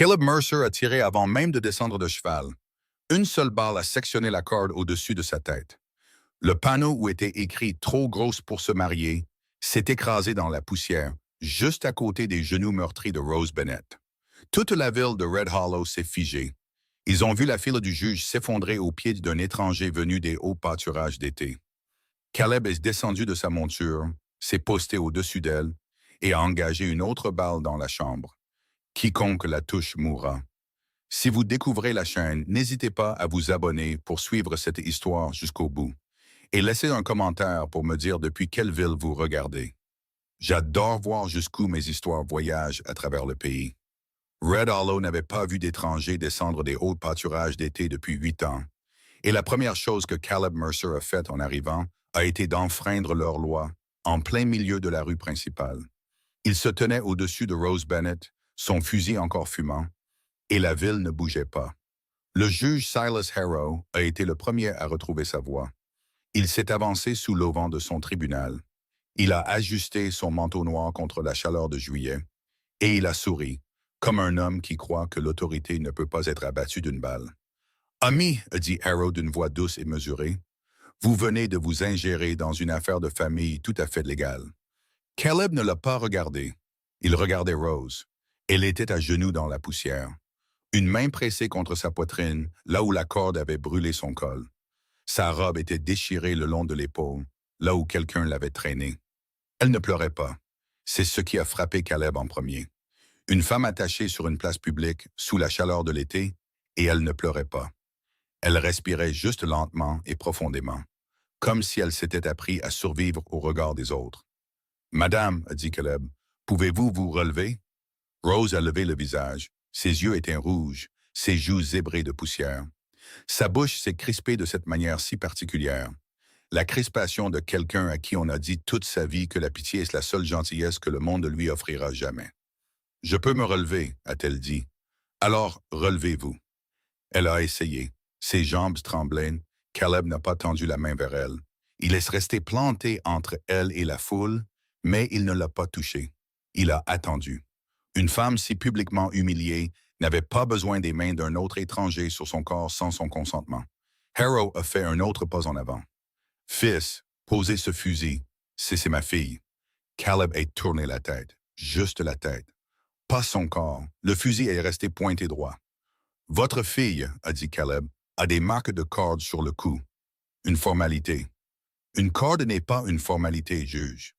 Caleb Mercer a tiré avant même de descendre de cheval. Une seule balle a sectionné la corde au-dessus de sa tête. Le panneau où était écrit « Trop grosse pour se marier » s'est écrasé dans la poussière, juste à côté des genoux meurtris de Rose Bennett. Toute la ville de Red Hollow s'est figée. Ils ont vu la file du juge s'effondrer au pied d'un étranger venu des hauts pâturages d'été. Caleb est descendu de sa monture, s'est posté au-dessus d'elle et a engagé une autre balle dans la chambre. Quiconque la touche mourra. Si vous découvrez la chaîne, n'hésitez pas à vous abonner pour suivre cette histoire jusqu'au bout. Et laissez un commentaire pour me dire depuis quelle ville vous regardez. J'adore voir jusqu'où mes histoires voyagent à travers le pays. Red Hollow n'avait pas vu d'étrangers descendre des hauts pâturages d'été depuis 8 ans. Et la première chose que Caleb Mercer a faite en arrivant a été d'enfreindre leur loi en plein milieu de la rue principale. Il se tenait au-dessus de Rose Bennett, son fusil encore fumant, et la ville ne bougeait pas. Le juge Silas Harrow a été le premier à retrouver sa voix. Il s'est avancé sous l'auvent de son tribunal. Il a ajusté son manteau noir contre la chaleur de juillet, et il a souri, comme un homme qui croit que l'autorité ne peut pas être abattue d'une balle. « Ami, » a dit Harrow d'une voix douce et mesurée, « vous venez de vous ingérer dans une affaire de famille tout à fait légale. » Caleb ne l'a pas regardé. Il regardait Rose. Elle était à genoux dans la poussière. Une main pressée contre sa poitrine, là où la corde avait brûlé son col. Sa robe était déchirée le long de l'épaule, là où quelqu'un l'avait traînée. Elle ne pleurait pas. C'est ce qui a frappé Caleb en premier. Une femme attachée sur une place publique, sous la chaleur de l'été, et elle ne pleurait pas. Elle respirait juste lentement et profondément, comme si elle s'était appris à survivre au regard des autres. « Madame, » a dit Caleb, « pouvez-vous vous relever? » Rose a levé le visage. Ses yeux étaient rouges, ses joues zébrées de poussière. Sa bouche s'est crispée de cette manière si particulière. La crispation de quelqu'un à qui on a dit toute sa vie que la pitié est la seule gentillesse que le monde lui offrira jamais. « Je peux me relever, » a-t-elle dit. « Alors, relevez-vous. » Elle a essayé. Ses jambes tremblaient. Caleb n'a pas tendu la main vers elle. Il est resté planté entre elle et la foule, mais il ne l'a pas touchée. Il a attendu. Une femme si publiquement humiliée n'avait pas besoin des mains d'un autre étranger sur son corps sans son consentement. Harrow a fait un autre pas en avant. « Fils, posez ce fusil. C'est ma fille. » Caleb a tourné la tête, juste la tête. Pas son corps. Le fusil est resté pointé droit. « Votre fille, » a dit Caleb, « a des marques de corde sur le cou. Une formalité. » « Une corde n'est pas une formalité, juge. »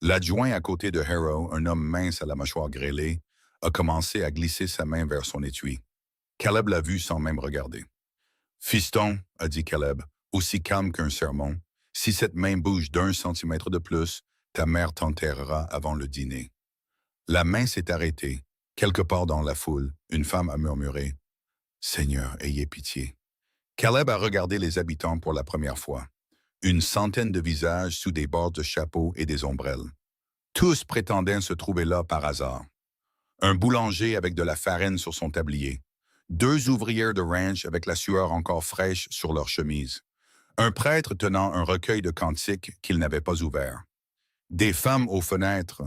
L'adjoint à côté de Harrow, un homme mince à la mâchoire grêlée, a commencé à glisser sa main vers son étui. Caleb l'a vu sans même regarder. « Fiston, » a dit Caleb, aussi calme qu'un sermon, « si cette main bouge d'1 centimètre de plus, ta mère t'enterrera avant le dîner. » La main s'est arrêtée. Quelque part dans la foule, une femme a murmuré « Seigneur, ayez pitié. » Caleb a regardé les habitants pour la première fois. Une centaine de visages sous des bords de chapeaux et des ombrelles. Tous prétendaient se trouver là par hasard. Un boulanger avec de la farine sur son tablier. 2 ouvrières de ranch avec la sueur encore fraîche sur leur chemise. Un prêtre tenant un recueil de cantiques qu'il n'avait pas ouvert. Des femmes aux fenêtres,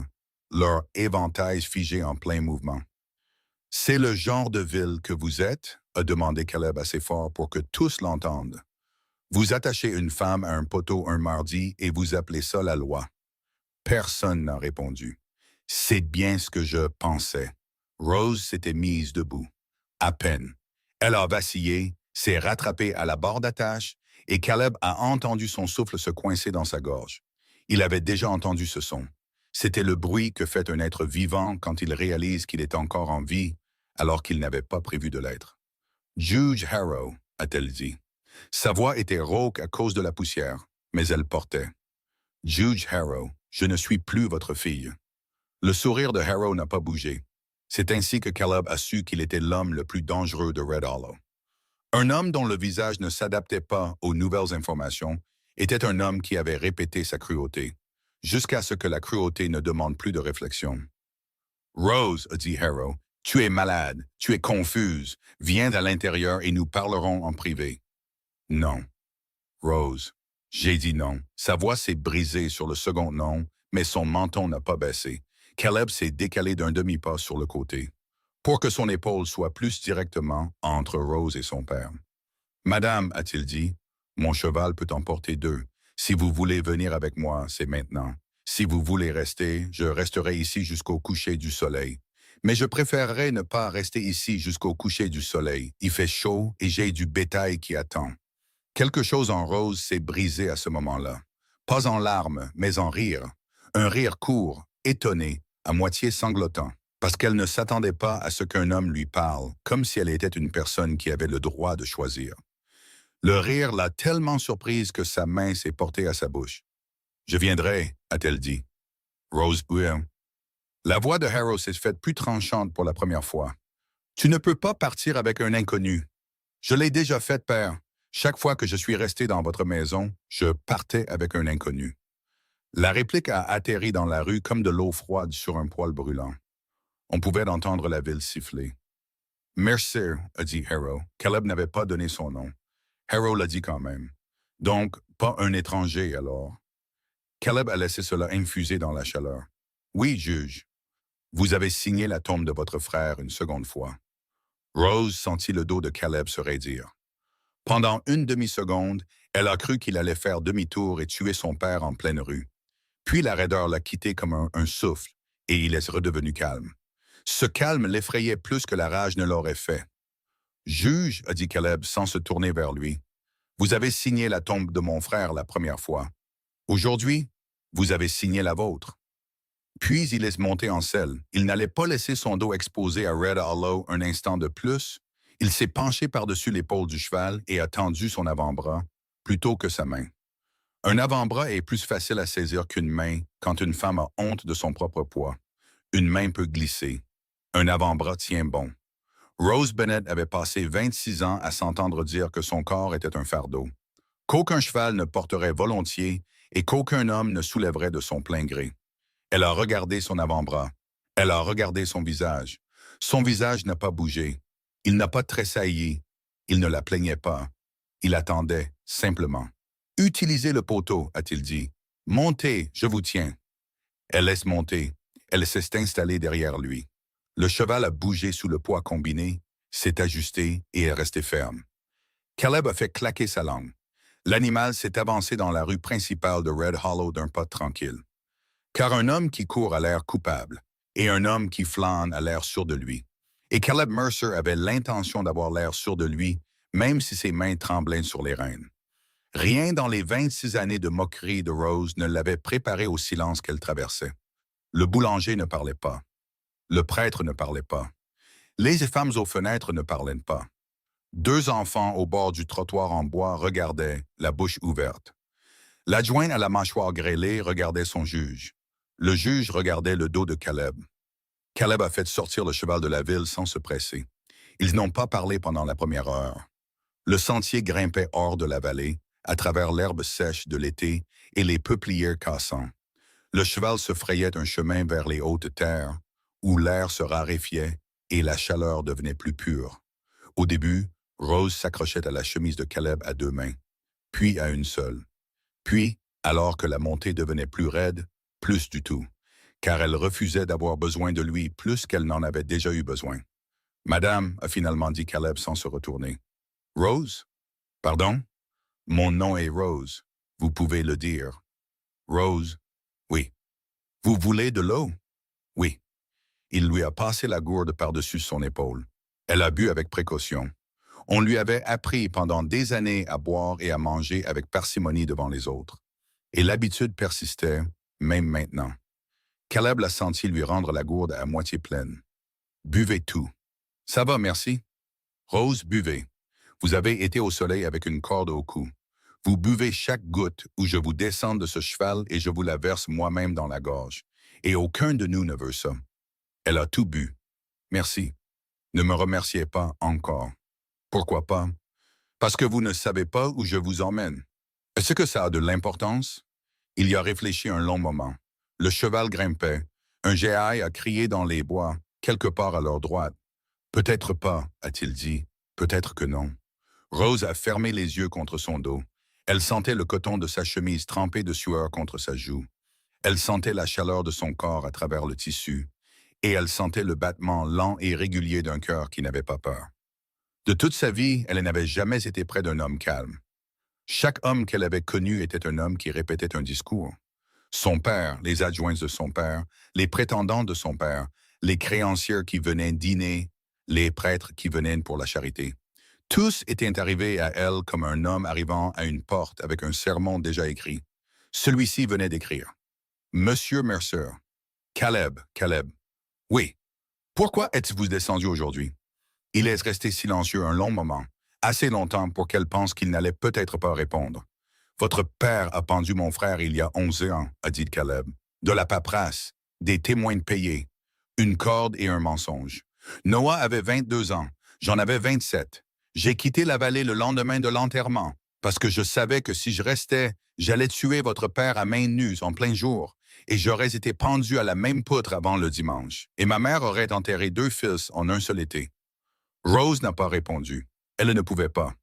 leur éventail figé en plein mouvement. « C'est le genre de ville que vous êtes ?» a demandé Caleb assez fort pour que tous l'entendent. Vous attachez une femme à un poteau un mardi et vous appelez ça la loi. Personne n'a répondu. C'est bien ce que je pensais. Rose s'était mise debout. À peine. Elle a vacillé, s'est rattrapée à la barre d'attache et Caleb a entendu son souffle se coincer dans sa gorge. Il avait déjà entendu ce son. C'était le bruit que fait un être vivant quand il réalise qu'il est encore en vie alors qu'il n'avait pas prévu de l'être. « Juge Harrow », a-t-elle dit. Sa voix était rauque à cause de la poussière, mais elle portait. « Juge Harrow, je ne suis plus votre fille. » Le sourire de Harrow n'a pas bougé. C'est ainsi que Caleb a su qu'il était l'homme le plus dangereux de Red Hollow. Un homme dont le visage ne s'adaptait pas aux nouvelles informations était un homme qui avait répété sa cruauté, jusqu'à ce que la cruauté ne demande plus de réflexion. « Rose, » a dit Harrow, « tu es malade, tu es confuse. Viens à l'intérieur et nous parlerons en privé. » Non. Rose. J'ai dit non. Sa voix s'est brisée sur le second non, mais son menton n'a pas baissé. Caleb s'est décalé d'un demi-pas sur le côté. pour que son épaule soit plus directement entre Rose et son père. Madame, a-t-il dit, mon cheval peut en porter deux. Si vous voulez venir avec moi, c'est maintenant. Si vous voulez rester, je resterai ici jusqu'au coucher du soleil. Mais je préférerais ne pas rester ici jusqu'au coucher du soleil. Il fait chaud et j'ai du bétail qui attend. Quelque chose en Rose s'est brisé à ce moment-là. Pas en larmes, mais en rire. Un rire court, étonné, à moitié sanglotant, parce qu'elle ne s'attendait pas à ce qu'un homme lui parle, comme si elle était une personne qui avait le droit de choisir. Le rire l'a tellement surprise que sa main s'est portée à sa bouche. « Je viendrai », a-t-elle dit. Rose buait. La voix de Harrow s'est faite plus tranchante pour la première fois. « Tu ne peux pas partir avec un inconnu. Je l'ai déjà fait, père. Chaque fois que je suis resté dans votre maison, je partais avec un inconnu. » La réplique a atterri dans la rue comme de l'eau froide sur un poêle brûlant. On pouvait entendre la ville siffler. « Merci », a dit Harrow. Caleb n'avait pas donné son nom. Harrow l'a dit quand même. Donc, pas un étranger alors. Caleb a laissé cela infuser dans la chaleur. « Oui, juge. Vous avez signé la tombe de votre frère une seconde fois. » Rose sentit le dos de Caleb se raidir. Pendant une demi-seconde, elle a cru qu'il allait faire demi-tour et tuer son père en pleine rue. Puis la raideur l'a quitté comme un souffle, et il est redevenu calme. Ce calme l'effrayait plus que la rage ne l'aurait fait. « Juge, a dit Caleb sans se tourner vers lui, vous avez signé la tombe de mon frère la première fois. Aujourd'hui, vous avez signé la vôtre. » Puis il est monté en selle. Il n'allait pas laisser son dos exposé à Red Hollow un instant de plus. Il s'est penché par-dessus l'épaule du cheval et a tendu son avant-bras plutôt que sa main. Un avant-bras est plus facile à saisir qu'une main quand une femme a honte de son propre poids. Une main peut glisser. Un avant-bras tient bon. Rose Bennett avait passé 26 ans à s'entendre dire que son corps était un fardeau, qu'aucun cheval ne porterait volontiers et qu'aucun homme ne soulèverait de son plein gré. Elle a regardé son avant-bras. Elle a regardé son visage. Son visage n'a pas bougé. Il n'a pas tressailli. Il ne la plaignait pas. Il attendait, simplement. « Utilisez le poteau, a-t-il dit. Montez, je vous tiens. » Elle laisse monter. Elle s'est installée derrière lui. Le cheval a bougé sous le poids combiné, s'est ajusté et est resté ferme. Caleb a fait claquer sa langue. L'animal s'est avancé dans la rue principale de Red Hollow d'un pas tranquille. Car un homme qui court a l'air coupable, et un homme qui flâne a l'air sûr de lui. Et Caleb Mercer avait l'intention d'avoir l'air sûr de lui, même si ses mains tremblaient sur les rênes. Rien dans les 26 années de moquerie de Rose ne l'avait préparé au silence qu'elle traversait. Le boulanger ne parlait pas. Le prêtre ne parlait pas. Les femmes aux fenêtres ne parlaient pas. Deux enfants au bord du trottoir en bois regardaient, la bouche ouverte. L'adjoint à la mâchoire grêlée regardait son juge. Le juge regardait le dos de Caleb. Caleb a fait sortir le cheval de la ville sans se presser. Ils n'ont pas parlé pendant la première heure. Le sentier grimpait hors de la vallée, à travers l'herbe sèche de l'été et les peupliers cassants. Le cheval se frayait un chemin vers les hautes terres, où l'air se raréfiait et la chaleur devenait plus pure. Au début, Rose s'accrochait à la chemise de Caleb à deux mains, puis à une seule. Puis, alors que la montée devenait plus raide, plus du tout, car elle refusait d'avoir besoin de lui plus qu'elle n'en avait déjà eu besoin. « Madame, a finalement dit Caleb sans se retourner. « Rose? Pardon? Mon nom est Rose. Vous pouvez le dire. » « Rose? Oui. »« Vous voulez de l'eau? » »« Oui. » Il lui a passé la gourde par-dessus son épaule. Elle a bu avec précaution. On lui avait appris pendant des années à boire et à manger avec parcimonie devant les autres. Et l'habitude persistait, même maintenant. Caleb l'a senti lui rendre la gourde à moitié pleine. « Buvez tout. »« Ça va, merci. »« Rose, buvez. Vous avez été au soleil avec une corde au cou. Vous buvez chaque goutte ou je vous descends de ce cheval et je vous la verse moi-même dans la gorge. Et aucun de nous ne veut ça. » Elle a tout bu. « Merci. Ne me remerciez pas encore. » « Pourquoi pas? »« Parce que vous ne savez pas où je vous emmène. » « Est-ce que ça a de l'importance? » Il y a réfléchi un long moment. Le cheval grimpait. Un géaille a crié dans les bois, quelque part à leur droite. « Peut-être pas, a-t-il dit. Peut-être que non. » Rose a fermé les yeux contre son dos. Elle sentait le coton de sa chemise trempé de sueur contre sa joue. Elle sentait la chaleur de son corps à travers le tissu. et elle sentait le battement lent et régulier d'un cœur qui n'avait pas peur. De toute sa vie, elle n'avait jamais été près d'un homme calme. Chaque homme qu'elle avait connu était un homme qui répétait un discours. Son père, les adjoints de son père, les prétendants de son père, les créanciers qui venaient dîner, les prêtres qui venaient pour la charité. Tous étaient arrivés à elle comme un homme arrivant à une porte avec un sermon déjà écrit. Celui-ci venait d'écrire. Monsieur Mercer. Caleb, Caleb. Oui. Pourquoi êtes-vous descendu aujourd'hui? Il est resté silencieux un long moment, assez longtemps pour qu'elle pense qu'il n'allait peut-être pas répondre. Votre père a pendu mon frère il y a 11 ans, a dit Caleb. De la paperasse, des témoins payés, une corde et un mensonge. Noah avait 22 ans, j'en avais 27. J'ai quitté la vallée le lendemain de l'enterrement, parce que je savais que si je restais, j'allais tuer votre père à main nue en plein jour, et j'aurais été pendu à la même poutre avant le dimanche, et ma mère aurait enterré 2 fils en un seul été. Rose n'a pas répondu. Elle ne pouvait pas.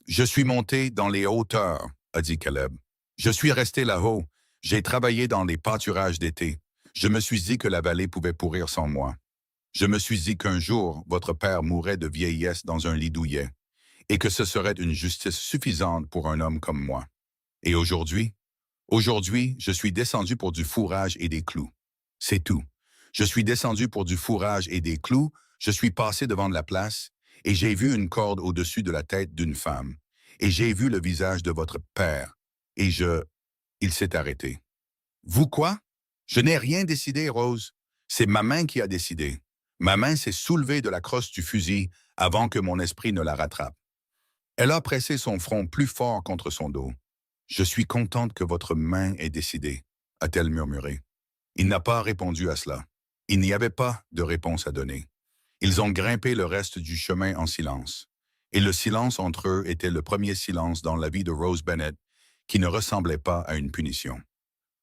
Je suis monté dans les hauteurs, a dit Caleb. Je suis resté là-haut. J'ai travaillé dans les pâturages d'été. Je me suis dit que la vallée pouvait pourrir sans moi. Je me suis dit qu'un jour, votre père mourrait de vieillesse dans un lit douillet, et que ce serait une justice suffisante pour un homme comme moi. Et aujourd'hui? Aujourd'hui, je suis descendu pour du fourrage et des clous. C'est tout. Je suis descendu pour du fourrage et des clous, je suis passé devant la place, et j'ai vu une corde au-dessus de la tête d'une femme, et j'ai vu le visage de votre père, et Il s'est arrêté. Vous quoi? Je n'ai rien décidé, Rose. C'est ma main qui a décidé. Ma main s'est soulevée de la crosse du fusil avant que mon esprit ne la rattrape. Elle a pressé son front plus fort contre son dos. Je suis contente que votre main ait décidé, a-t-elle murmuré. Il n'a pas répondu à cela. Il n'y avait pas de réponse à donner. Ils ont grimpé le reste du chemin en silence. Et le silence entre eux était le premier silence dans la vie de Rose Bennett, qui ne ressemblait pas à une punition.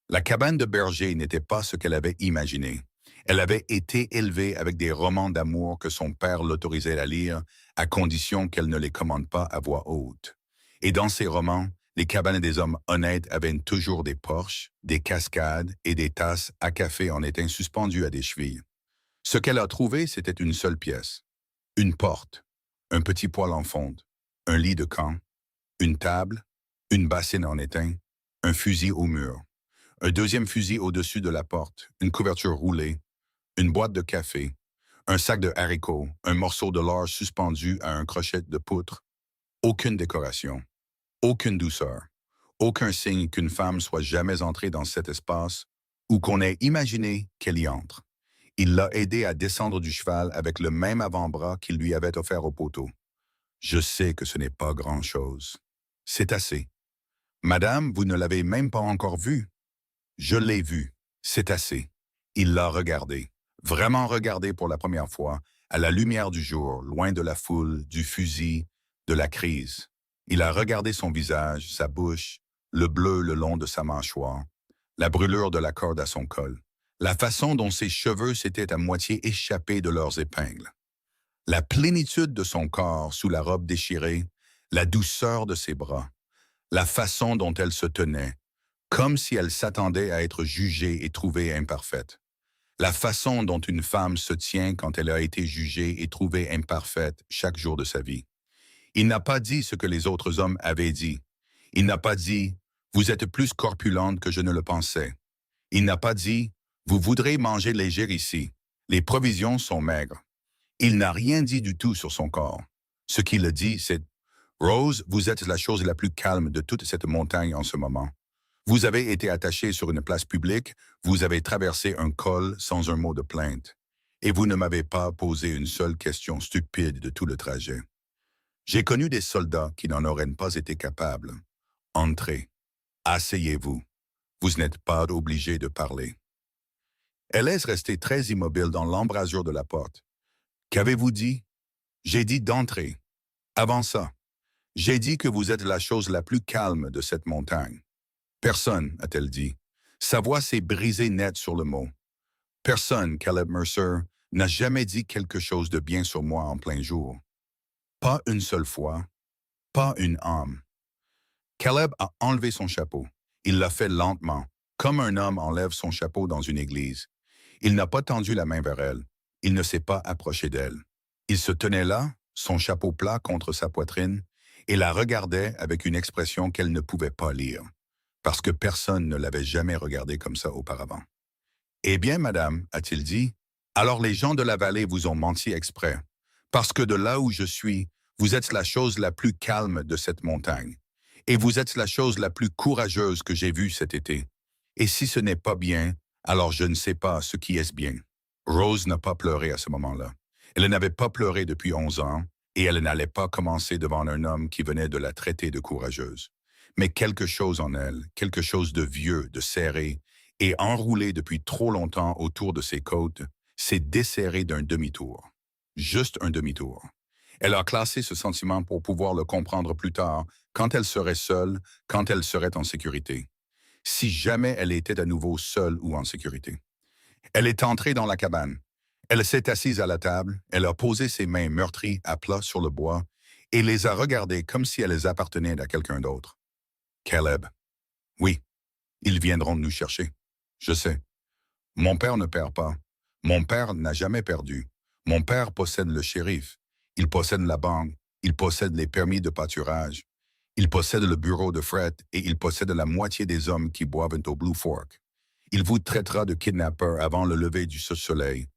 La cabane de berger n'était pas ce qu'elle avait imaginé. Elle avait été élevée avec des romans d'amour que son père l'autorisait à lire, à condition qu'elle ne les commande pas à voix haute. Et dans ces romans, les cabanes des hommes honnêtes avaient toujours des porches, des cascades et des tasses à café en étain suspendues à des chevilles. Ce qu'elle a trouvé, c'était une seule pièce. Une porte, un petit poêle en fonte, un lit de camp, une table, une bassine en étain, un fusil au mur, un deuxième fusil au-dessus de la porte, une couverture roulée, une boîte de café, un sac de haricots, un morceau de lard suspendu à un crochet de poutre. Aucune décoration, aucune douceur, aucun signe qu'une femme soit jamais entrée dans cet espace ou qu'on ait imaginé qu'elle y entre. Il l'a aidé à descendre du cheval avec le même avant-bras qu'il lui avait offert au poteau. Je sais que ce n'est pas grand-chose. C'est assez. Madame, vous ne l'avez même pas encore vue. Je l'ai vue. C'est assez. Il l'a regardée, vraiment regardée pour la première fois, à la lumière du jour, loin de la foule, du fusil, de la crise. Il a regardé son visage, sa bouche, le bleu le long de sa mâchoire, la brûlure de la corde à son col, la façon dont ses cheveux s'étaient à moitié échappés de leurs épingles, la plénitude de son corps sous la robe déchirée, la douceur de ses bras, la façon dont elle se tenait, comme si elle s'attendait à être jugée et trouvée imparfaite. La façon dont une femme se tient quand elle a été jugée et trouvée imparfaite chaque jour de sa vie. Il n'a pas dit ce que les autres hommes avaient dit. Il n'a pas dit « Vous êtes plus corpulente que je ne le pensais ». Il n'a pas dit « Vous voudrez manger léger ici. Les provisions sont maigres ». Il n'a rien dit du tout sur son corps. Ce qu'il a dit, c'est « Rose, vous êtes la chose la plus calme de toute cette montagne en ce moment. Vous avez été attachée sur une place publique, vous avez traversé un col sans un mot de plainte, et vous ne m'avez pas posé une seule question stupide de tout le trajet. J'ai connu des soldats qui n'en auraient pas été capables. Entrez, asseyez-vous. Vous n'êtes pas obligé de parler. » Elle est restée très immobile dans l'embrasure de la porte. « Qu'avez-vous dit? » »« J'ai dit d'entrer. Avant ça, j'ai dit que vous êtes la chose la plus calme de cette montagne. » « Personne, a-t-elle dit. Sa voix s'est brisée net sur le mot. « Personne, Caleb Mercer, n'a jamais dit quelque chose de bien sur moi en plein jour. Pas une seule fois, pas une âme. » Caleb a enlevé son chapeau. Il l'a fait lentement, comme un homme enlève son chapeau dans une église. Il n'a pas tendu la main vers elle. Il ne s'est pas approché d'elle. Il se tenait là, son chapeau plat contre sa poitrine, et la regardait avec une expression qu'elle ne pouvait pas lire, parce que personne ne l'avait jamais regardée comme ça auparavant. Eh bien, madame, a-t-il dit, alors les gens de la vallée vous ont menti exprès, parce que de là où je suis, vous êtes la chose la plus calme de cette montagne, et vous êtes la chose la plus courageuse que j'ai vue cet été. Et si ce n'est pas bien, alors je ne sais pas ce qui est bien. Rose n'a pas pleuré à ce moment-là. Elle n'avait pas pleuré depuis 11 ans, et elle n'allait pas commencer devant un homme qui venait de la traiter de courageuse. Mais quelque chose en elle, quelque chose de vieux, de serré, et enroulé depuis trop longtemps autour de ses côtes, s'est desserré d'un demi-tour. Juste un demi-tour. Elle a classé ce sentiment pour pouvoir le comprendre plus tard, quand elle serait seule, quand elle serait en sécurité. Si jamais elle était à nouveau seule ou en sécurité. Elle est entrée dans la cabane. Elle s'est assise à la table, elle a posé ses mains meurtries à plat sur le bois et les a regardées comme si elles appartenaient à quelqu'un d'autre. Caleb. Oui, ils viendront nous chercher. Je sais. Mon père ne perd pas. Mon père n'a jamais perdu. Mon père possède le shérif. Il possède la banque. Il possède les permis de pâturage. Il possède le bureau de fret et il possède la moitié des hommes qui boivent au Blue Fork. Il vous traitera de kidnappeur avant le lever du soleil.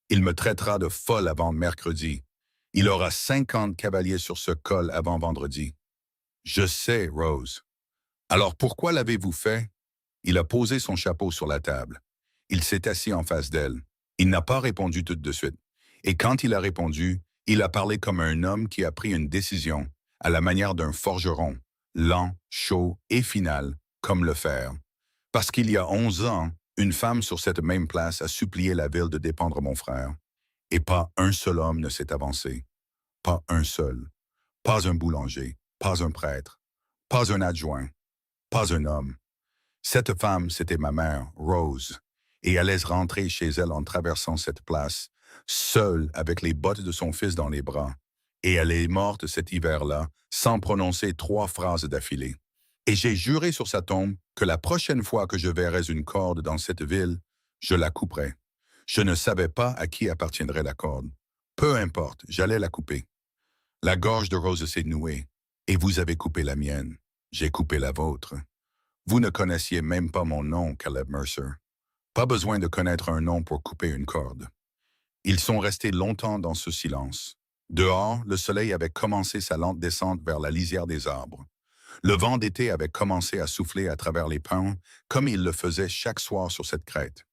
Il me traitera de folle avant mercredi. Il aura 50 cavaliers sur ce col avant vendredi. Je sais, Rose. Alors pourquoi l'avez-vous fait? Il a posé son chapeau sur la table. Il s'est assis en face d'elle. Il n'a pas répondu tout de suite. Et quand il a répondu, il a parlé comme un homme qui a pris une décision, à la manière d'un forgeron, lent, chaud et final, comme le fer. Parce qu'il y a 11 ans, une femme sur cette même place a supplié la ville de dépendre mon frère. Et pas un seul homme ne s'est avancé. Pas un seul. Pas un boulanger, pas un prêtre, pas un adjoint, pas un homme. Cette femme, c'était ma mère, Rose, et elle est rentrée chez elle en traversant cette place, seule avec les bottes de son fils dans les bras. Et elle est morte cet hiver-là, sans prononcer 3 phrases d'affilée. Et j'ai juré sur sa tombe que la prochaine fois que je verrais une corde dans cette ville, je la couperais. Je ne savais pas à qui appartiendrait la corde. Peu importe, j'allais la couper. La gorge de Rose s'est nouée, et vous avez coupé la mienne. J'ai coupé la vôtre. Vous ne connaissiez même pas mon nom, Caleb Mercer. Pas besoin de connaître un nom pour couper une corde. Ils sont restés longtemps dans ce silence. Dehors, le soleil avait commencé sa lente descente vers la lisière des arbres. Le vent d'été avait commencé à souffler à travers les pins, comme il le faisait chaque soir sur cette crête.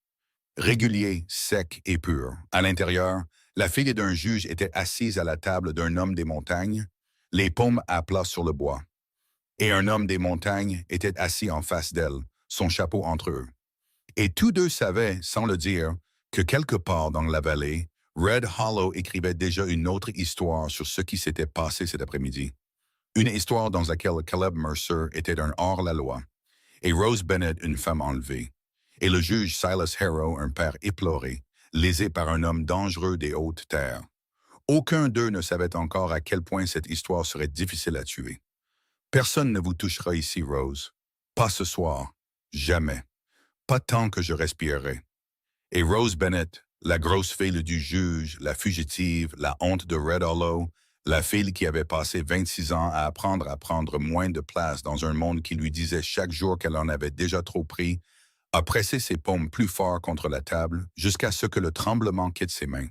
Régulier, sec et pur. À l'intérieur, la fille d'un juge était assise à la table d'un homme des montagnes, les paumes à plat sur le bois. Et un homme des montagnes était assis en face d'elle, son chapeau entre eux. Et tous deux savaient, sans le dire, que quelque part dans la vallée, Red Hollow écrivait déjà une autre histoire sur ce qui s'était passé cet après-midi. Une histoire dans laquelle Caleb Mercer était un hors-la-loi, et Rose Bennett une femme enlevée, et le juge Silas Harrow un père éploré, lésé par un homme dangereux des hautes terres. Aucun d'eux ne savait encore à quel point cette histoire serait difficile à tuer. Personne ne vous touchera ici, Rose. Pas ce soir. Jamais. Pas tant que je respirerai. Et Rose Bennett, la grosse fille du juge, la fugitive, la honte de Red Hollow, la fille qui avait passé 26 ans à apprendre à prendre moins de place dans un monde qui lui disait chaque jour qu'elle en avait déjà trop pris, a pressé ses paumes plus fort contre la table jusqu'à ce que le tremblement quitte ses mains.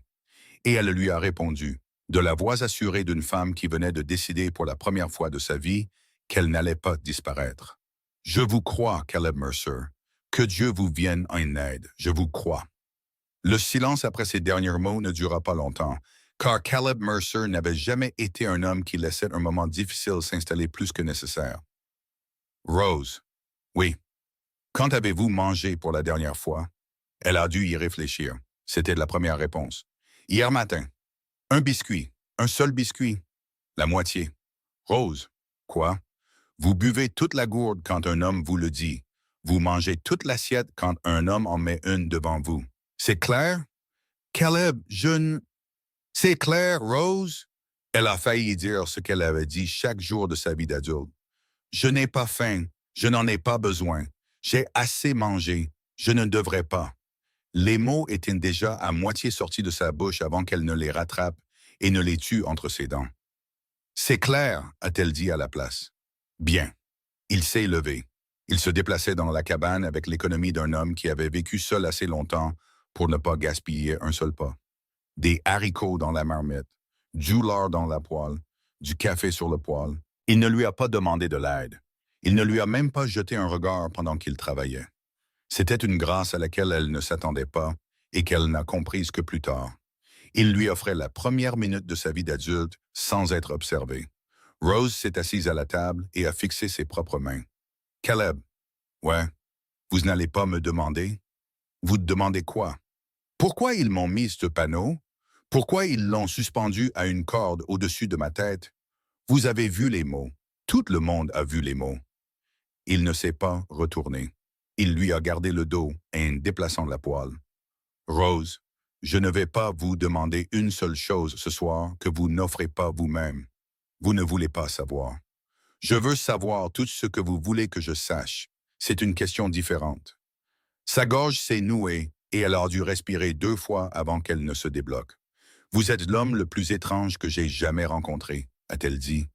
Et elle lui a répondu, de la voix assurée d'une femme qui venait de décider pour la première fois de sa vie qu'elle n'allait pas disparaître. « Je vous crois, Caleb Mercer. Que Dieu vous vienne en aide. Je vous crois. » Le silence après ces derniers mots ne dura pas longtemps, car Caleb Mercer n'avait jamais été un homme qui laissait un moment difficile s'installer plus que nécessaire. « Rose. Oui. Quand avez-vous mangé pour la dernière fois? » Elle a dû y réfléchir. C'était la première réponse. « Hier matin. Un biscuit. Un seul biscuit. La moitié. »« Rose. Quoi? Vous buvez toute la gourde quand un homme vous le dit. Vous mangez toute l'assiette quand un homme en met une devant vous. C'est clair? Caleb, je ne... C'est clair, Rose? » Elle a failli dire ce qu'elle avait dit chaque jour de sa vie d'adulte. « Je n'ai pas faim. Je n'en ai pas besoin. J'ai assez mangé. Je ne devrais pas. » Les mots étaient déjà à moitié sortis de sa bouche avant qu'elle ne les rattrape et ne les tue entre ses dents. C'est clair, a-t-elle dit à la place. Bien. Il s'est levé. Il se déplaçait dans la cabane avec l'économie d'un homme qui avait vécu seul assez longtemps pour ne pas gaspiller un seul pas. Des haricots dans la marmite, du lard dans la poêle, du café sur le poêle. Il ne lui a pas demandé de l'aide. Il ne lui a même pas jeté un regard pendant qu'il travaillait. C'était une grâce à laquelle elle ne s'attendait pas et qu'elle n'a comprise que plus tard. Il lui offrait la première minute de sa vie d'adulte sans être observé. Rose s'est assise à la table et a fixé ses propres mains. Caleb, ouais, vous n'allez pas me demander? Vous demandez quoi? Pourquoi ils m'ont mis ce panneau? Pourquoi ils l'ont suspendu à une corde au-dessus de ma tête? Vous avez vu les mots. Tout le monde a vu les mots. Il ne s'est pas retourné. Il lui a gardé le dos en déplaçant la poêle. Rose, je ne vais pas vous demander une seule chose ce soir que vous n'offrez pas vous-même. Vous ne voulez pas savoir. Je veux savoir tout ce que vous voulez que je sache. C'est une question différente. Sa gorge s'est nouée et elle a dû respirer 2 fois avant qu'elle ne se débloque. Vous êtes l'homme le plus étrange que j'ai jamais rencontré, a-t-elle dit.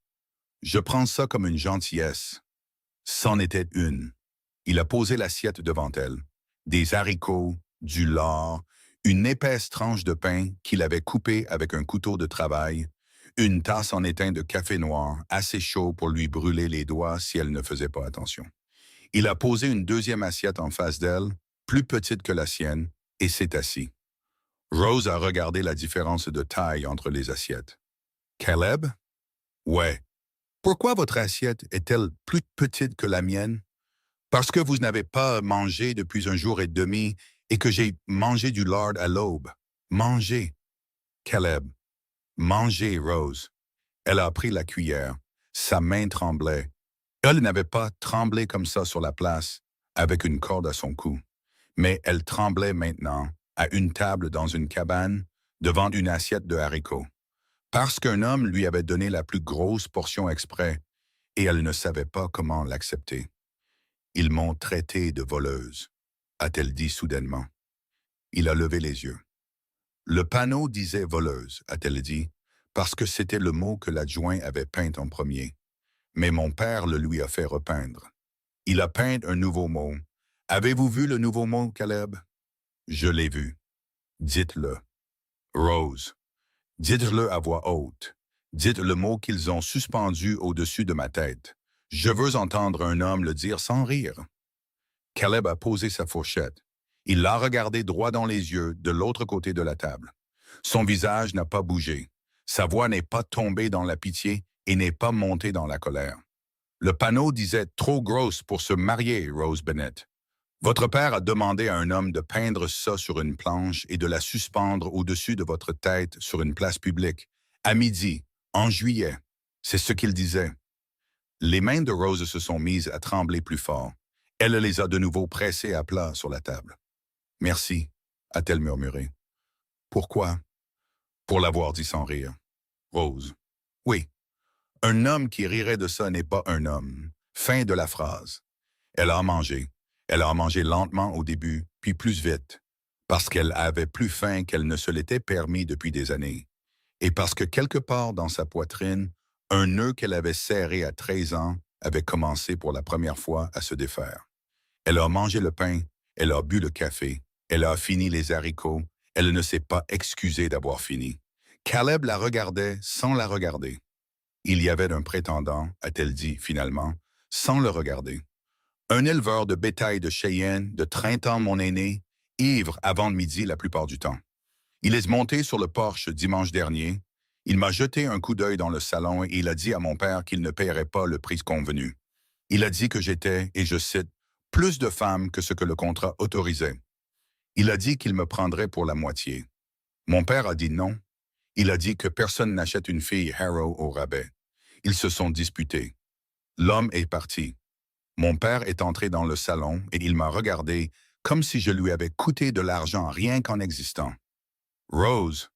Je prends ça comme une gentillesse. C'en était une. Il a posé l'assiette devant elle. Des haricots, du lard, une épaisse tranche de pain qu'il avait coupée avec un couteau de travail, une tasse en étain de café noir, assez chaud pour lui brûler les doigts si elle ne faisait pas attention. Il a posé une deuxième assiette en face d'elle, plus petite que la sienne, et s'est assis. Rose a regardé la différence de taille entre les assiettes. Caleb? Ouais. Pourquoi votre assiette est-elle plus petite que la mienne? Parce que vous n'avez pas mangé depuis un jour et demi et que j'ai mangé du lard à l'aube. Mangez. Caleb. Mangez, Rose. Elle a pris la cuillère. Sa main tremblait. Elle n'avait pas tremblé comme ça sur la place, avec une corde à son cou. Mais elle tremblait maintenant, à une table dans une cabane, devant une assiette de haricots. Parce qu'un homme lui avait donné la plus grosse portion exprès, et elle ne savait pas comment l'accepter. Ils m'ont traité de voleuse, a-t-elle dit soudainement. Il a levé les yeux. Le panneau disait voleuse, a-t-elle dit, parce que c'était le mot que l'adjoint avait peint en premier. Mais mon père le lui a fait repeindre. Il a peint un nouveau mot. Avez-vous vu le nouveau mot, Caleb? Je l'ai vu. Dites-le. Rose. Dites-le à voix haute. Dites le mot qu'ils ont suspendu au-dessus de ma tête. Je veux entendre un homme le dire sans rire. Caleb a posé sa fourchette. Il l'a regardé droit dans les yeux de l'autre côté de la table. Son visage n'a pas bougé. Sa voix n'est pas tombée dans la pitié et n'est pas montée dans la colère. Le panneau disait « Trop grosse pour se marier, Rose Bennett ». Votre père a demandé à un homme de peindre ça sur une planche et de la suspendre au-dessus de votre tête sur une place publique, à midi, en juillet. C'est ce qu'il disait. Les mains de Rose se sont mises à trembler plus fort. Elle les a de nouveau pressées à plat sur la table. « Merci », a-t-elle murmuré. « Pourquoi » ? Pour l'avoir dit sans rire. Rose. « Oui. Un homme qui rirait de ça n'est pas un homme. » Fin de la phrase. Elle a mangé. Elle a mangé lentement au début, puis plus vite, parce qu'elle avait plus faim qu'elle ne se l'était permis depuis des années, et parce que quelque part dans sa poitrine, un nœud qu'elle avait serré à 13 ans avait commencé pour la première fois à se défaire. Elle a mangé le pain, elle a bu le café, elle a fini les haricots, elle ne s'est pas excusée d'avoir fini. Caleb la regardait sans la regarder. Il y avait un prétendant, a-t-elle dit finalement, sans le regarder. Un éleveur de bétail de Cheyenne, de 30 ans mon aîné, ivre avant le midi la plupart du temps. Il est monté sur le porche dimanche dernier. Il m'a jeté un coup d'œil dans le salon et il a dit à mon père qu'il ne paierait pas le prix convenu. Il a dit que j'étais, et je cite, « plus de femmes que ce que le contrat autorisait ». Il a dit qu'il me prendrait pour la moitié. Mon père a dit non. Il a dit que personne n'achète une fille Harrow au rabais. Ils se sont disputés. L'homme est parti. Mon père est entré dans le salon et il m'a regardé comme si je lui avais coûté de l'argent rien qu'en existant. Rose,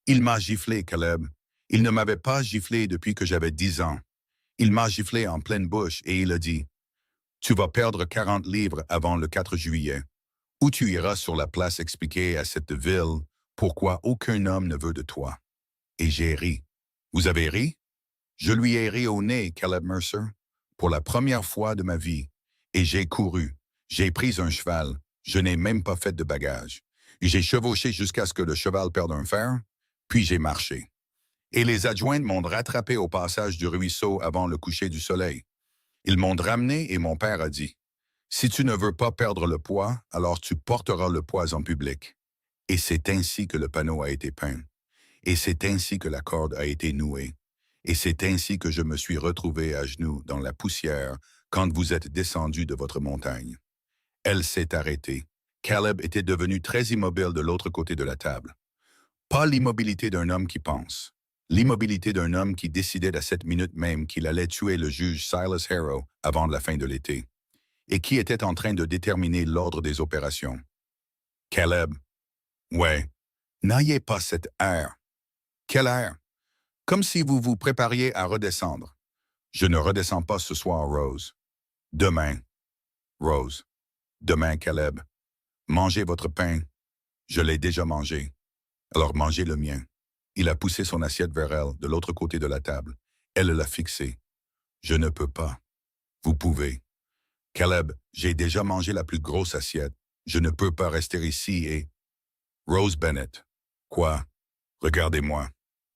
il m'a giflé, Caleb. Il ne m'avait pas giflé depuis que j'avais 10 ans. Il m'a giflé en pleine bouche et il a dit « Tu vas perdre 40 livres avant le 4 juillet. Ou tu iras sur la place expliquer à cette ville pourquoi aucun homme ne veut de toi. » Et j'ai ri. Vous avez ri? Je lui ai ri au nez, Caleb Mercer, pour la première fois de ma vie. Et j'ai couru. J'ai pris un cheval. Je n'ai même pas fait de bagages. J'ai chevauché jusqu'à ce que le cheval perde un fer, puis j'ai marché. Et les adjointes m'ont rattrapé au passage du ruisseau avant le coucher du soleil. Ils m'ont ramené et mon père a dit, « Si tu ne veux pas perdre le poids, alors tu porteras le poids en public. » Et c'est ainsi que le panneau a été peint. Et c'est ainsi que la corde a été nouée. Et c'est ainsi que je me suis retrouvé à genoux dans la poussière quand vous êtes descendu de votre montagne. Elle s'est arrêtée. Caleb était devenu très immobile de l'autre côté de la table. Pas l'immobilité d'un homme qui pense. L'immobilité d'un homme qui décidait à cette minute même qu'il allait tuer le juge Silas Harrow avant la fin de l'été, et qui était en train de déterminer l'ordre des opérations. Caleb. Ouais, n'ayez pas cette air. Quel air? Comme si vous vous prépariez à redescendre. Je ne redescends pas ce soir, Rose. Demain. Rose. Demain, Caleb. Mangez votre pain. Je l'ai déjà mangé. Alors mangez le mien. Il a poussé son assiette vers elle, de l'autre côté de la table. Elle l'a fixée. Je ne peux pas. Vous pouvez. Caleb, j'ai déjà mangé la plus grosse assiette. Je ne peux pas rester ici et... Rose Bennett. Quoi? Regardez-moi.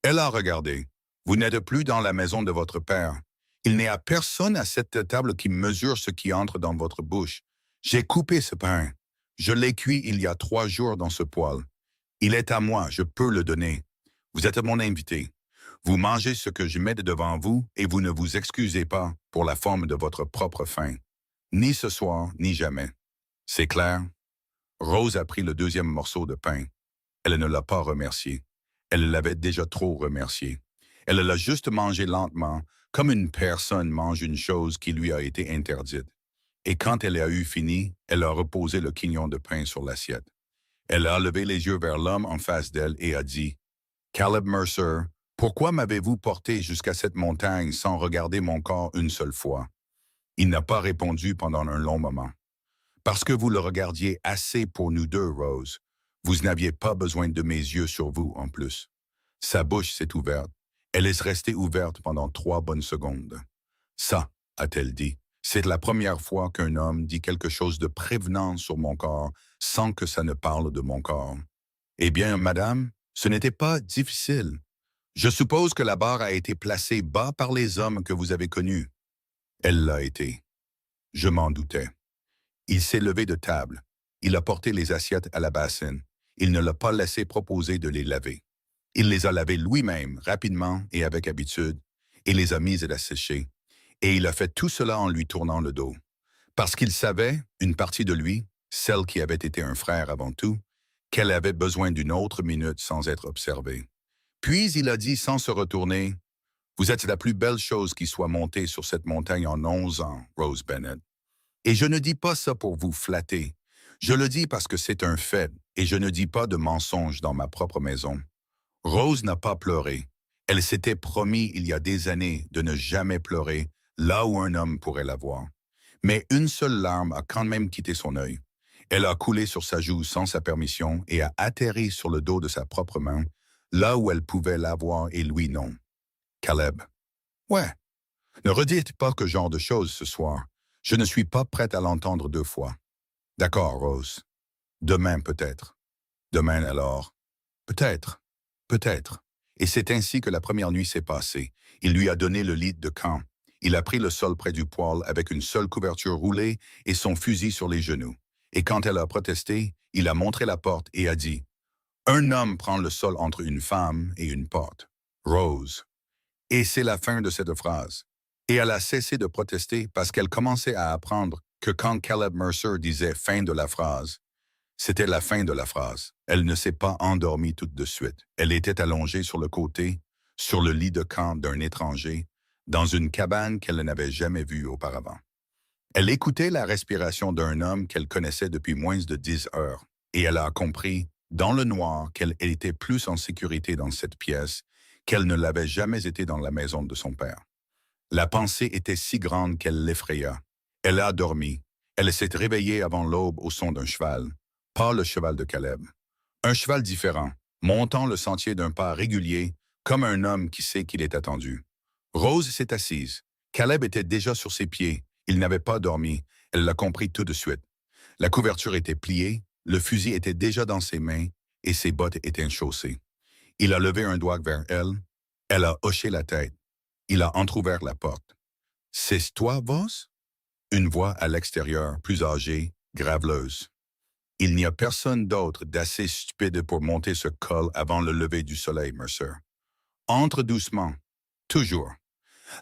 Elle a regardé. Vous n'êtes plus dans la maison de votre père. Il n'y a personne à cette table qui mesure ce qui entre dans votre bouche. J'ai coupé ce pain. Je l'ai cuit il y a 3 jours dans ce poêle. Il est à moi, je peux le donner. Vous êtes mon invité. Vous mangez ce que je mets devant vous et vous ne vous excusez pas pour la forme de votre propre faim. Ni ce soir, ni jamais. C'est clair? Rose a pris le deuxième morceau de pain. Elle ne l'a pas remercié. Elle l'avait déjà trop remercié. Elle l'a juste mangé lentement, comme une personne mange une chose qui lui a été interdite. Et quand elle a eu fini, elle a reposé le quignon de pain sur l'assiette. Elle a levé les yeux vers l'homme en face d'elle et a dit, « Caleb Mercer, pourquoi m'avez-vous porté jusqu'à cette montagne sans regarder mon corps une seule fois? » Il n'a pas répondu pendant un long moment. « Parce que vous le regardiez assez pour nous deux, Rose. Vous n'aviez pas besoin de mes yeux sur vous en plus. » Sa bouche s'est ouverte. Elle est restée ouverte pendant 3 bonnes secondes. « Ça, a-t-elle dit, c'est la première fois qu'un homme dit quelque chose de prévenant sur mon corps sans que ça ne parle de mon corps. Eh bien, madame, ce n'était pas difficile. Je suppose que la barre a été placée bas par les hommes que vous avez connus. » Elle l'a été. Je m'en doutais. Il s'est levé de table. Il a porté les assiettes à la bassine. Il ne l'a pas laissé proposer de les laver. Il les a lavées lui-même, rapidement et avec habitude, et les a mises à sécher. Et il a fait tout cela en lui tournant le dos. Parce qu'il savait, une partie de lui, celle qui avait été un frère avant tout, qu'elle avait besoin d'une autre minute sans être observée. Puis il a dit sans se retourner, « Vous êtes la plus belle chose qui soit montée sur cette montagne en 11 ans, Rose Bennett. Et je ne dis pas ça pour vous flatter. Je le dis parce que c'est un fait, et je ne dis pas de mensonges dans ma propre maison. Rose n'a pas pleuré. Elle s'était promis il y a des années de ne jamais pleurer là où un homme pourrait la voir. Mais une seule larme a quand même quitté son œil. Elle a coulé sur sa joue sans sa permission et a atterri sur le dos de sa propre main, là où elle pouvait la voir et lui non. Caleb. Ouais. Ne redites pas ce genre de choses ce soir. Je ne suis pas prête à l'entendre 2 fois. D'accord, Rose. Demain peut-être. Demain alors. Peut-être. Peut-être. Et c'est ainsi que la première nuit s'est passée. Il lui a donné le lit de camp. Il a pris le sol près du poêle avec une seule couverture roulée et son fusil sur les genoux. Et quand elle a protesté, il a montré la porte et a dit « Un homme prend le sol entre une femme et une porte. Rose. » Et c'est la fin de cette phrase. Et elle a cessé de protester parce qu'elle commençait à apprendre que quand Caleb Mercer disait « fin de la phrase », c'était la fin de la phrase. Elle ne s'est pas endormie tout de suite. Elle était allongée sur le côté, sur le lit de camp d'un étranger, dans une cabane qu'elle n'avait jamais vue auparavant. Elle écoutait la respiration d'un homme qu'elle connaissait depuis moins de 10 heures, et elle a compris, dans le noir, qu'elle était plus en sécurité dans cette pièce qu'elle ne l'avait jamais été dans la maison de son père. La pensée était si grande qu'elle l'effraya. Elle a dormi. Elle s'est réveillée avant l'aube au son d'un cheval. pas le cheval de Caleb. Un cheval différent, montant le sentier d'un pas régulier, comme un homme qui sait qu'il est attendu. Rose s'est assise. Caleb était déjà sur ses pieds. Il n'avait pas dormi. Elle l'a compris tout de suite. La couverture était pliée, le fusil était déjà dans ses mains et ses bottes étaient chaussées. Il a levé un doigt vers elle. Elle a hoché la tête. Il a entrouvert la porte. « C'est toi, Voss ?» Une voix à l'extérieur, plus âgée, graveleuse. Il n'y a personne d'autre d'assez stupide pour monter ce col avant le lever du soleil, Mercer. Entre doucement. Toujours.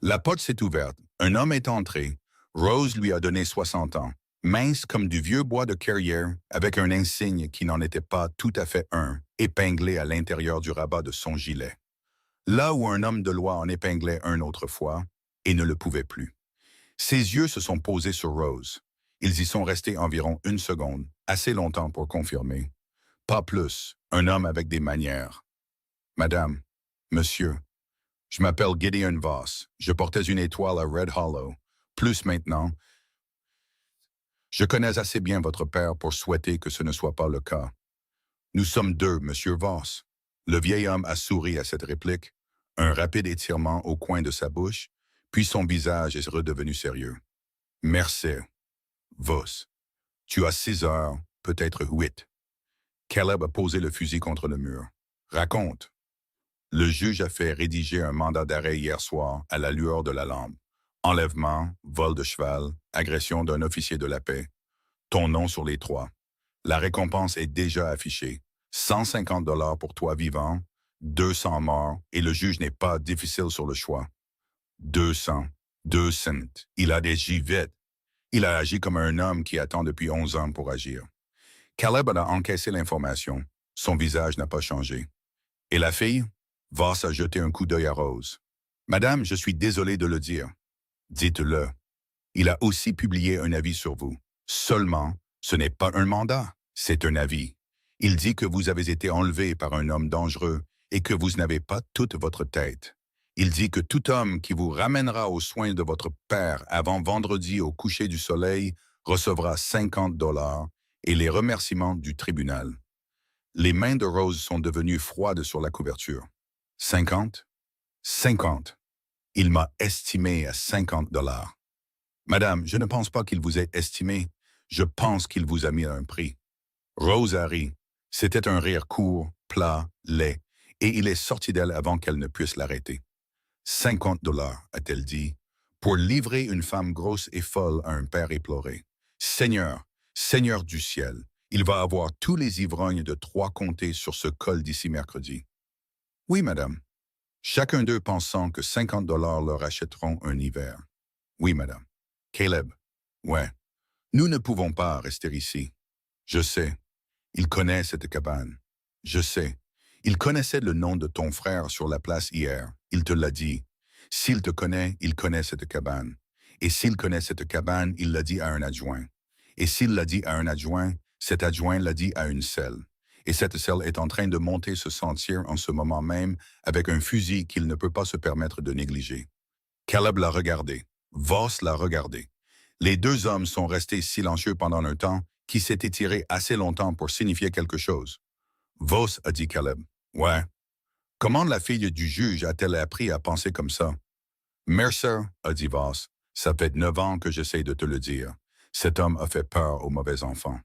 La porte s'est ouverte. Un homme est entré. Rose lui a donné 60 ans. Mince comme du vieux bois de carrière, avec un insigne qui n'en était pas tout à fait un, épinglé à l'intérieur du rabat de son gilet. Là où un homme de loi en épinglait un autrefois, et ne le pouvait plus. Ses yeux se sont posés sur Rose. Ils y sont restés environ 1 seconde, assez longtemps pour confirmer. Pas plus, un homme avec des manières. « Madame, monsieur, je m'appelle Gideon Voss. Je portais une étoile à Red Hollow. Plus maintenant, je connais assez bien votre père pour souhaiter que ce ne soit pas le cas. Nous sommes deux, monsieur Voss. » Le vieil homme a souri à cette réplique, un rapide étirement au coin de sa bouche, puis son visage est redevenu sérieux. « Merci, Voss. Tu as 6 heures, peut-être 8. » Caleb a posé le fusil contre le mur. « Raconte. » Le juge a fait rédiger un mandat d'arrêt hier soir à la lueur de la lampe. Enlèvement, vol de cheval, agression d'un officier de la paix. Ton nom sur les 3. La récompense est déjà affichée. 150 $ pour toi vivant, 200 morts, et le juge n'est pas difficile sur le choix. 200. 200. Il a agi vite. Il a agi comme un homme qui attend depuis 11 ans pour agir. Caleb a encaissé l'information. Son visage n'a pas changé. Et la fille? Voss a jeté un coup d'œil à Rose. « Madame, je suis désolé de le dire. » Dites-le. Il a aussi publié un avis sur vous. Seulement, ce n'est pas un mandat, c'est un avis. Il dit que vous avez été enlevé par un homme dangereux et que vous n'avez pas toute votre tête. Il dit que tout homme qui vous ramènera aux soins de votre père avant vendredi au coucher du soleil recevra 50 $ et les remerciements du tribunal. Les mains de Rose sont devenues froides sur la couverture. 50? 50. Il m'a estimé à 50 $. Madame, je ne pense pas qu'il vous ait estimé. Je pense qu'il vous a mis un prix. Rose a ri. C'était un rire court, plat, laid, et il est sorti d'elle avant qu'elle ne puisse l'arrêter. 50 $, a-t-elle dit, pour livrer une femme grosse et folle à un père éploré. Seigneur, Seigneur du ciel, il va avoir tous les ivrognes de 3 comtés sur ce col d'ici mercredi. Oui, madame. Chacun d'eux pensant que 50 $ leur achèteront un hiver. Oui, madame. Caleb. Ouais. Nous ne pouvons pas rester ici. Je sais. Il connaît cette cabane. Je sais. Il connaissait le nom de ton frère sur la place hier. Il te l'a dit. S'il te connaît, il connaît cette cabane. Et s'il connaît cette cabane, il l'a dit à un adjoint. Et s'il l'a dit à un adjoint, cet adjoint l'a dit à une selle. Et cette selle est en train de monter ce sentier en ce moment même avec un fusil qu'il ne peut pas se permettre de négliger. Caleb l'a regardé. Voss l'a regardé. Les 2 hommes sont restés silencieux pendant un temps qui s'est étiré assez longtemps pour signifier quelque chose. Voss, a dit Caleb. Ouais. Comment la fille du juge a-t-elle appris à penser comme ça? Mercer, a dit Voss, ça fait 9 ans que j'essaie de te le dire. Cet homme a fait peur aux mauvais enfants.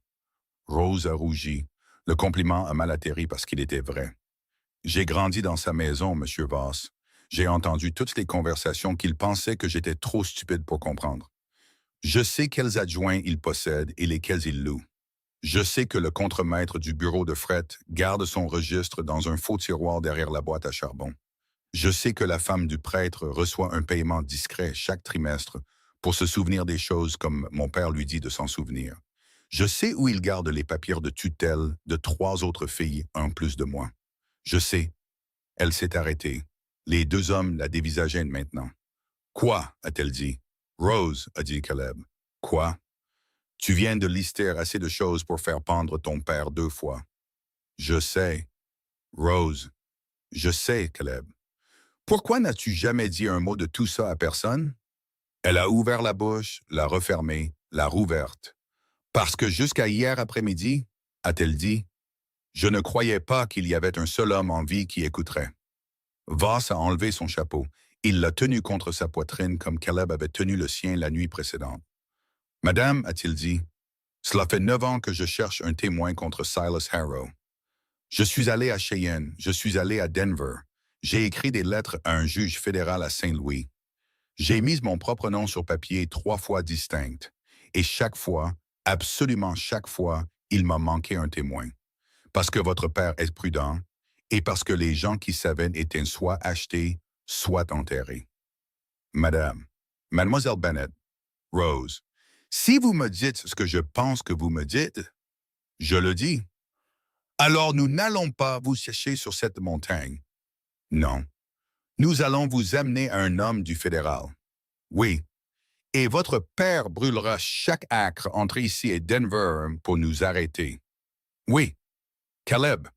Rose a rougi. Le compliment a mal atterri parce qu'il était vrai. J'ai grandi dans sa maison, monsieur Voss. J'ai entendu toutes les conversations qu'il pensait que j'étais trop stupide pour comprendre. Je sais quels adjoints il possède et lesquels il loue. Je sais que le contremaître du bureau de fret garde son registre dans un faux tiroir derrière la boîte à charbon. Je sais que la femme du prêtre reçoit un paiement discret chaque trimestre pour se souvenir des choses comme mon père lui dit de s'en souvenir. Je sais où il garde les papiers de tutelle de 3 autres filles en plus de moi. Je sais. Elle s'est arrêtée. Les 2 hommes la dévisageaient maintenant. « Quoi » a-t-elle dit. « Rose » a dit Caleb. « Quoi » ? « Tu viens de lister assez de choses pour faire pendre ton père 2 fois. »« Je sais. »« Rose. »« Je sais, Caleb. »« Pourquoi n'as-tu jamais dit un mot de tout ça à personne? » Elle a ouvert la bouche, l'a refermée, l'a rouverte. « Parce que jusqu'à hier après-midi, a-t-elle dit. Je ne croyais pas qu'il y avait un seul homme en vie qui écouterait. Voss a enlevé son chapeau. Il l'a tenu contre sa poitrine comme Caleb avait tenu le sien la nuit précédente. Madame, a-t-il dit, cela fait 9 ans que je cherche un témoin contre Silas Harrow. Je suis allé à Cheyenne, je suis allé à Denver. J'ai écrit des lettres à un juge fédéral à Saint-Louis. J'ai mis mon propre nom sur papier 3 fois distinctes. Et chaque fois, absolument chaque fois, il m'a manqué un témoin. Parce que votre père est prudent et parce que les gens qui savaient étaient soit achetés, soit enterrés. Madame, Mademoiselle Bennett, Rose, si vous me dites ce que je pense que vous me dites, je le dis. Alors nous n'allons pas vous chercher sur cette montagne. Non. Nous allons vous amener à un homme du fédéral. Oui. Et votre père brûlera chaque acre entre ici et Denver pour nous arrêter. Oui. Caleb.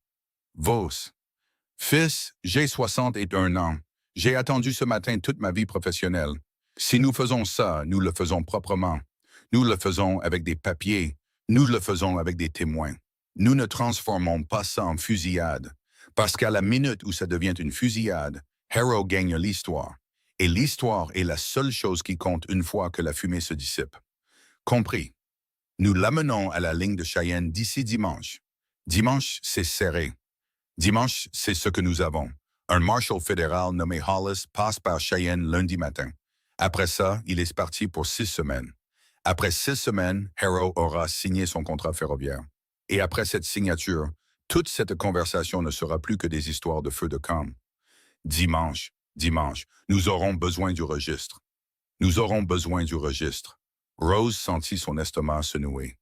Voss. Fils, j'ai 61 ans. J'ai attendu ce matin toute ma vie professionnelle. Si nous faisons ça, nous le faisons proprement. Nous le faisons avec des papiers. Nous le faisons avec des témoins. Nous ne transformons pas ça en fusillade. Parce qu'à la minute où ça devient une fusillade, Harrow gagne l'histoire. Et l'histoire est la seule chose qui compte une fois que la fumée se dissipe. Compris. Nous l'amenons à la ligne de Cheyenne d'ici dimanche. Dimanche, c'est serré. Dimanche, c'est ce que nous avons. Un marshal fédéral nommé Hollis passe par Cheyenne lundi matin. Après ça, il est parti pour 6 semaines. Après 6 semaines, Harrow aura signé son contrat ferroviaire. Et après cette signature, toute cette conversation ne sera plus que des histoires de feu de camp. Dimanche, nous aurons besoin du registre. Nous aurons besoin du registre. Rose sentit son estomac se nouer.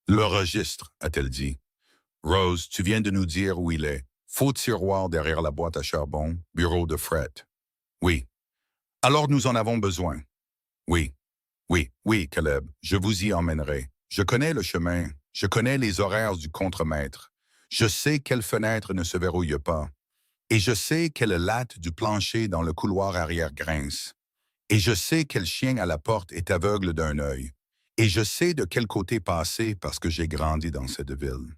Le registre, a-t-elle dit. Rose, tu viens de nous dire où il est. Faux tiroir derrière la boîte à charbon, bureau de fret. Oui. Alors nous en avons besoin. Oui. Oui, Caleb, je vous y emmènerai. Je connais le chemin. Je connais les horaires du contremaître. Je sais quelle fenêtre ne se verrouille pas. Et je sais quelle latte du plancher dans le couloir arrière grince. Et je sais quel chien à la porte est aveugle d'un œil. Et je sais de quel côté passer parce que j'ai grandi dans cette ville.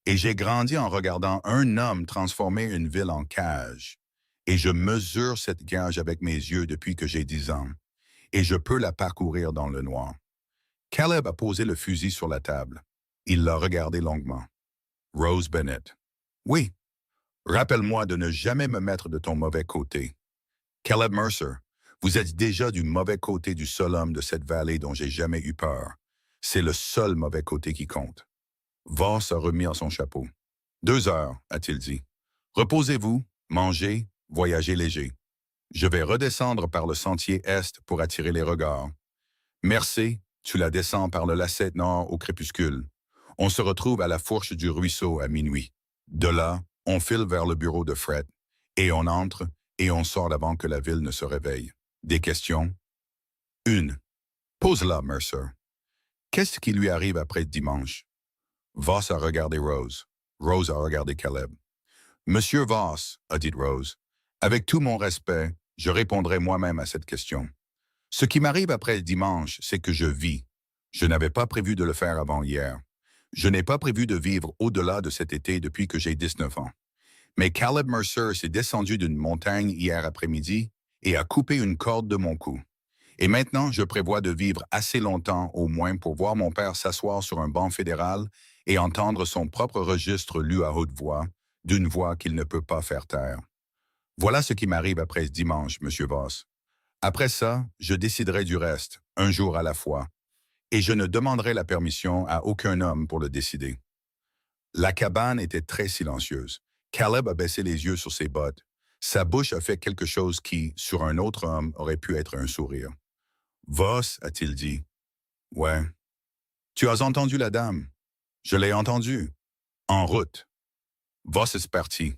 Et j'ai grandi en regardant un homme transformer une ville en cage. Et je mesure cette cage avec mes yeux depuis que j'ai 10 ans. Et je peux la parcourir dans le noir. Caleb a posé le fusil sur la table. Il l'a regardé longuement. Rose Bennett. Oui. Rappelle-moi de ne jamais me mettre de ton mauvais côté. Caleb Mercer, vous êtes déjà du mauvais côté du seul homme de cette vallée dont j'ai jamais eu peur. C'est le seul mauvais côté qui compte. Voss a remis en son chapeau. 2 heures, a-t-il dit. Reposez-vous, mangez, voyagez léger. Je vais redescendre par le sentier est pour attirer les regards. Mercé, tu la descends par le lacet nord au crépuscule. On se retrouve à la fourche du ruisseau à minuit. De là, on file vers le bureau de Fred, et on entre et on sort avant que la ville ne se réveille. Des questions? 1. Pose-la, Mercer. Qu'est-ce qui lui arrive après dimanche? Voss a regardé Rose. Rose a regardé Caleb. Monsieur Voss, a dit Rose, avec tout mon respect, je répondrai moi-même à cette question. Ce qui m'arrive après dimanche, c'est que je vis. Je n'avais pas prévu de le faire avant hier. Je n'ai pas prévu de vivre au-delà de cet été depuis que j'ai 19 ans. Mais Caleb Mercer s'est descendu d'une montagne hier après-midi et a coupé une corde de mon cou. Et maintenant, je prévois de vivre assez longtemps au moins pour voir mon père s'asseoir sur un banc fédéral et entendre son propre registre lu à haute voix, d'une voix qu'il ne peut pas faire taire. Voilà ce qui m'arrive après ce dimanche, Monsieur Voss. Après ça, je déciderai du reste, un jour à la fois, et je ne demanderai la permission à aucun homme pour le décider. La cabane était très silencieuse. Caleb a baissé les yeux sur ses bottes. Sa bouche a fait quelque chose qui, sur un autre homme, aurait pu être un sourire. Voss, a-t-il dit. Ouais. Tu as entendu la dame? Je l'ai entendue. En route. Voss est parti.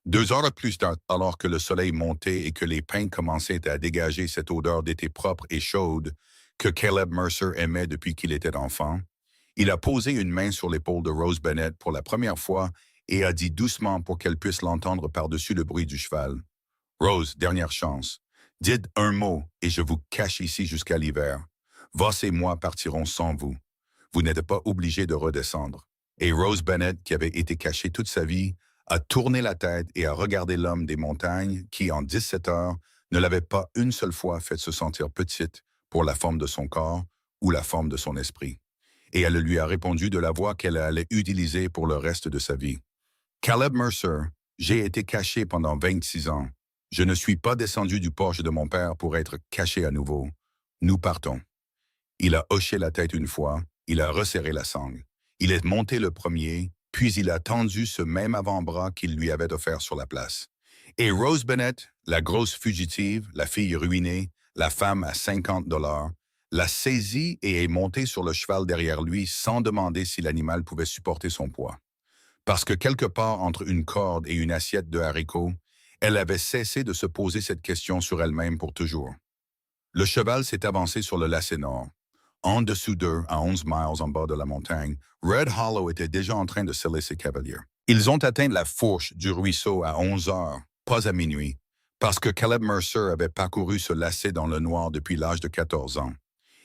2 heures plus tard, alors que le soleil montait et que les pins commençaient à dégager cette odeur d'été propre et chaude que Caleb Mercer aimait depuis qu'il était enfant, il a posé une main sur l'épaule de Rose Bennett pour la première fois et a dit doucement pour qu'elle puisse l'entendre par-dessus le bruit du cheval. « Rose, dernière chance. Dites un mot et je vous cache ici jusqu'à l'hiver. Voss et moi partirons sans vous. Vous n'êtes pas obligé de redescendre. Et Rose Bennett, qui avait été cachée toute sa vie, a tourné la tête et a regardé l'homme des montagnes qui, en 17 heures, ne l'avait pas une seule fois fait se sentir petite pour la forme de son corps ou la forme de son esprit. Et elle lui a répondu de la voix qu'elle allait utiliser pour le reste de sa vie. Caleb Mercer, j'ai été caché pendant 26 ans. Je ne suis pas descendu du porche de mon père pour être caché à nouveau. Nous partons. Il a hoché la tête une fois, il a resserré la sangle. Il est monté le premier, puis il a tendu ce même avant-bras qu'il lui avait offert sur la place. Et Rose Bennett, la grosse fugitive, la fille ruinée, la femme à 50 $, l'a saisi et est montée sur le cheval derrière lui sans demander si l'animal pouvait supporter son poids. Parce que quelque part entre une corde et une assiette de haricots, elle avait cessé de se poser cette question sur elle-même pour toujours. Le cheval s'est avancé sur le lacet nord. En dessous d'eux, à 11 miles en bas de la montagne, Red Hollow était déjà en train de sceller ses cavaliers. Ils ont atteint la fourche du ruisseau à 11 heures, pas à minuit, parce que Caleb Mercer avait parcouru ce lacet dans le noir depuis l'âge de 14 ans.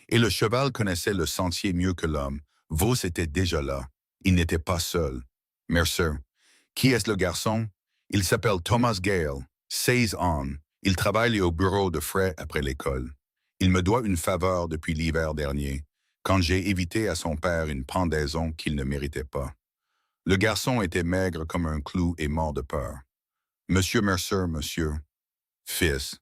Et le cheval connaissait le sentier mieux que l'homme. Vos était déjà là. Il n'était pas seul. Mercer. Qui est-ce le garçon? Il s'appelle Thomas Gale, 16 ans. Il travaille au bureau de frais après l'école. Il me doit une faveur depuis l'hiver dernier, quand j'ai évité à son père une pendaison qu'il ne méritait pas. Le garçon était maigre comme un clou et mort de peur. Monsieur Mercer, monsieur. Fils.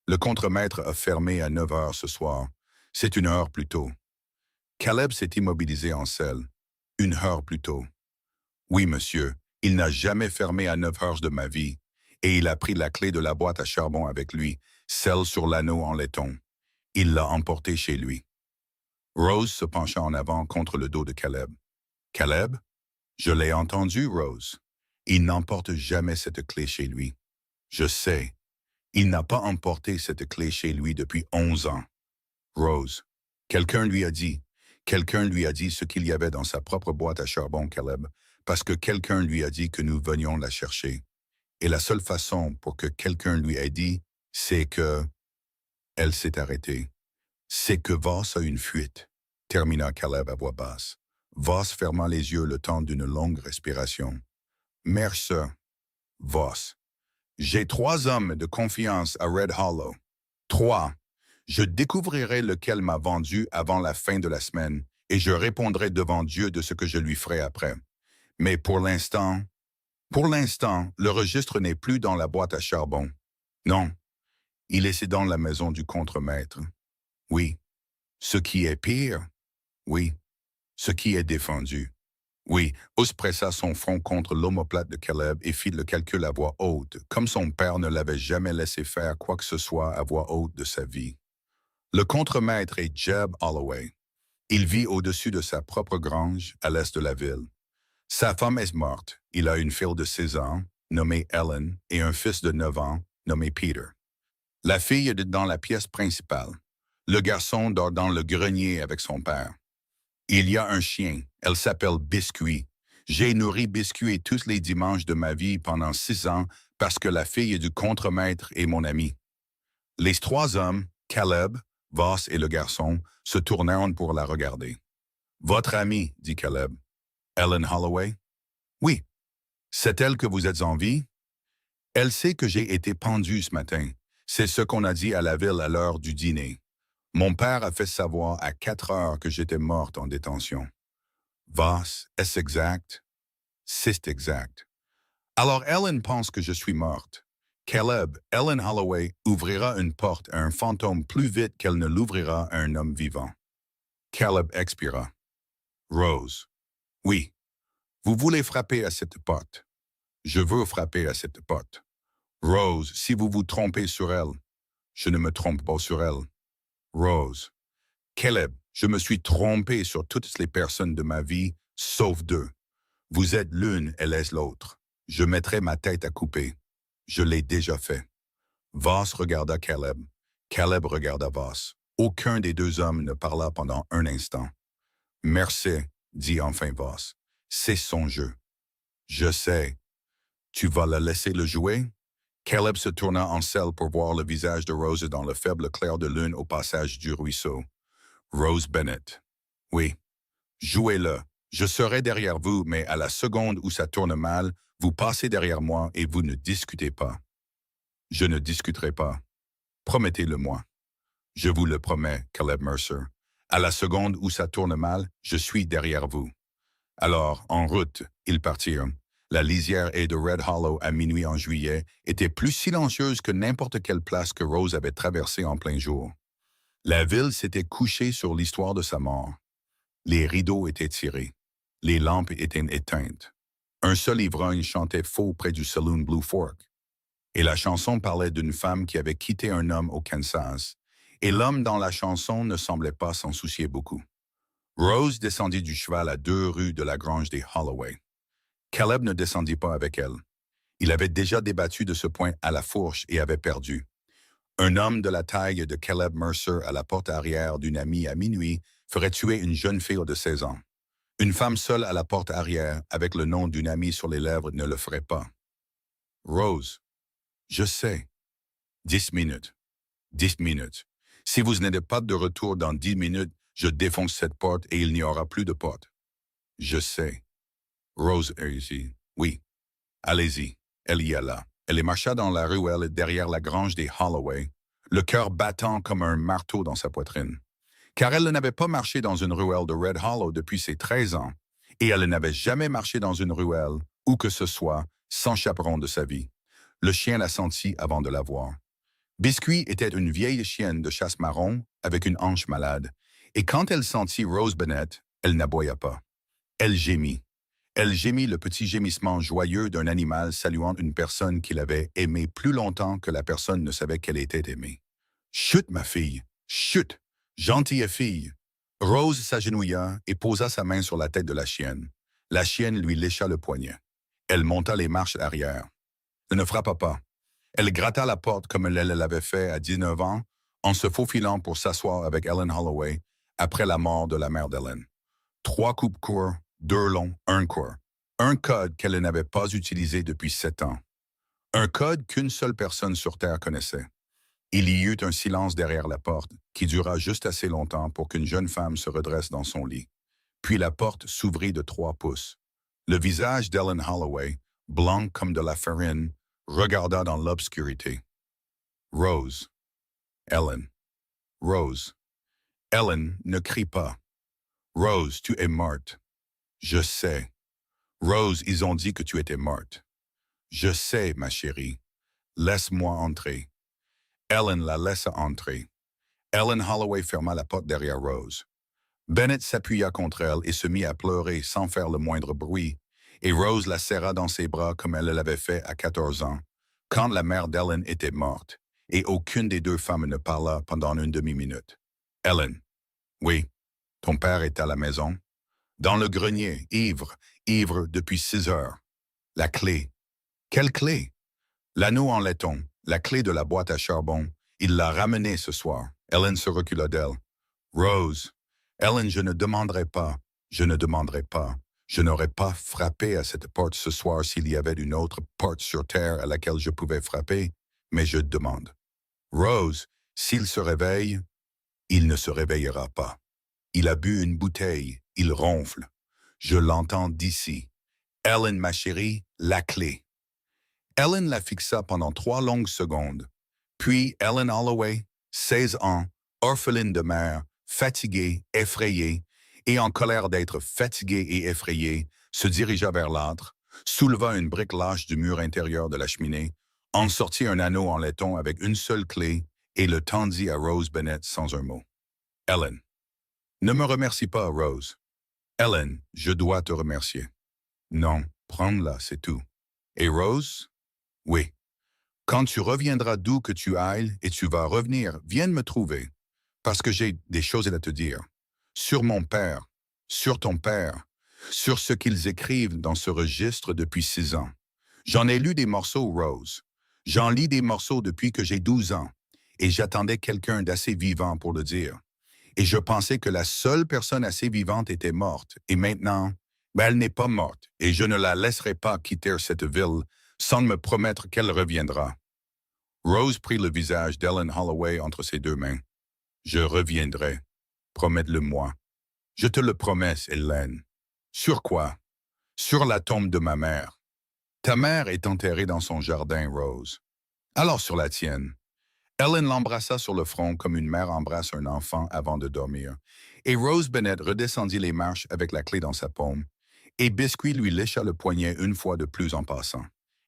Le contremaître a fermé à 9 heures ce soir. C'est une heure plus tôt. Caleb s'est immobilisé en selle. Une heure plus tôt. Oui, monsieur, il n'a jamais fermé à 9 heures de ma vie, et il a pris la clé de la boîte à charbon avec lui, celle sur l'anneau en laiton. Il l'a emportée chez lui. Rose se pencha en avant contre le dos de Caleb. Caleb? Je l'ai entendu, Rose. Il n'emporte jamais cette clé chez lui. Je sais. Il n'a pas emporté cette clé chez lui depuis 11 ans. Rose. Quelqu'un lui a dit ce qu'il y avait dans sa propre boîte à charbon, Caleb, parce que quelqu'un lui a dit que nous venions la chercher. Et la seule façon pour que quelqu'un lui ait dit, c'est que... Elle s'est arrêtée. C'est que Voss a une fuite, termina Caleb à voix basse. Voss ferma les yeux le temps d'une longue respiration. Mercer. Voss. J'ai 3 hommes de confiance à Red Hollow. 3. Je découvrirai lequel m'a vendu avant la fin de la semaine et je répondrai devant Dieu de ce que je lui ferai après. Mais pour l'instant, le registre n'est plus dans la boîte à charbon. Non, il est dans la maison du contremaître. Oui. Ce qui est pire? Oui. Ce qui est défendu? Oui. Oz pressa son front contre l'omoplate de Caleb et fit le calcul à voix haute, comme son père ne l'avait jamais laissé faire quoi que ce soit à voix haute de sa vie. Le contremaître est Jeb Holloway. Il vit au-dessus de sa propre grange, à l'est de la ville. Sa femme est morte. Il a une fille de 16 ans, nommée Ellen, et un fils de 9 ans, nommé Peter. La fille est dans la pièce principale. Le garçon dort dans le grenier avec son père. Il y a un chien. Elle s'appelle Biscuit. J'ai nourri Biscuit tous les dimanches de ma vie pendant 6 ans parce que la fille du contremaître est mon amie. Les 3 hommes, Caleb, Voss et le garçon, se tournèrent pour la regarder. Votre amie, dit Caleb. Ellen Holloway? Oui. C'est elle que vous êtes en vie? Elle sait que j'ai été pendu ce matin. C'est ce qu'on a dit à la ville à l'heure du dîner. Mon père a fait savoir à 4 heures que j'étais morte en détention. Voss, est-ce exact? C'est exact. Alors Ellen pense que je suis morte. Caleb, Ellen Holloway ouvrira une porte à un fantôme plus vite qu'elle ne l'ouvrira à un homme vivant. Caleb expira. Rose. Oui. Vous voulez frapper à cette porte. Je veux frapper à cette porte. Rose, si vous vous trompez sur elle, je ne me trompe pas sur elle. Rose. Caleb, je me suis trompé sur toutes les personnes de ma vie, sauf 2. Vous êtes l'une, elle est l'autre. Je mettrai ma tête à couper. Je l'ai déjà fait. Voss regarda Caleb. Caleb regarda Voss. Aucun des 2 hommes ne parla pendant un instant. Merci, dit enfin Voss. C'est son jeu. Je sais. Tu vas la laisser le jouer? Caleb se tourna en selle pour voir le visage de Rose dans le faible clair de lune au passage du ruisseau. Rose Bennett. Oui. Jouez-le. Je serai derrière vous, mais à la seconde où ça tourne mal, vous passez derrière moi et vous ne discutez pas. Je ne discuterai pas. Promettez-le-moi. Je vous le promets, Caleb Mercer. À la seconde où ça tourne mal, je suis derrière vous. Alors, en route, ils partirent. La lisière haie de Red Hollow à minuit en juillet était plus silencieuse que n'importe quelle place que Rose avait traversée en plein jour. La ville s'était couchée sur l'histoire de sa mort. Les rideaux étaient tirés. Les lampes étaient éteintes. Un seul ivrogne chantait faux près du saloon Blue Fork. Et la chanson parlait d'une femme qui avait quitté un homme au Kansas. Et l'homme dans la chanson ne semblait pas s'en soucier beaucoup. Rose descendit du cheval à 2 rues de la grange des Holloway. Caleb ne descendit pas avec elle. Il avait déjà débattu de ce point à la fourche et avait perdu. Un homme de la taille de Caleb Mercer à la porte arrière d'une amie à minuit ferait tuer une jeune fille de 16 ans. Une femme seule à la porte arrière, avec le nom d'une amie sur les lèvres, ne le ferait pas. Rose, je sais. 10 minutes. 10 minutes. Si vous n'êtes pas de retour dans 10 minutes, je défonce cette porte et il n'y aura plus de porte. Je sais. Rose est ici. Oui. Allez-y. Elle y alla. Elle marcha dans la ruelle derrière la grange des Holloway, le cœur battant comme un marteau dans sa poitrine. Car elle n'avait pas marché dans une ruelle de Red Hollow depuis ses 13 ans, et elle n'avait jamais marché dans une ruelle, où que ce soit, sans chaperon de sa vie. Le chien la sentit avant de la voir. Biscuit était une vieille chienne de chasse marron avec une hanche malade, et quand elle sentit Rose Bennett, elle n'aboya pas. Elle gémit. Elle gémit le petit gémissement joyeux d'un animal saluant une personne qu'il avait aimée plus longtemps que la personne ne savait qu'elle était aimée. « Chut, ma fille! Chut! Gentille fille! » Rose s'agenouilla et posa sa main sur la tête de la chienne. La chienne lui lécha le poignet. Elle monta les marches arrière. Elle ne frappa pas. Elle gratta la porte comme elle l'avait fait à 19 ans, en se faufilant pour s'asseoir avec Ellen Holloway après la mort de la mère d'Ellen. 3 coups courts, 2 longs, 1 court. Un code qu'elle n'avait pas utilisé depuis 7 ans. Un code qu'une seule personne sur Terre connaissait. Il y eut un silence derrière la porte, qui dura juste assez longtemps pour qu'une jeune femme se redresse dans son lit. Puis la porte s'ouvrit de 3 pouces. Le visage d'Ellen Holloway, blanc comme de la farine, regarda dans l'obscurité. Rose. Ellen. Rose. Ellen, ne crie pas. Rose, tu es morte. Je sais. Rose, ils ont dit que tu étais morte. Je sais, ma chérie. Laisse-moi entrer. Ellen la laissa entrer. Ellen Holloway ferma la porte derrière Rose. Bennett s'appuya contre elle et se mit à pleurer sans faire le moindre bruit, et Rose la serra dans ses bras comme elle l'avait fait à 14 ans, quand la mère d'Ellen était morte, et aucune des 2 femmes ne parla pendant une demi-minute. Ellen. Oui, ton père est à la maison. Dans le grenier, ivre depuis 6 heures. La clé. Quelle clé? L'anneau en laiton, la clé de la boîte à charbon. Il l'a ramenée ce soir. Ellen se recula d'elle. Rose. Ellen, je ne demanderai pas. Je ne demanderai pas. Je n'aurais pas frappé à cette porte ce soir s'il y avait une autre porte sur terre à laquelle je pouvais frapper, mais je demande. Rose, s'il se réveille, il ne se réveillera pas. Il a bu une bouteille, il ronfle. Je l'entends d'ici. Ellen, ma chérie, la clé. Ellen la fixa pendant 3 longues secondes. Puis Ellen Holloway, 16 ans, orpheline de mère, fatiguée, effrayée, et en colère d'être fatiguée et effrayée, se dirigea vers l'âtre, souleva une brique lâche du mur intérieur de la cheminée, en sortit un anneau en laiton avec une seule clé et le tendit à Rose Bennett sans un mot. Ellen. Ne me remercie pas, Rose. Ellen, je dois te remercier. Non, prends-la, c'est tout. Et Rose? Oui. Quand tu reviendras d'où que tu ailles et tu vas revenir, viens me trouver, parce que j'ai des choses à te dire. Sur mon père, sur ton père, sur ce qu'ils écrivent dans ce registre depuis 6 ans. J'en ai lu des morceaux, Rose. J'en lis des morceaux depuis que j'ai 12 ans, et j'attendais quelqu'un d'assez vivant pour le dire. Et je pensais que la seule personne assez vivante était morte, et maintenant, elle n'est pas morte, et je ne la laisserai pas quitter cette ville sans me promettre qu'elle reviendra. Rose prit le visage d'Ellen Holloway entre ses 2 mains. Je reviendrai. Promets-le-moi. Je te le promets, Hélène. Sur quoi? Sur la tombe de ma mère. Ta mère est enterrée dans son jardin, Rose. Alors sur la tienne. Ellen l'embrassa sur le front comme une mère embrasse un enfant avant de dormir, et Rose Bennett redescendit les marches avec la clé dans sa paume, et Biscuit lui lécha le poignet une fois de plus en passant.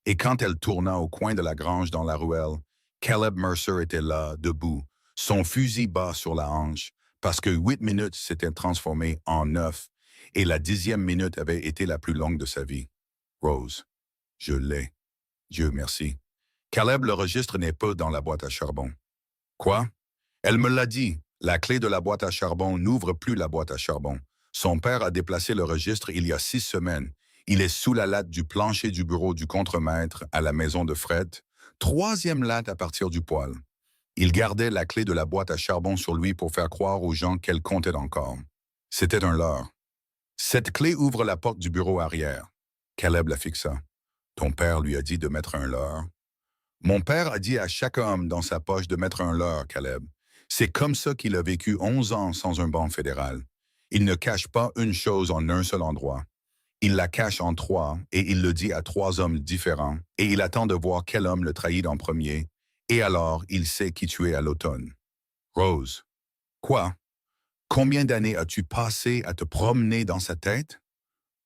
Et quand elle tourna au coin de la grange dans la ruelle, Caleb Mercer était là, debout, son fusil bas sur la hanche, parce que 8 minutes s'étaient transformées en 9, et la 10e minute avait été la plus longue de sa vie. Rose, je l'ai. Dieu merci. Caleb, le registre n'est pas dans la boîte à charbon. Quoi? Elle me l'a dit. La clé de la boîte à charbon n'ouvre plus la boîte à charbon. Son père a déplacé le registre il y a 6 semaines. Il est sous la latte du plancher du bureau du contremaître à la maison de Fred, 3e latte à partir du poêle. Il gardait la clé de la boîte à charbon sur lui pour faire croire aux gens qu'elle comptait encore. C'était un leurre. Cette clé ouvre la porte du bureau arrière. Caleb la fixa. Ton père lui a dit de mettre un leurre. Mon père a dit à chaque homme dans sa poche de mettre un leurre, Caleb. C'est comme ça qu'il a vécu 11 ans sans un banc fédéral. Il ne cache pas une chose en un seul endroit. Il la cache en 3 et il le dit à 3 hommes différents et il attend de voir quel homme le trahit en premier et alors il sait qui tu es à l'automne. Rose. Quoi? Combien d'années as-tu passé à te promener dans sa tête?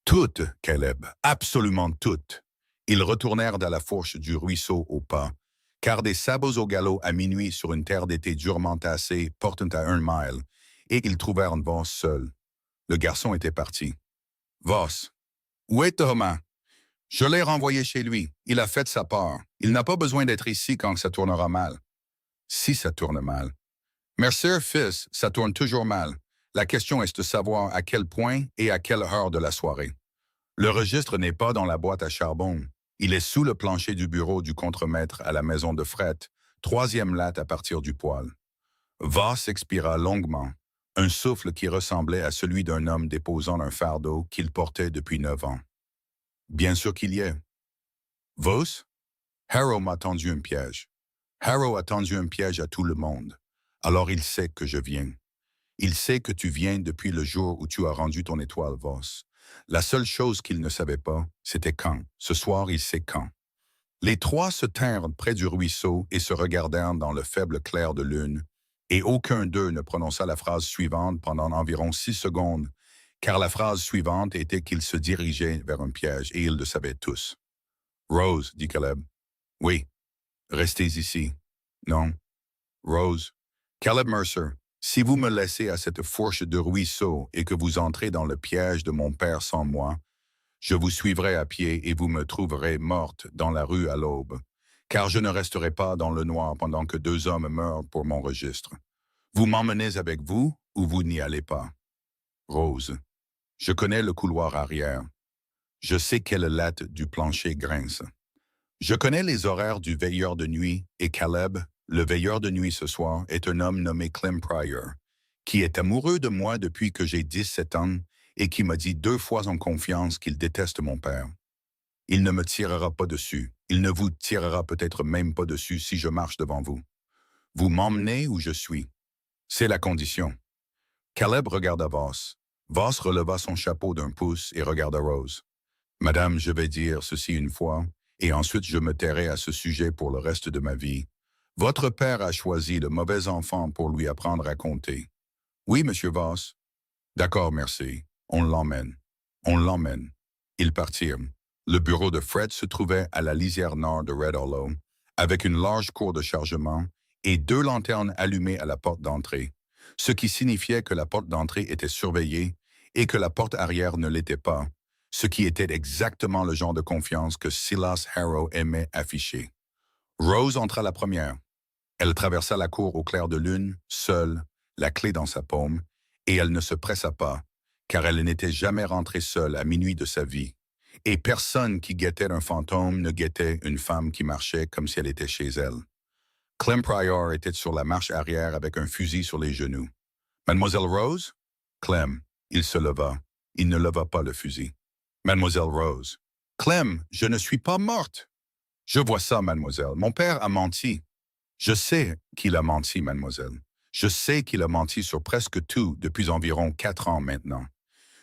Toutes, Caleb, absolument toutes. Ils retournèrent à la fourche du ruisseau au pas, car des sabots au galop à minuit sur une terre d'été durement tassée portent à 1 mile, et ils trouvèrent Voss seul. Le garçon était parti. Voss. Où est Thomas? Je l'ai renvoyé chez lui. Il a fait sa part. Il n'a pas besoin d'être ici quand ça tournera mal. Si ça tourne mal. Mercer, fils, ça tourne toujours mal. La question est de savoir à quel point et à quelle heure de la soirée. Le registre n'est pas dans la boîte à charbon. Il est sous le plancher du bureau du contremaître à la maison de Fred, 3e latte à partir du poêle. Voss expira longuement, un souffle qui ressemblait à celui d'un homme déposant un fardeau qu'il portait depuis 9 ans. Bien sûr qu'il y est. Voss? Harrow m'a tendu un piège. Harrow a tendu un piège à tout le monde. Alors il sait que je viens. Il sait que tu viens depuis le jour où tu as rendu ton étoile, Voss. La seule chose qu'il ne savait pas, c'était quand. Ce soir, il sait quand. Les 3 se tinrent près du ruisseau et se regardèrent dans le faible clair de lune, et aucun d'eux ne prononça la phrase suivante pendant environ 6 secondes, car la phrase suivante était qu'ils se dirigeaient vers un piège, et ils le savaient tous. Rose, dit Caleb. Oui. Restez ici. Non. Rose. Caleb Mercer. Si vous me laissez à cette fourche de ruisseau et que vous entrez dans le piège de mon père sans moi, je vous suivrai à pied et vous me trouverez morte dans la rue à l'aube, car je ne resterai pas dans le noir pendant que 2 hommes meurent pour mon registre. Vous m'emmenez avec vous ou vous n'y allez pas. Rose, je connais le couloir arrière. Je sais quelle latte du plancher grince. Je connais les horaires du veilleur de nuit et Caleb, le veilleur de nuit ce soir, est un homme nommé Clem Pryor, qui est amoureux de moi depuis que j'ai 17 ans et qui m'a dit 2 fois en confiance qu'il déteste mon père. Il ne me tirera pas dessus. Il ne vous tirera peut-être même pas dessus si je marche devant vous. Vous m'emmenez où je suis. C'est la condition. Caleb regarda Voss. Voss releva son chapeau d'un pouce et regarda Rose. Madame, je vais dire ceci une fois, et ensuite je me tairai à ce sujet pour le reste de ma vie. Votre père a choisi le mauvais enfant pour lui apprendre à compter. Oui, monsieur Voss. D'accord, merci. On l'emmène. On l'emmène. Ils partirent. Le bureau de Fred se trouvait à la lisière nord de Red Hollow, avec une large cour de chargement et 2 lanternes allumées à la porte d'entrée, ce qui signifiait que la porte d'entrée était surveillée et que la porte arrière ne l'était pas, ce qui était exactement le genre de confiance que Silas Harrow aimait afficher. Rose entra la première. Elle traversa la cour au clair de lune, seule, la clé dans sa paume, et elle ne se pressa pas, car elle n'était jamais rentrée seule à minuit de sa vie. Et personne qui guettait un fantôme ne guettait une femme qui marchait comme si elle était chez elle. Clem Pryor était sur la marche arrière avec un fusil sur les genoux. Mademoiselle Rose? Clem. Il se leva. Il ne leva pas le fusil. Mademoiselle Rose. Clem, je ne suis pas morte. Je vois ça, mademoiselle. Mon père a menti. Je sais qu'il a menti, mademoiselle. Je sais qu'il a menti sur presque tout depuis environ 4 ans maintenant.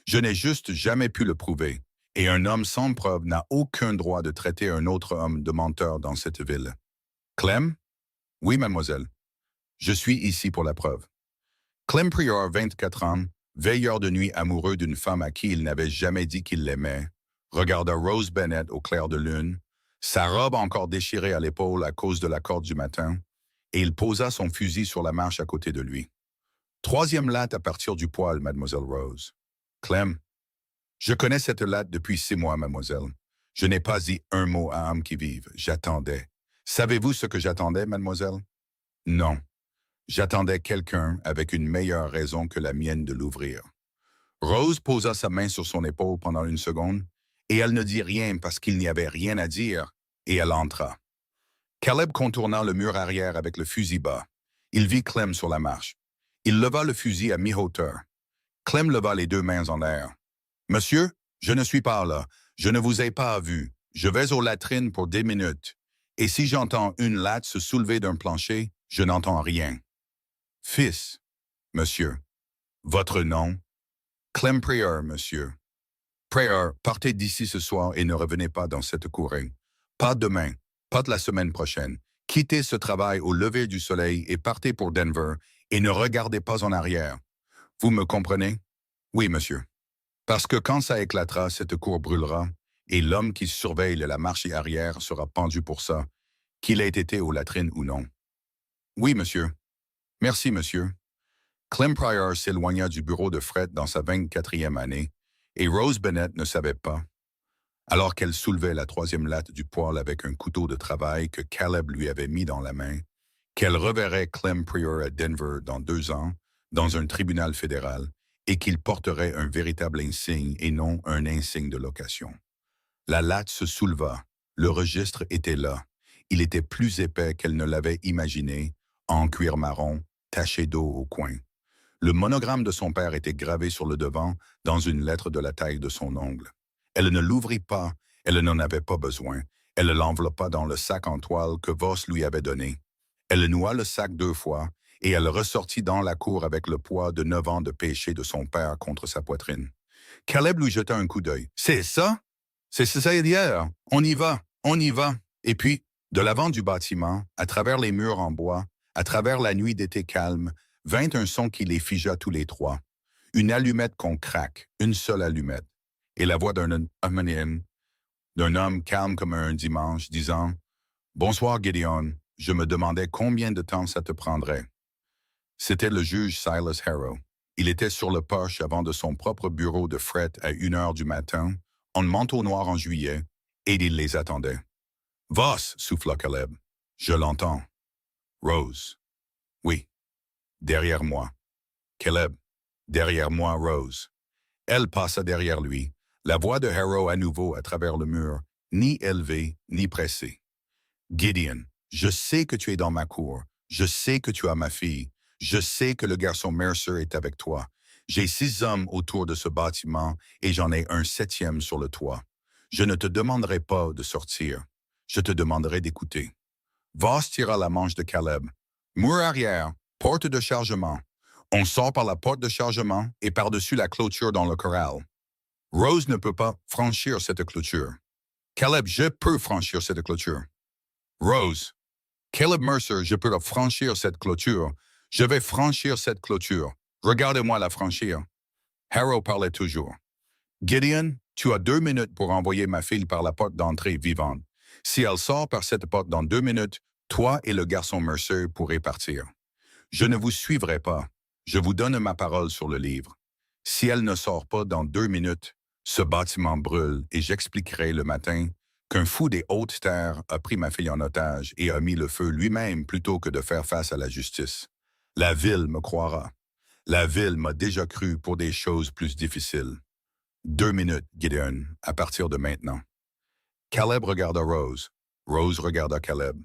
Je n'ai juste jamais pu le prouver. Et un homme sans preuve n'a aucun droit de traiter un autre homme de menteur dans cette ville. Clem? Oui, mademoiselle. Je suis ici pour la preuve. Clem Prior, 24 ans, veilleur de nuit amoureux d'une femme à qui il n'avait jamais dit qu'il l'aimait, regarda Rose Bennett au clair de lune, sa robe encore déchirée à l'épaule à cause de la corde du matin, et il posa son fusil sur la marche à côté de lui. Troisième latte à partir du poêle, mademoiselle Rose. Clem, je connais cette latte depuis 6 mois, mademoiselle. Je n'ai pas dit un mot à âme qui vive. J'attendais. Savez-vous ce que j'attendais, mademoiselle? Non. J'attendais quelqu'un avec une meilleure raison que la mienne de l'ouvrir. Rose posa sa main sur son épaule pendant une seconde, et elle ne dit rien parce qu'il n'y avait rien à dire, et elle entra. Caleb contourna le mur arrière avec le fusil bas. Il vit Clem sur la marche. Il leva le fusil à mi-hauteur. Clem leva les 2 mains en l'air. « Monsieur, je ne suis pas là. Je ne vous ai pas vu. Je vais aux latrines pour 10 minutes. Et si j'entends une latte se soulever d'un plancher, je n'entends rien. » Fils, monsieur. Votre nom? Clem Prior, monsieur. Prior, partez d'ici ce soir et ne revenez pas dans cette courée. Pas demain, pas de la semaine prochaine. Quittez ce travail au lever du soleil et partez pour Denver et ne regardez pas en arrière. Vous me comprenez? Oui, monsieur. Parce que quand ça éclatera, cette cour brûlera et l'homme qui surveille la marche arrière sera pendu pour ça, qu'il ait été aux latrines ou non. Oui, monsieur. Merci, monsieur. Clem Prior s'éloigna du bureau de Fred dans sa 24e année, et Rose Bennett ne savait pas, alors qu'elle soulevait la 3e latte du poêle avec un couteau de travail que Caleb lui avait mis dans la main, qu'elle reverrait Clem Prior à Denver dans 2 ans, dans un tribunal fédéral, et qu'il porterait un véritable insigne et non un insigne de location. La latte se souleva, le registre était là, il était plus épais qu'elle ne l'avait imaginé, en cuir marron, taché d'eau au coin. Le monogramme de son père était gravé sur le devant dans une lettre de la taille de son ongle. Elle ne l'ouvrit pas, elle n'en avait pas besoin. Elle l'enveloppa dans le sac en toile que Voss lui avait donné. Elle noua le sac 2 fois et elle ressortit dans la cour avec le poids de 9 ans de péché de son père contre sa poitrine. Caleb lui jeta un coup d'œil. « C'est ça? C'est ça hier. On y va, on y va. » Et puis, de l'avant du bâtiment, à travers les murs en bois, à travers la nuit d'été calme, vint un son qui les figea tous les 3. Une allumette qu'on craque, une seule allumette. Et la voix d'un homme calme comme un dimanche, disant « Bonsoir, Gideon. Je me demandais combien de temps ça te prendrait. » C'était le juge Silas Harrow. Il était sur le porche avant de son propre bureau de fret à 1 heure du matin, en manteau noir en juillet, et il les attendait. « Voss, souffla Caleb. Je l'entends. Rose. Oui. Derrière moi. Caleb. Derrière moi, Rose. » Elle passa derrière lui, la voix de Harrow à nouveau à travers le mur, ni élevée, ni pressée. « Gideon, je sais que tu es dans ma cour. Je sais que tu as ma fille. Je sais que le garçon Mercer est avec toi. J'ai 6 hommes autour de ce bâtiment et j'en ai un 7e sur le toit. Je ne te demanderai pas de sortir. Je te demanderai d'écouter. » Voss tira la manche de Caleb. « Mur arrière, porte de chargement. On sort par la porte de chargement et par-dessus la clôture dans le corral. Rose ne peut pas franchir cette clôture. Caleb, je peux franchir cette clôture. Rose. Caleb Mercer, je peux franchir cette clôture. Je vais franchir cette clôture. Regardez-moi la franchir. » Harrow parlait toujours. « Gideon, tu as 2 minutes pour envoyer ma fille par la porte d'entrée vivante. Si elle sort par cette porte dans 2 minutes, toi et le garçon Mercer pourrez partir. Je ne vous suivrai pas. Je vous donne ma parole sur le livre. Si elle ne sort pas dans 2 minutes, ce bâtiment brûle et j'expliquerai le matin qu'un fou des hautes terres a pris ma fille en otage et a mis le feu lui-même plutôt que de faire face à la justice. La ville me croira. La ville m'a déjà cru pour des choses plus difficiles. 2 minutes, Gideon, à partir de maintenant. » Caleb regarda Rose. Rose regarda Caleb.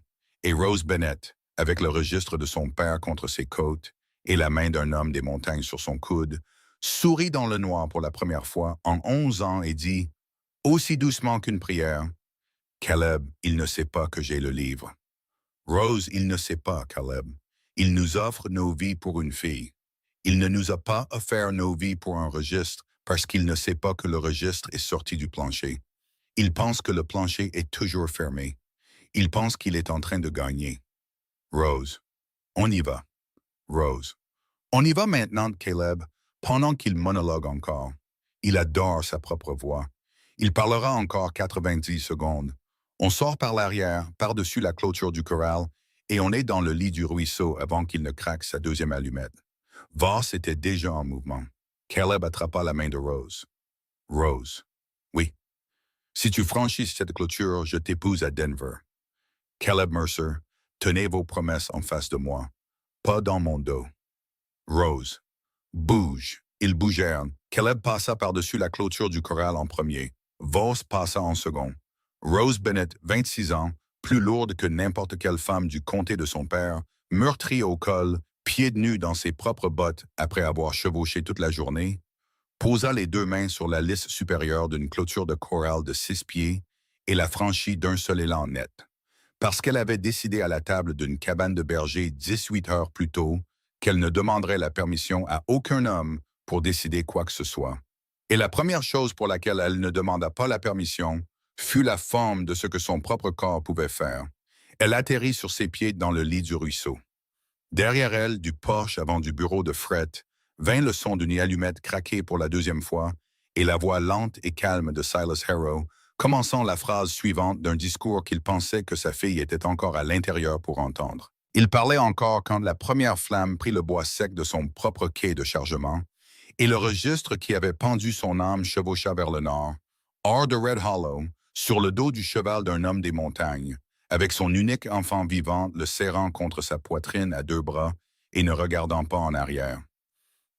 Et Rose Bennett, avec le registre de son père contre ses côtes et la main d'un homme des montagnes sur son coude, sourit dans le noir pour la première fois en 11 ans et dit, aussi doucement qu'une prière, « Caleb, il ne sait pas que j'ai le livre. » « Rose, il ne sait pas, Caleb. Il nous offre nos vies pour une fille. Il ne nous a pas offert nos vies pour un registre parce qu'il ne sait pas que le registre est sorti du plancher. Il pense que le plancher est toujours fermé. Il pense qu'il est en train de gagner. Rose. On y va. Rose. On y va maintenant, Caleb, pendant qu'il monologue encore. Il adore sa propre voix. Il parlera encore 90 secondes. On sort par l'arrière, par-dessus la clôture du corral, et on est dans le lit du ruisseau avant qu'il ne craque sa deuxième allumette. Voss était déjà en mouvement. Caleb attrapa la main de Rose. Rose. Oui. Si tu franchis cette clôture, je t'épouse à Denver. Caleb Mercer, tenez vos promesses en face de moi, pas dans mon dos. Rose. Bouge. Ils bougèrent. Caleb passa par-dessus la clôture du corral en premier. Voss passa en second. Rose Bennett, 26 ans, plus lourde que n'importe quelle femme du comté de son père, meurtrie au col, pieds nus dans ses propres bottes après avoir chevauché toute la journée, posa les deux mains sur la lisse supérieure d'une clôture de corral de 6 pieds et la franchit d'un seul élan net. Parce qu'elle avait décidé à la table d'une cabane de berger 18 heures plus tôt qu'elle ne demanderait la permission à aucun homme pour décider quoi que ce soit. Et la première chose pour laquelle elle ne demanda pas la permission fut la forme de ce que son propre corps pouvait faire. Elle atterrit sur ses pieds dans le lit du ruisseau. Derrière elle, du porche avant du bureau de Fred, vint le son d'une allumette craquée pour la deuxième fois et la voix lente et calme de Silas Harrow, commençant la phrase suivante d'un discours qu'il pensait que sa fille était encore à l'intérieur pour entendre. Il parlait encore quand la première flamme prit le bois sec de son propre quai de chargement, et le registre qui avait pendu son âme chevaucha vers le nord, hors de Red Hollow, sur le dos du cheval d'un homme des montagnes, avec son unique enfant vivant le serrant contre sa poitrine à deux bras et ne regardant pas en arrière.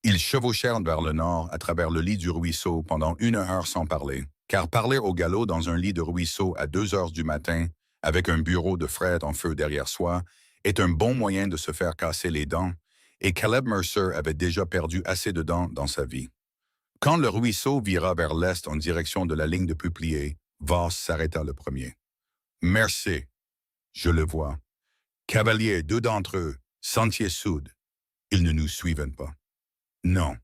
Ils chevauchèrent vers le nord à travers le lit du ruisseau pendant 1 heure sans parler, car parler au galop dans un lit de ruisseau à 2 heures du matin, avec un bureau de Fred en feu derrière soi, est un bon moyen de se faire casser les dents, et Caleb Mercer avait déjà perdu assez de dents dans sa vie. Quand le ruisseau vira vers l'est en direction de la ligne de peupliers, Voss s'arrêta le premier. « Merci. Je le vois. Cavaliers, 2 d'entre eux, sentier sud. Ils ne nous suivent pas. Non.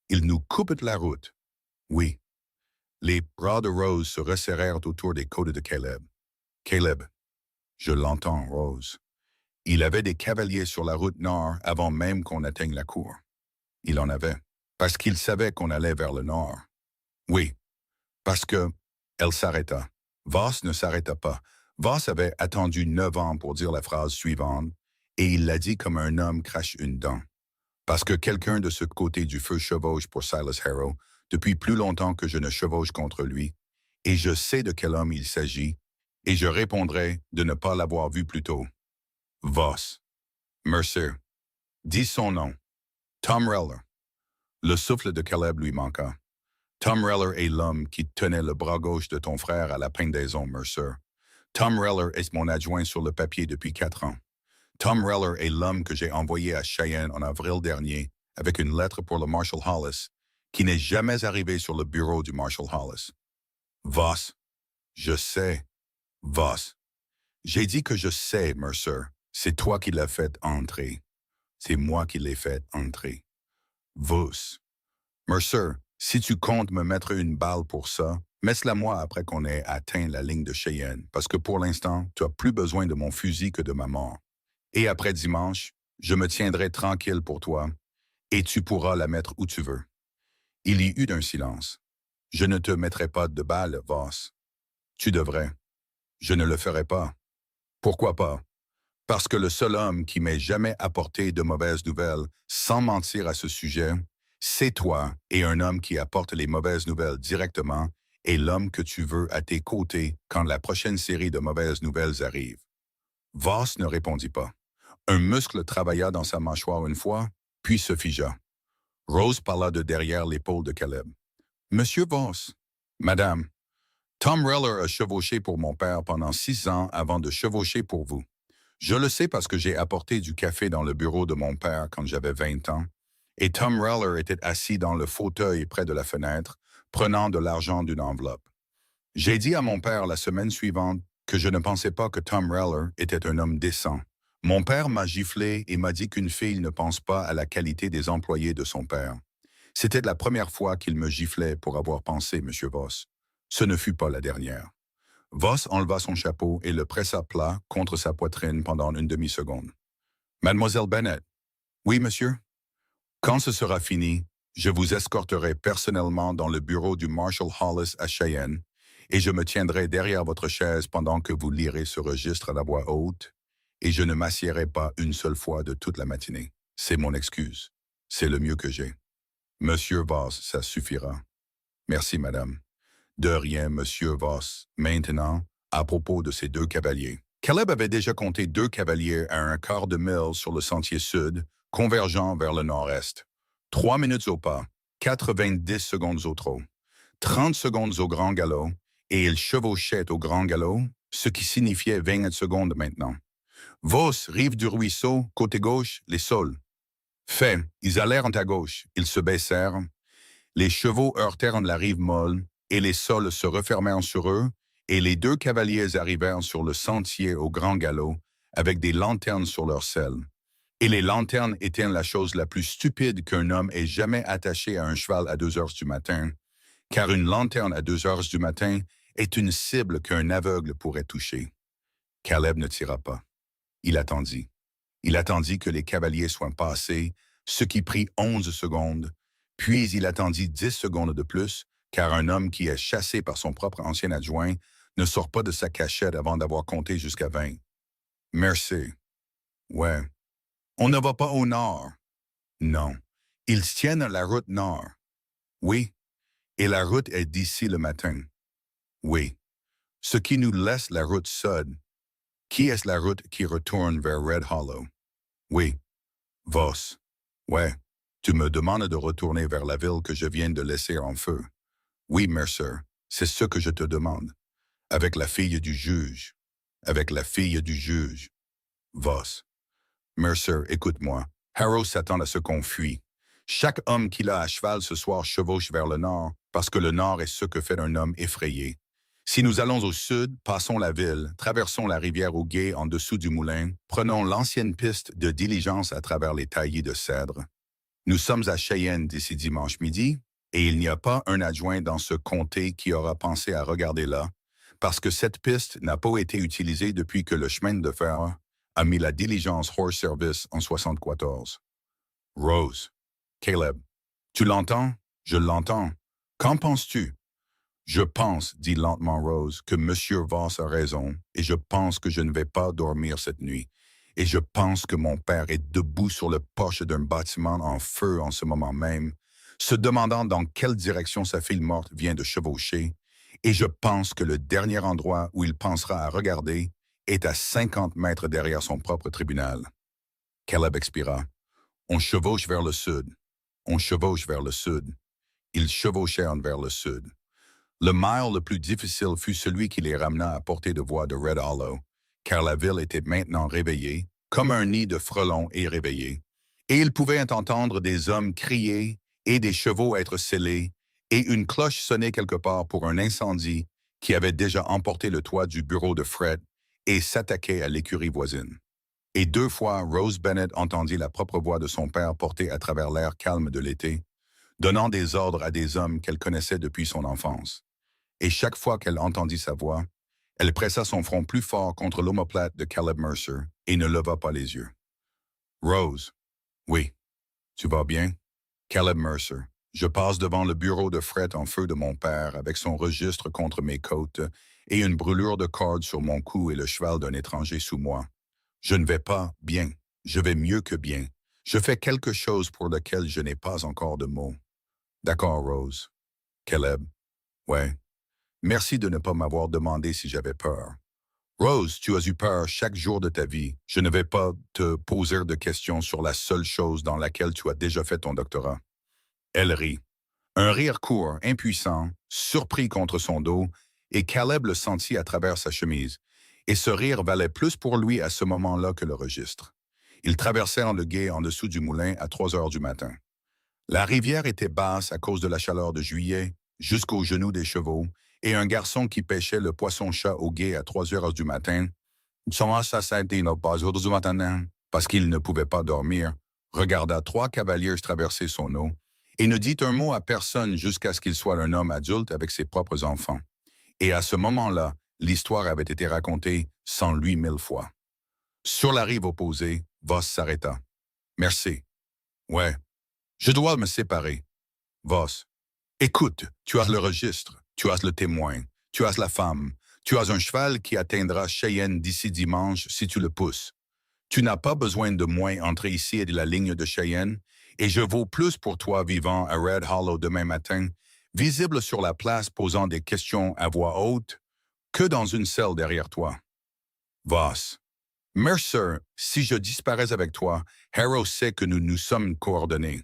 Ils nous coupent la route. Oui. » Les bras de Rose se resserrèrent autour des côtes de Caleb. Caleb. Je l'entends, Rose. Il avait des cavaliers sur la route nord avant même qu'on atteigne la cour. Il en avait, parce qu'il savait qu'on allait vers le nord. Oui, parce que... Elle s'arrêta. Voss ne s'arrêta pas. Voss avait attendu 9 ans pour dire la phrase suivante, et il l'a dit comme un homme crache une dent. Parce que quelqu'un de ce côté du feu chevauche pour Silas Harrow depuis plus longtemps que je ne chevauche contre lui, et je sais de quel homme il s'agit, et je répondrai de ne pas l'avoir vu plus tôt. Voss. Mercer. Dis son nom. Tom Reller. Le souffle de Caleb lui manqua. Tom Reller est l'homme qui tenait le bras gauche de ton frère à la pendaison, Mercer. Tom Reller est mon adjoint sur le papier depuis 4 ans. Tom Reller est l'homme que j'ai envoyé à Cheyenne en avril dernier avec une lettre pour le Marshal Hollis, qui n'est jamais arrivé sur le bureau du Marshal Hollis. Voss. Je sais. Voss. J'ai dit que je sais, Mercer. C'est toi qui l'as fait entrer. C'est moi qui l'ai fait entrer. Voss. Mercer, si tu comptes me mettre une balle pour ça, mets-la moi après qu'on ait atteint la ligne de Cheyenne, parce que pour l'instant, tu as plus besoin de mon fusil que de ma mort. Et après dimanche, je me tiendrai tranquille pour toi, et tu pourras la mettre où tu veux. Il y eut un silence. Je ne te mettrai pas de balle, Voss. Tu devrais. Je ne le ferai pas. Pourquoi pas? Parce que le seul homme qui m'ait jamais apporté de mauvaises nouvelles, sans mentir à ce sujet, c'est toi, et un homme qui apporte les mauvaises nouvelles directement est l'homme que tu veux à tes côtés quand la prochaine série de mauvaises nouvelles arrive. Voss ne répondit pas. Un muscle travailla dans sa mâchoire une fois, puis se figea. Rose parla de derrière l'épaule de Caleb. « Monsieur Voss. »« Madame, Tom Reller a chevauché pour mon père pendant 6 ans avant de chevaucher pour vous. Je le sais parce que j'ai apporté du café dans le bureau de mon père quand j'avais 20 ans, et Tom Reller était assis dans le fauteuil près de la fenêtre, prenant de l'argent d'une enveloppe. J'ai dit à mon père la semaine suivante que je ne pensais pas que Tom Reller était un homme décent. Mon père m'a giflé et m'a dit qu'une fille ne pense pas à la qualité des employés de son père. C'était la première fois qu'il me giflait pour avoir pensé, Monsieur Voss. Ce ne fut pas la dernière. Voss enleva son chapeau et le pressa plat contre sa poitrine pendant une demi-seconde. Mademoiselle Bennet. Oui, monsieur. Quand ce sera fini, je vous escorterai personnellement dans le bureau du Marshal Hollis à Cheyenne et je me tiendrai derrière votre chaise pendant que vous lirez ce registre à la voix haute et je ne m'assiérai pas une seule fois de toute la matinée. C'est mon excuse. C'est le mieux que j'ai. Monsieur Voss, ça suffira. Merci, madame. De rien, Monsieur Voss. Maintenant, à propos de ces deux cavaliers. Caleb avait déjà compté 2 cavaliers à un quart de mille sur le sentier sud, convergeant vers le nord-est. 3 minutes au pas, 90 secondes au trot, 30 secondes au grand galop, et ils chevauchaient au grand galop, ce qui signifiait 20 secondes maintenant. Voss, rive du ruisseau, côté gauche, les sols. Fait, ils allèrent à gauche, ils se baissèrent, les chevaux heurtèrent la rive molle, et les sols se refermèrent sur eux, et les 2 cavaliers arrivèrent sur le sentier au grand galop, avec des lanternes sur leurs selles. Et les lanternes étaient la chose la plus stupide qu'un homme ait jamais attachée à un cheval à 2 heures du matin, car une lanterne à 2 heures du matin est une cible qu'un aveugle pourrait toucher. Caleb ne tira pas. Il attendit. Il attendit que les cavaliers soient passés, ce qui prit 11 secondes, puis il attendit 10 secondes de plus, car un homme qui est chassé par son propre ancien adjoint ne sort pas de sa cachette avant d'avoir compté jusqu'à 20. Merci. Ouais. On ne va pas au nord. Non. Ils tiennent la route nord. Oui. Et la route est d'ici le matin. Oui. Ce qui nous laisse la route sud. Qui est la route qui retourne vers Red Hollow? Oui. Voss. Ouais. Tu me demandes de retourner vers la ville que je viens de laisser en feu. Oui, Mercer. C'est ce que je te demande. Avec la fille du juge. Avec la fille du juge. Voss. Mercer, écoute-moi. Harrow s'attend à ce qu'on fuit. Chaque homme qu'il a à cheval ce soir chevauche vers le nord, parce que le nord est ce que fait un homme effrayé. Si nous allons au sud, passons la ville, traversons la rivière au gué en dessous du moulin, prenons l'ancienne piste de diligence à travers les taillis de cèdre. Nous sommes à Cheyenne d'ici dimanche midi, et il n'y a pas un adjoint dans ce comté qui aura pensé à regarder là, parce que cette piste n'a pas été utilisée depuis que le chemin de fer a mis la diligence hors service en 74. Rose. Caleb. Tu l'entends? Je l'entends. Qu'en penses-tu? Je pense, dit lentement Rose, que Monsieur Voss a raison, et je pense que je ne vais pas dormir cette nuit. Et je pense que mon père est debout sur le porche d'un bâtiment en feu en ce moment même, se demandant dans quelle direction sa fille morte vient de chevaucher, et je pense que le dernier endroit où il pensera à regarder est à 50 mètres derrière son propre tribunal. Caleb expira. On chevauche vers le sud. On chevauche vers le sud. Ils chevauchèrent vers le sud. Le mile le plus difficile fut celui qui les ramena à portée de voix de Red Hollow, car la ville était maintenant réveillée, comme un nid de frelons est réveillé, et ils pouvaient entendre des hommes crier et des chevaux être sellés, et une cloche sonner quelque part pour un incendie qui avait déjà emporté le toit du bureau de Fred et s'attaquait à l'écurie voisine. Et 2 fois, Rose Bennet entendit la propre voix de son père portée à travers l'air calme de l'été, donnant des ordres à des hommes qu'elle connaissait depuis son enfance. Et chaque fois qu'elle entendit sa voix, elle pressa son front plus fort contre l'omoplate de Caleb Mercer et ne leva pas les yeux. Rose. Oui. Tu vas bien? Caleb Mercer. Je passe devant le bureau de fret en feu de mon père avec son registre contre mes côtes et une brûlure de corde sur mon cou et le cheval d'un étranger sous moi. Je ne vais pas bien. Je vais mieux que bien. Je fais quelque chose pour lequel je n'ai pas encore de mots. D'accord, Rose. Caleb. Ouais. Merci de ne pas m'avoir demandé si j'avais peur. Rose, tu as eu peur chaque jour de ta vie. Je ne vais pas te poser de questions sur la seule chose dans laquelle tu as déjà fait ton doctorat. Elle rit. Un rire court, impuissant, surpris contre son dos, et Caleb le sentit à travers sa chemise. Et ce rire valait plus pour lui à ce moment-là que le registre. Ils traversèrent le gué en dessous du moulin à 3 heures du matin. La rivière était basse à cause de la chaleur de juillet, jusqu'aux genoux des chevaux, et un garçon qui pêchait le poisson-chat au gué à 3 heures du matin, parce qu'il ne pouvait pas dormir, regarda 3 cavaliers traverser son eau, Et ne dites un mot à personne jusqu'à ce qu'il soit un homme adulte avec ses propres enfants. Et à ce moment-là, l'histoire avait été racontée 108 000 fois. Sur la rive opposée, Voss s'arrêta. Merci. Ouais, je dois me séparer. Voss. Écoute, tu as le registre, tu as le témoin, tu as la femme, tu as un cheval qui atteindra Cheyenne d'ici dimanche si tu le pousses. Tu n'as pas besoin de moi entrer ici et de la ligne de Cheyenne, et je vaux plus pour toi vivant à Red Hollow demain matin, visible sur la place posant des questions à voix haute, que dans une selle derrière toi. Voss. Mercer, si je disparais avec toi, Harrow sait que nous nous sommes coordonnés.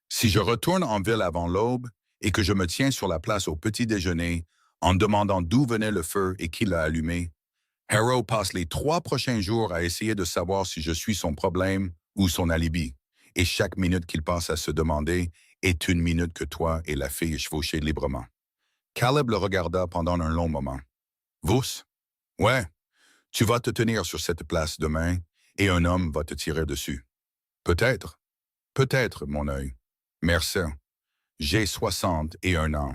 Si je retourne en ville avant l'aube et que je me tiens sur la place au petit déjeuner en demandant d'où venait le feu et qui l'a allumé, Harrow passe les 3 prochains jours à essayer de savoir si je suis son problème ou son alibi. Et chaque minute qu'il passe à se demander est une minute que toi et la fille chevauchez librement. Caleb le regarda pendant un long moment. Vous? Ouais, tu vas te tenir sur cette place demain et un homme va te tirer dessus. Peut-être, peut-être, mon œil. Merci. J'ai 61 ans.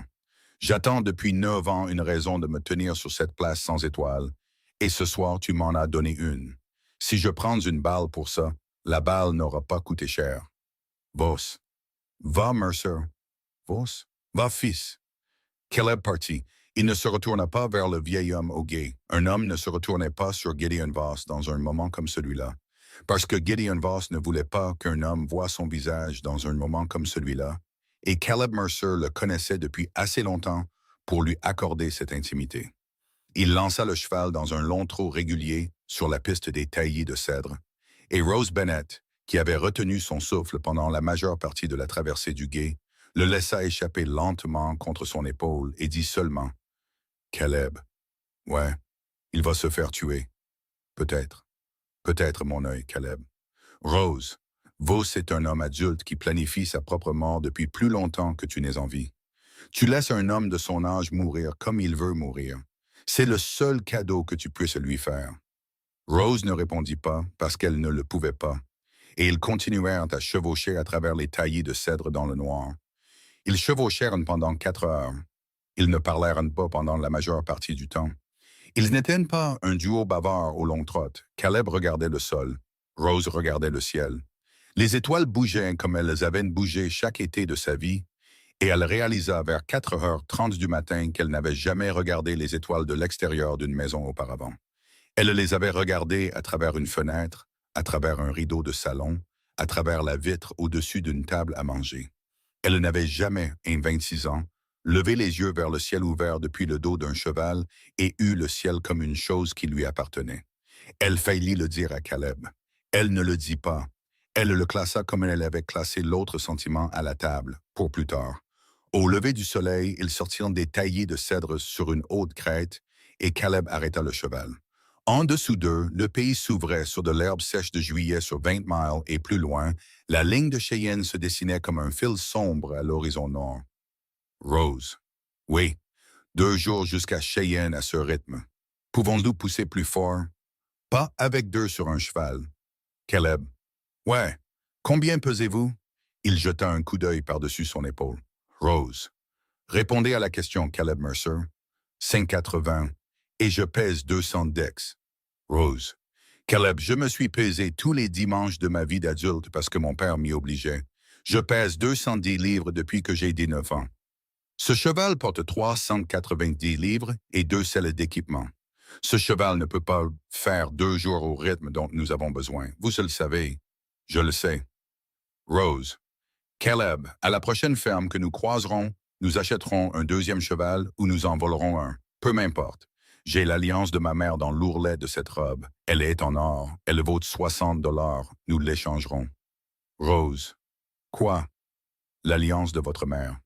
J'attends depuis 9 ans une raison de me tenir sur cette place sans étoile, et ce soir tu m'en as donné une. Si je prends une balle pour ça, la balle n'aura pas coûté cher. Voss. Va, Mercer. Voss. Va, fils. Caleb partit. Il ne se retourna pas vers le vieil homme au guet. Un homme ne se retournait pas sur Gideon Voss dans un moment comme celui-là. Parce que Gideon Voss ne voulait pas qu'un homme voie son visage dans un moment comme celui-là, et Caleb Mercer le connaissait depuis assez longtemps pour lui accorder cette intimité. Il lança le cheval dans un long trot régulier sur la piste des taillis de cèdre, et Rose Bennett, qui avait retenu son souffle pendant la majeure partie de la traversée du gué, le laissa échapper lentement contre son épaule et dit seulement « Caleb, ouais, il va se faire tuer. Peut-être. Peut-être, mon œil, Caleb. Rose, Voss est un homme adulte qui planifie sa propre mort depuis plus longtemps que tu n'es en vie. Tu laisses un homme de son âge mourir comme il veut mourir. C'est le seul cadeau que tu puisses lui faire. » Rose ne répondit pas parce qu'elle ne le pouvait pas, et ils continuèrent à chevaucher à travers les taillis de cèdre dans le noir. Ils chevauchèrent pendant 4 heures. Ils ne parlèrent pas pendant la majeure partie du temps. Ils n'étaient pas un duo bavard aux longues trottes. Caleb regardait le sol. Rose regardait le ciel. Les étoiles bougeaient comme elles avaient bougé chaque été de sa vie, et elle réalisa vers 4h30 du matin qu'elle n'avait jamais regardé les étoiles de l'extérieur d'une maison auparavant. Elle les avait regardées à travers une fenêtre, à travers un rideau de salon, à travers la vitre au-dessus d'une table à manger. Elle n'avait jamais, en 26 ans, levé les yeux vers le ciel ouvert depuis le dos d'un cheval et eu le ciel comme une chose qui lui appartenait. Elle faillit le dire à Caleb. Elle ne le dit pas. Elle le classa comme elle avait classé l'autre sentiment à la table, pour plus tard. Au lever du soleil, ils sortirent des taillis de cèdre sur une haute crête et Caleb arrêta le cheval. En dessous d'eux, le pays s'ouvrait sur de l'herbe sèche de juillet sur 20 miles et plus loin, la ligne de Cheyenne se dessinait comme un fil sombre à l'horizon nord. Rose. Oui, 2 jours jusqu'à Cheyenne à ce rythme. Pouvons-nous pousser plus fort? Pas avec 2 sur un cheval. Caleb. Ouais. Combien pesez-vous? Il jeta un coup d'œil par-dessus son épaule. Rose. Répondez à la question, Caleb Mercer. 5,80. Et je pèse 200 dex. Rose. Caleb, je me suis pesé tous les dimanches de ma vie d'adulte parce que mon père m'y obligeait. Je pèse 210 livres depuis que j'ai 19 ans. Ce cheval porte 390 livres et 2 selles d'équipement. Ce cheval ne peut pas faire 2 jours au rythme dont nous avons besoin. Vous le savez. Je le sais. Rose. Caleb, à la prochaine ferme que nous croiserons, nous achèterons un 2e cheval ou nous en volerons un. Peu m'importe. J'ai l'alliance de ma mère dans l'ourlet de cette robe. Elle est en or. Elle vaut 60 $. Nous l'échangerons. Rose. Quoi? L'alliance de votre mère.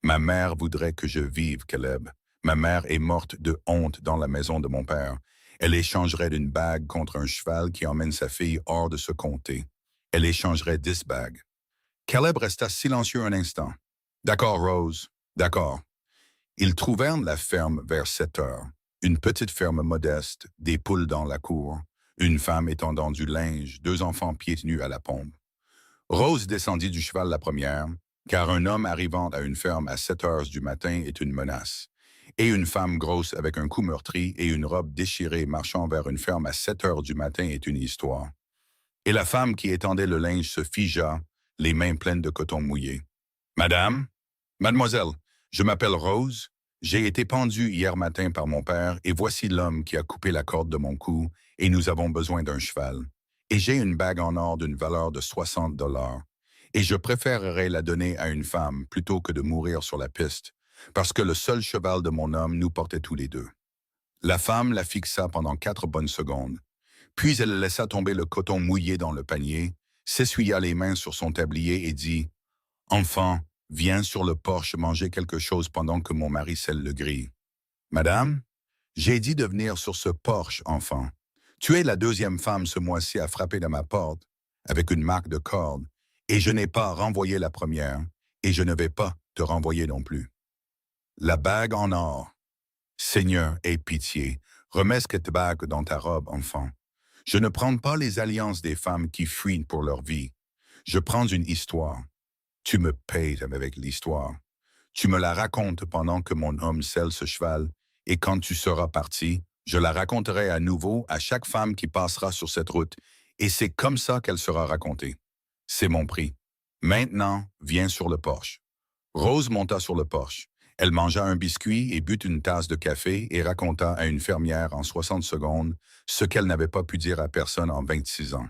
Ma mère voudrait que je vive, Caleb. Ma mère est morte de honte dans la maison de mon père. Elle échangerait une bague contre un cheval qui emmène sa fille hors de ce comté. Elle échangerait 10 bagues. Caleb resta silencieux un instant. D'accord, Rose. D'accord. Ils trouvèrent la ferme vers 7 heures. Une petite ferme modeste, des poules dans la cour, une femme étendant du linge, 2 enfants pieds nus à la pompe. Rose descendit du cheval la première, car un homme arrivant à une ferme à 7 heures du matin est une menace. Et une femme grosse avec un cou meurtri et une robe déchirée marchant vers une ferme à 7 heures du matin est une histoire. Et la femme qui étendait le linge se figea, les mains pleines de coton mouillé. Madame, mademoiselle, je m'appelle Rose, j'ai été pendue hier matin par mon père et voici l'homme qui a coupé la corde de mon cou et nous avons besoin d'un cheval. Et j'ai une bague en or d'une valeur de 60 $. Et je préférerais la donner à une femme plutôt que de mourir sur la piste, parce que le seul cheval de mon homme nous portait tous les deux. La femme la fixa pendant 4 bonnes secondes. Puis elle laissa tomber le coton mouillé dans le panier, s'essuya les mains sur son tablier et dit « Enfant, viens sur le porche manger quelque chose pendant que mon mari scelle le grille. »« Madame, j'ai dit de venir sur ce porche, enfant. Tu es la deuxième femme ce mois-ci à frapper à ma porte avec une marque de corde, et je n'ai pas renvoyé la première, et je ne vais pas te renvoyer non plus. La bague en or. Seigneur, aie pitié, remets cette bague dans ta robe, enfant. Je ne prends pas les alliances des femmes qui fuient pour leur vie. Je prends une histoire. Tu me payes avec l'histoire. Tu me la racontes pendant que mon homme selle ce cheval, et quand tu seras parti, je la raconterai à nouveau à chaque femme qui passera sur cette route, et c'est comme ça qu'elle sera racontée. C'est mon prix. Maintenant, viens sur le porche. Rose monta sur le porche. Elle mangea un biscuit et but une tasse de café et raconta à une fermière en 60 secondes ce qu'elle n'avait pas pu dire à personne en 26 ans.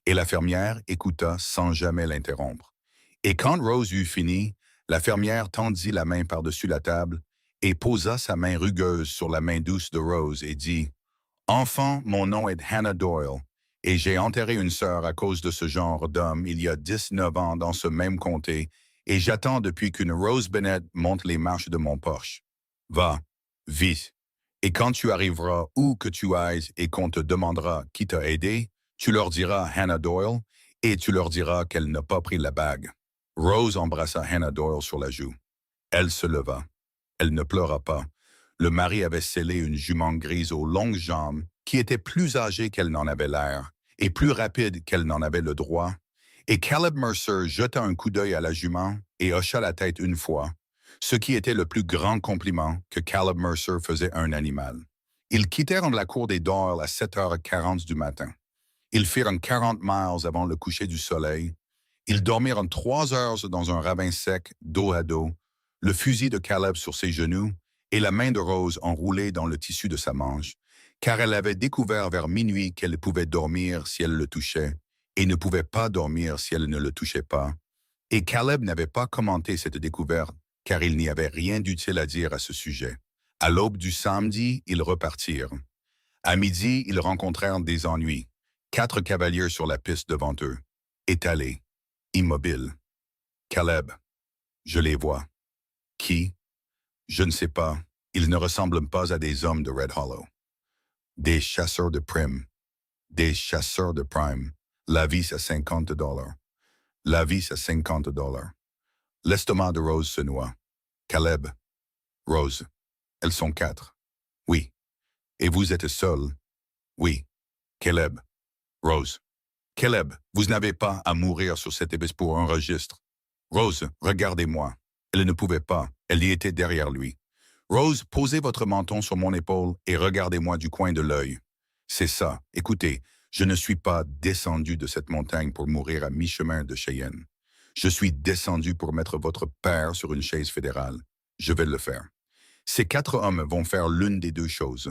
Et la fermière écouta sans jamais l'interrompre. Et quand Rose eut fini, la fermière tendit la main par-dessus la table et posa sa main rugueuse sur la main douce de Rose et dit « Enfant, mon nom est Hannah Doyle, et j'ai enterré une sœur à cause de ce genre d'homme il y a 19 ans dans ce même comté, et j'attends depuis qu'une Rose Bennett monte les marches de mon porche. Va, vite, et quand tu arriveras où que tu ailles et qu'on te demandera qui t'a aidé, tu leur diras Hannah Doyle, et tu leur diras qu'elle n'a pas pris la bague. » Rose embrassa Hannah Doyle sur la joue. Elle se leva. Elle ne pleura pas. Le mari avait scellé une jument grise aux longues jambes qui était plus âgée qu'elle n'en avait l'air et plus rapide qu'elle n'en avait le droit. Et Caleb Mercer jeta un coup d'œil à la jument et hocha la tête une fois, ce qui était le plus grand compliment que Caleb Mercer faisait à un animal. Ils quittèrent la cour des Doyle à 7h40 du matin. Ils firent 40 miles avant le coucher du soleil. Ils dormirent 3 heures dans un ravin sec, dos à dos, le fusil de Caleb sur ses genoux et la main de Rose enroulée dans le tissu de sa manche, car elle avait découvert vers minuit qu'elle pouvait dormir si elle le touchait et ne pouvait pas dormir si elle ne le touchait pas. Et Caleb n'avait pas commenté cette découverte, car il n'y avait rien d'utile à dire à ce sujet. À l'aube du samedi, ils repartirent. À midi, ils rencontrèrent des ennuis. 4 cavaliers sur la piste devant eux, étalés, immobiles. Caleb, je les vois. Qui? Je ne sais pas. Ils ne ressemblent pas à des hommes de Red Hollow. Des chasseurs de primes. Des chasseurs de prime. La vis à 50 $. La vis à 50 $. L'estomac de Rose se noie. Caleb. Rose. Elles sont 4. Oui. Et vous êtes seul. Oui. Caleb. Rose. Caleb, vous n'avez pas à mourir sur cette épaisse pour un registre. Rose, regardez-moi. Elle ne pouvait pas. Elle y était derrière lui. Rose, posez votre menton sur mon épaule et regardez-moi du coin de l'œil. C'est ça. Écoutez, je ne suis pas descendu de cette montagne pour mourir à mi-chemin de Cheyenne. Je suis descendu pour mettre votre père sur une chaise fédérale. Je vais le faire. Ces 4 hommes vont faire l'une des 2 choses.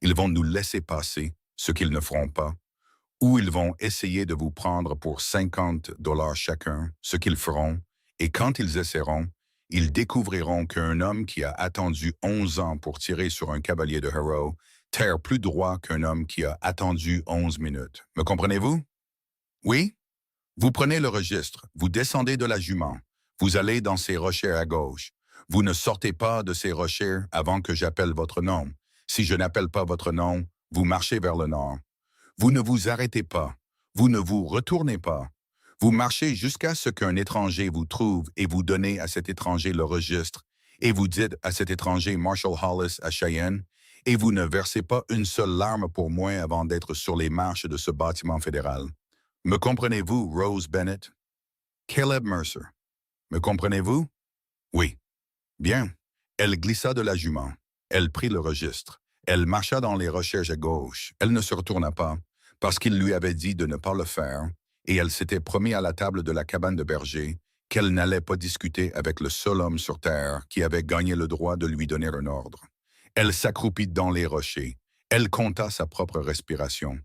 Ils vont nous laisser passer, ce qu'ils ne feront pas, ou ils vont essayer de vous prendre pour 50 $ chacun, ce qu'ils feront, et quand ils essaieront, ils découvriront qu'un homme qui a attendu 11 ans pour tirer sur un cavalier de Harrow terre plus droit qu'un homme qui a attendu 11 minutes. Me comprenez-vous? Oui? Vous prenez le registre, vous descendez de la jument, vous allez dans ces rochers à gauche. Vous ne sortez pas de ces rochers avant que j'appelle votre nom. Si je n'appelle pas votre nom, vous marchez vers le nord. Vous ne vous arrêtez pas, vous ne vous retournez pas. Vous marchez jusqu'à ce qu'un étranger vous trouve et vous donnez à cet étranger le registre, et vous dites à cet étranger Marshall Hollis à Cheyenne, et vous ne versez pas une seule larme pour moi avant d'être sur les marches de ce bâtiment fédéral. Me comprenez-vous, Rose Bennett? Caleb Mercer. Me comprenez-vous? Oui. Bien. Elle glissa de la jument. Elle prit le registre. Elle marcha dans les rochers à gauche. Elle ne se retourna pas, parce qu'il lui avait dit de ne pas le faire, et elle s'était promis à la table de la cabane de berger qu'elle n'allait pas discuter avec le seul homme sur terre qui avait gagné le droit de lui donner un ordre. Elle s'accroupit dans les rochers. Elle compta sa propre respiration.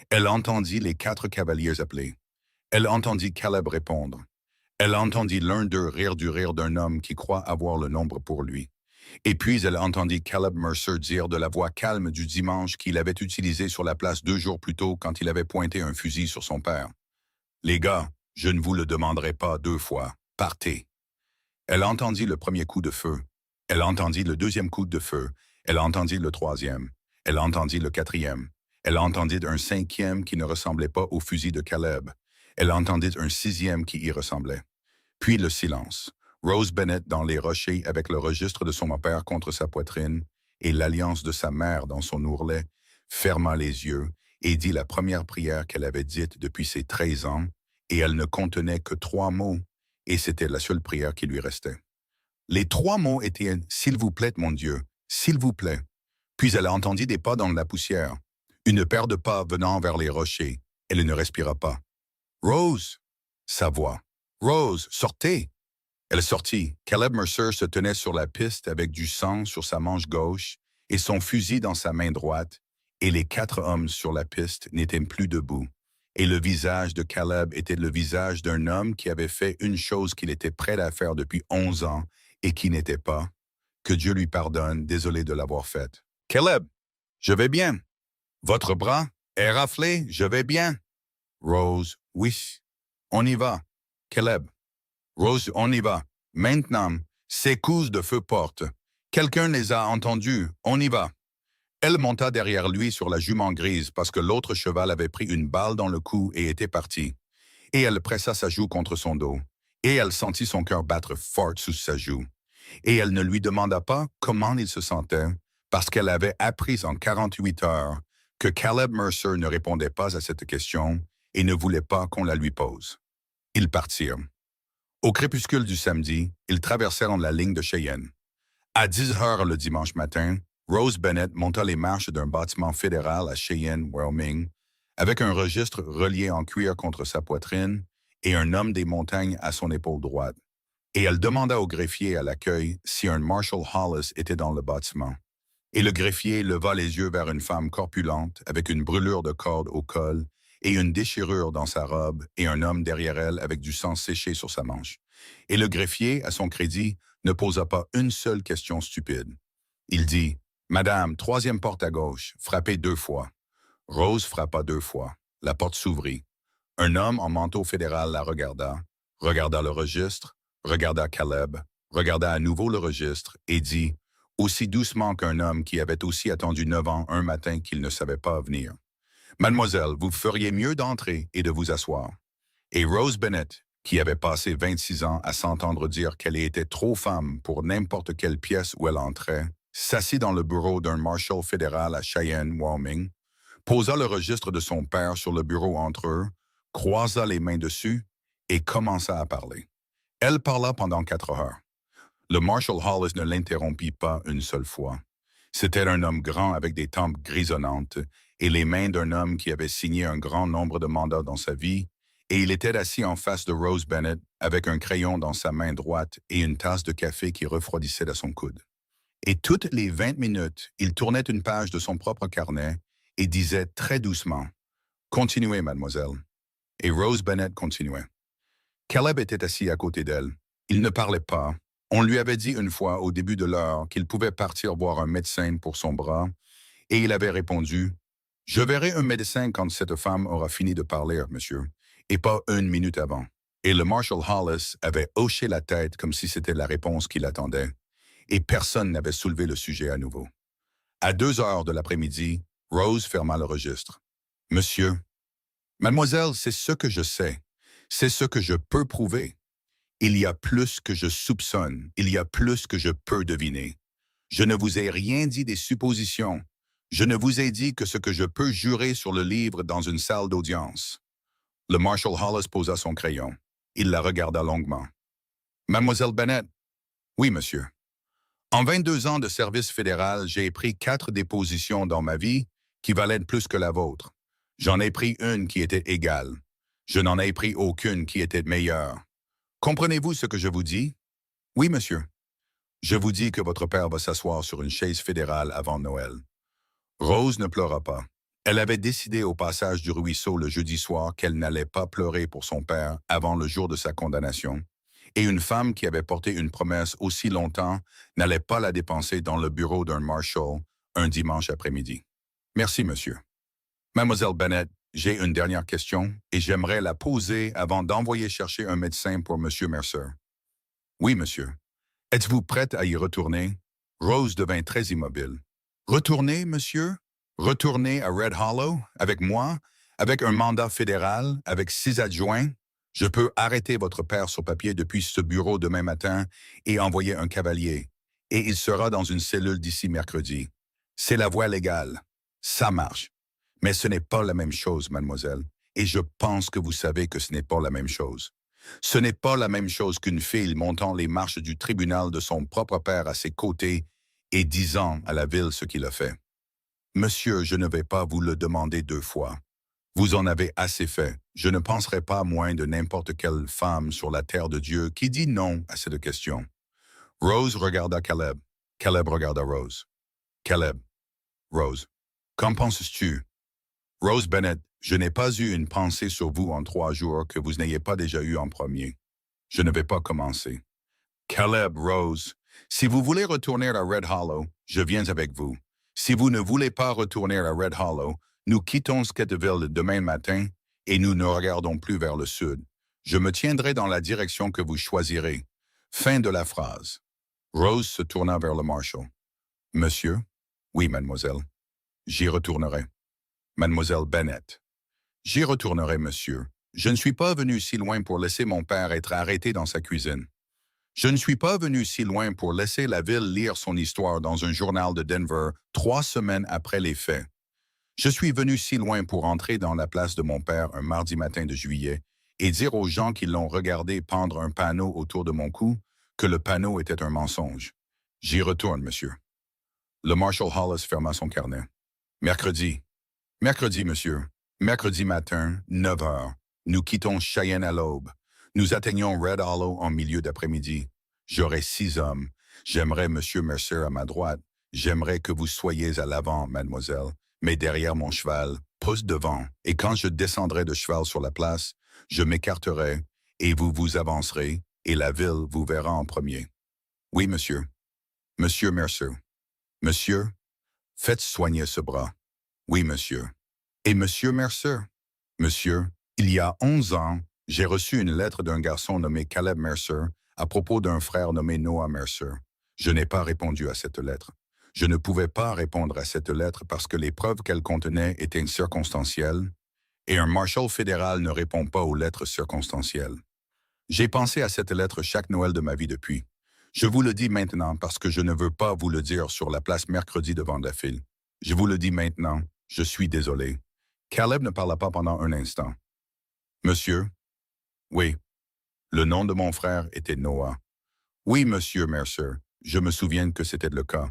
Elle entendit les 4 cavaliers appeler. Elle entendit Caleb répondre. Elle entendit l'un d'eux rire du rire d'un homme qui croit avoir le nombre pour lui. Et puis elle entendit Caleb Mercer dire de la voix calme du dimanche qu'il avait utilisé sur la place 2 jours plus tôt quand il avait pointé un fusil sur son père. « Les gars, je ne vous le demanderai pas 2 fois. Partez. » Elle entendit le premier coup de feu. Elle entendit le deuxième coup de feu. Elle entendit le troisième. Elle entendit le quatrième. Elle entendit un cinquième qui ne ressemblait pas au fusil de Caleb. Elle entendit un sixième qui y ressemblait. Puis le silence. Rose Bennett dans les rochers avec le registre de son père contre sa poitrine et l'alliance de sa mère dans son ourlet, ferma les yeux et dit la première prière qu'elle avait dite depuis ses 13 ans, et elle ne contenait que 3 mots, et c'était la seule prière qui lui restait. Les 3 mots étaient « S'il vous plaît, mon Dieu, s'il vous plaît ». Puis elle entendit des pas dans la poussière, une paire de pas venant vers les rochers. Elle ne respira pas. « Rose !» Sa voix. « Rose, sortez !» Elle sortit. Caleb Mercer se tenait sur la piste avec du sang sur sa manche gauche et son fusil dans sa main droite, et les 4 hommes sur la piste n'étaient plus debout. Et le visage de Caleb était le visage d'un homme qui avait fait une chose qu'il était prêt à faire depuis 11 ans et qui n'était pas. Que Dieu lui pardonne, désolé de l'avoir faite. « Caleb, je vais bien. Votre bras est raflé, je vais bien. » Rose, oui. On y va. Caleb. Rose, on y va. Maintenant, ces coups de feu portent. Quelqu'un les a entendus. On y va. Elle monta derrière lui sur la jument grise parce que l'autre cheval avait pris une balle dans le cou et était parti. Et elle pressa sa joue contre son dos. Et elle sentit son cœur battre fort sous sa joue. Et elle ne lui demanda pas comment il se sentait parce qu'elle avait appris en 48 heures que Caleb Mercer ne répondait pas à cette question et ne voulait pas qu'on la lui pose. Ils partirent. Au crépuscule du samedi, ils traversèrent la ligne de Cheyenne. À 10 heures le dimanche matin, Rose Bennett monta les marches d'un bâtiment fédéral à Cheyenne, Wyoming, avec un registre relié en cuir contre sa poitrine et un homme des montagnes à son épaule droite. Et elle demanda au greffier à l'accueil si un Marshall Hollis était dans le bâtiment. Et le greffier leva les yeux vers une femme corpulente avec une brûlure de corde au col et une déchirure dans sa robe, et un homme derrière elle avec du sang séché sur sa manche. Et le greffier, à son crédit, ne posa pas une seule question stupide. Il dit, « Madame, 3e porte à gauche, frappez 2 fois. » Rose frappa 2 fois. La porte s'ouvrit. Un homme en manteau fédéral la regarda le registre, regarda Caleb, regarda à nouveau le registre et dit, aussi doucement qu'un homme qui avait aussi attendu 9 ans un matin qu'il ne savait pas venir. « Mademoiselle, vous feriez mieux d'entrer et de vous asseoir. » Et Rose Bennett, qui avait passé 26 ans à s'entendre dire qu'elle était trop femme pour n'importe quelle pièce où elle entrait, s'assit dans le bureau d'un marshal fédéral à Cheyenne, Wyoming, posa le registre de son père sur le bureau entre eux, croisa les mains dessus et commença à parler. Elle parla pendant 4 heures. Le Marshal Hollis ne l'interrompit pas une seule fois. C'était un homme grand avec des tempes grisonnantes et les mains d'un homme qui avait signé un grand nombre de mandats dans sa vie, et il était assis en face de Rose Bennett avec un crayon dans sa main droite et une tasse de café qui refroidissait à son coude. Et toutes les 20 minutes, il tournait une page de son propre carnet et disait très doucement, « Continuez, mademoiselle. » Et Rose Bennett continuait. Caleb était assis à côté d'elle. Il ne parlait pas. On lui avait dit une fois au début de l'heure qu'il pouvait partir voir un médecin pour son bras, et il avait répondu, « Je verrai un médecin quand cette femme aura fini de parler, monsieur, et pas 1 minute avant. » Et le Marshal Hollis avait hoché la tête comme si c'était la réponse qu'il attendait, et personne n'avait soulevé le sujet à nouveau. À 2 heures de l'après-midi, Rose ferma le registre. « Monsieur, mademoiselle, c'est ce que je sais. C'est ce que je peux prouver. Il y a plus que je soupçonne. Il y a plus que je peux deviner. Je ne vous ai rien dit des suppositions. Je ne vous ai dit que ce que je peux jurer sur le livre dans une salle d'audience. » Le Marshal Hollis posa son crayon. Il la regarda longuement. Mademoiselle Bennett? Oui, monsieur. En 22 ans de service fédéral, j'ai pris 4 dépositions dans ma vie qui valaient plus que la vôtre. J'en ai pris une qui était égale. Je n'en ai pris aucune qui était meilleure. Comprenez-vous ce que je vous dis? Oui, monsieur. Je vous dis que votre père va s'asseoir sur une chaise fédérale avant Noël. Rose ne pleura pas. Elle avait décidé au passage du ruisseau le jeudi soir qu'elle n'allait pas pleurer pour son père avant le jour de sa condamnation, et une femme qui avait porté une promesse aussi longtemps n'allait pas la dépenser dans le bureau d'un marshal un dimanche après-midi. Merci, monsieur. Mademoiselle Bennett, j'ai une dernière question et j'aimerais la poser avant d'envoyer chercher un médecin pour monsieur Mercer. Oui, monsieur. Êtes-vous prête à y retourner? Rose devint très immobile. Retourner, monsieur? Retourner à Red Hollow, avec moi, avec un mandat fédéral, avec 6 adjoints? Je peux arrêter votre père sur papier depuis ce bureau demain matin et envoyer un cavalier. Et il sera dans une cellule d'ici mercredi. C'est la voie légale. Ça marche. Mais ce n'est pas la même chose, mademoiselle. Et je pense que vous savez que ce n'est pas la même chose. Ce n'est pas la même chose qu'une fille montant les marches du tribunal de son propre père à ses côtés et disant à la ville ce qu'il a fait. Monsieur, je ne vais pas vous le demander 2 fois. Vous en avez assez fait. Je ne penserai pas moins de n'importe quelle femme sur la terre de Dieu qui dit non à cette question. Rose regarda Caleb. Caleb regarda Rose. Caleb. Rose. Qu'en penses-tu? Rose Bennett, je n'ai pas eu une pensée sur vous en 3 jours que vous n'ayez pas déjà eu en premier. Je ne vais pas commencer. Caleb, Rose, si vous voulez retourner à Red Hollow, je viens avec vous. Si vous ne voulez pas retourner à Red Hollow, nous quittons Scatterville demain matin et nous ne regardons plus vers le sud. Je me tiendrai dans la direction que vous choisirez. Fin de la phrase. Rose se tourna vers le marshal. Monsieur? Oui, mademoiselle. J'y retournerai. Mademoiselle Bennett. J'y retournerai, monsieur. Je ne suis pas venu si loin pour laisser mon père être arrêté dans sa cuisine. Je ne suis pas venu si loin pour laisser la ville lire son histoire dans un journal de Denver 3 semaines après les faits. Je suis venu si loin pour entrer dans la place de mon père un mardi matin de juillet et dire aux gens qui l'ont regardé pendre un panneau autour de mon cou que le panneau était un mensonge. J'y retourne, monsieur. Le Marshal Hollis ferma son carnet. Mercredi. Mercredi, monsieur. Mercredi matin, 9 heures. Nous quittons Cheyenne à l'aube. Nous atteignons Red Hollow en milieu d'après-midi. J'aurai 6 hommes. J'aimerais monsieur Mercer à ma droite. J'aimerais que vous soyez à l'avant, mademoiselle, mais derrière mon cheval, pouce devant. Et quand je descendrai de cheval sur la place, je m'écarterai et vous vous avancerez et la ville vous verra en premier. Oui, monsieur. Monsieur Mercer. Monsieur, faites soigner ce bras. Oui, monsieur. Et monsieur Mercer? Monsieur, il y a 11 ans, j'ai reçu une lettre d'un garçon nommé Caleb Mercer à propos d'un frère nommé Noah Mercer. Je n'ai pas répondu à cette lettre. Je ne pouvais pas répondre à cette lettre parce que les preuves qu'elle contenait étaient circonstancielles, et un marshal fédéral ne répond pas aux lettres circonstancielles. J'ai pensé à cette lettre chaque Noël de ma vie depuis. Je vous le dis maintenant parce que je ne veux pas vous le dire sur la place mercredi devant la file. Je vous le dis maintenant, je suis désolé. Caleb ne parla pas pendant un instant. Monsieur? Oui. Le nom de mon frère était Noah. Oui, monsieur Mercer, je me souviens que c'était le cas.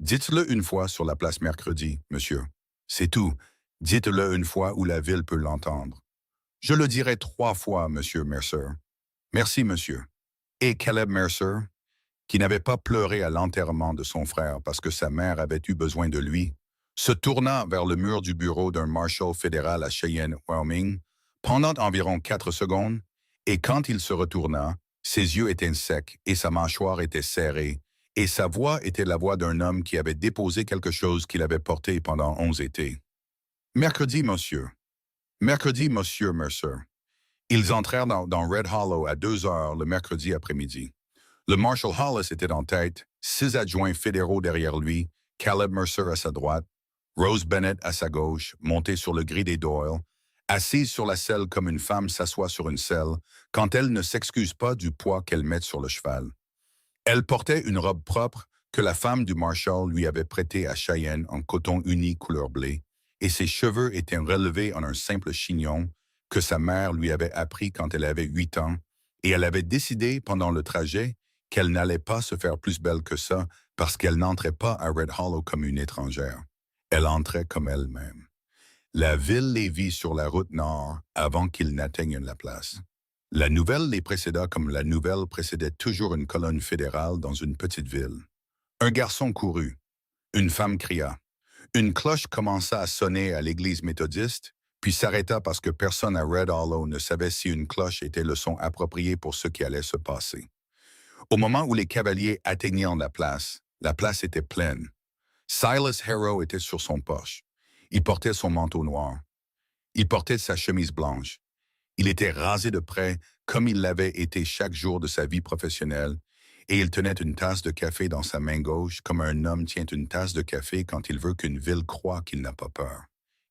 Dites-le une fois sur la place mercredi, monsieur. C'est tout. Dites-le une fois où la ville peut l'entendre. Je le dirai 3 fois, monsieur Mercer. Merci, monsieur. Et Caleb Mercer, qui n'avait pas pleuré à l'enterrement de son frère parce que sa mère avait eu besoin de lui, se tourna vers le mur du bureau d'un marshal fédéral à Cheyenne, Wyoming, pendant environ 4 secondes, et quand il se retourna, ses yeux étaient secs et sa mâchoire était serrée, et sa voix était la voix d'un homme qui avait déposé quelque chose qu'il avait porté pendant 11 étés. Mercredi, monsieur. Mercredi, monsieur Mercer. Ils entrèrent dans Red Hollow à 2 heures le mercredi après-midi. Le Marshal Hollis était en tête, 6 adjoints fédéraux derrière lui, Caleb Mercer à sa droite, Rose Bennett à sa gauche, montée sur le gris des Doyle, assise sur la selle comme une femme s'assoit sur une selle quand elle ne s'excuse pas du poids qu'elle met sur le cheval. Elle portait une robe propre que la femme du Marshal lui avait prêtée à Cheyenne en coton uni couleur blé, et ses cheveux étaient relevés en un simple chignon que sa mère lui avait appris quand elle avait 8 ans Et elle avait décidé pendant le trajet qu'elle n'allait pas se faire plus belle que ça parce qu'elle n'entrait pas à Red Hollow comme une étrangère. Elle entrait comme elle-même. La ville les vit sur la route nord avant qu'ils n'atteignent la place. La nouvelle les précéda comme la nouvelle précédait toujours une colonne fédérale dans une petite ville. Un garçon courut. Une femme cria. Une cloche commença à sonner à l'église méthodiste, puis s'arrêta parce que personne à Red Hollow ne savait si une cloche était le son approprié pour ce qui allait se passer. Au moment où les cavaliers atteignirent la place était pleine. Silas Harrow était sur son porche. Il portait son manteau noir. Il portait sa chemise blanche. Il était rasé de près comme il l'avait été chaque jour de sa vie professionnelle, et il tenait une tasse de café dans sa main gauche comme un homme tient une tasse de café quand il veut qu'une ville croie qu'il n'a pas peur.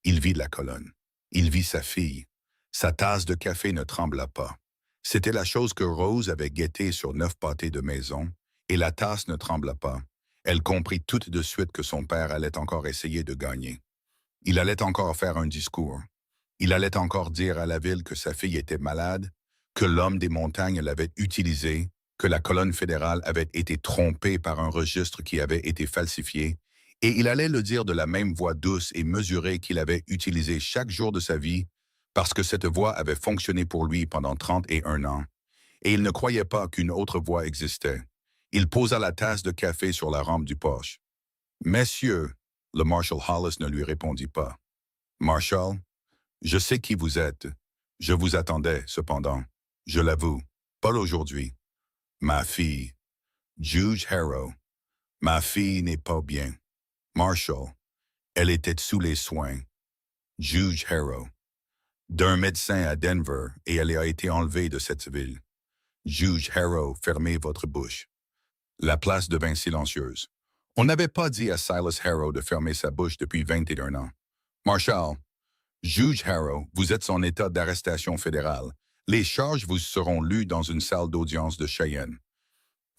Il vit la colonne. Il vit sa fille. Sa tasse de café ne trembla pas. C'était la chose que Rose avait guettée sur 9 pâtés de maison, et la tasse ne trembla pas. Elle comprit tout de suite que son père allait encore essayer de gagner. Il allait encore faire un discours. Il allait encore dire à la ville que sa fille était malade, que l'homme des montagnes l'avait utilisée, que la colonne fédérale avait été trompée par un registre qui avait été falsifié, et il allait le dire de la même voix douce et mesurée qu'il avait utilisée chaque jour de sa vie, parce que cette voix avait fonctionné pour lui pendant 31 ans, et il ne croyait pas qu'une autre voix existait. Il posa la tasse de café sur la rampe du porche. « Messieurs », le Marshal Hollis ne lui répondit pas. « Marshal, je sais qui vous êtes. Je vous attendais, cependant. Je l'avoue, pas aujourd'hui. Ma fille, Juge Harrow, ma fille n'est pas bien. Marshal, elle était sous les soins. Juge Harrow, d'un médecin à Denver et elle a été enlevée de cette ville. Juge Harrow, fermez votre bouche. » La place devint silencieuse. On n'avait pas dit à Silas Harrow de fermer sa bouche depuis 21 ans. « Marshal, Juge Harrow, vous êtes en état d'arrestation fédérale. Les charges vous seront lues dans une salle d'audience de Cheyenne.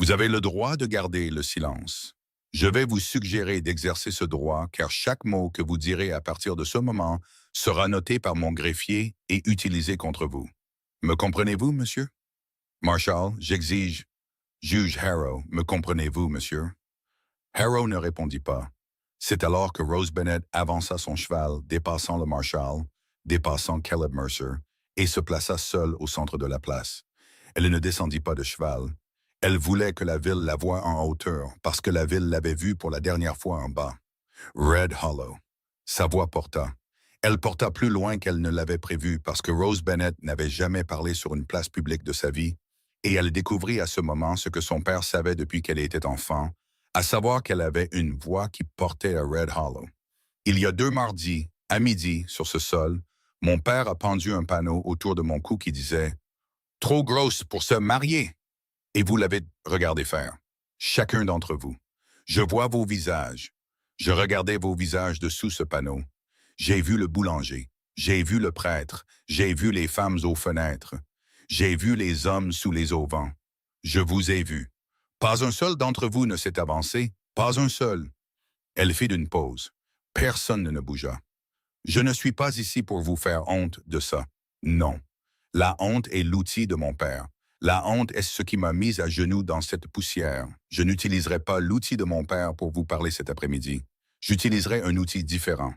Vous avez le droit de garder le silence. Je vais vous suggérer d'exercer ce droit car chaque mot que vous direz à partir de ce moment sera noté par mon greffier et utilisé contre vous. Me comprenez-vous, monsieur? Marshal, j'exige. Juge Harrow, me comprenez-vous, monsieur? Harrow ne répondit pas. C'est alors que Rose Bennett avança son cheval, dépassant le Marshal, dépassant Caleb Mercer, et se plaça seule au centre de la place. Elle ne descendit pas de cheval. Elle voulait que la ville la voie en hauteur, parce que la ville l'avait vue pour la dernière fois en bas. Red Hollow. Sa voix porta. Elle porta plus loin qu'elle ne l'avait prévu, parce que Rose Bennett n'avait jamais parlé sur une place publique de sa vie, et elle découvrit à ce moment ce que son père savait depuis qu'elle était enfant, à savoir qu'elle avait une voix qui portait à Red Hollow. Il y a 2 mardis, à midi, sur ce sol, mon père a pendu un panneau autour de mon cou qui disait « Trop grosse pour se marier ». Et vous l'avez regardé faire, chacun d'entre vous. Je vois vos visages. Je regardais vos visages dessous ce panneau. J'ai vu le boulanger, j'ai vu le prêtre, j'ai vu les femmes aux fenêtres. J'ai vu les hommes sous les auvents. Je vous ai vu. Pas un seul d'entre vous ne s'est avancé, pas un seul. Elle fit une pause. Personne ne bougea. Je ne suis pas ici pour vous faire honte de ça. Non. La honte est l'outil de mon père. La honte est ce qui m'a mis à genoux dans cette poussière. Je n'utiliserai pas l'outil de mon père pour vous parler cet après-midi. J'utiliserai un outil différent.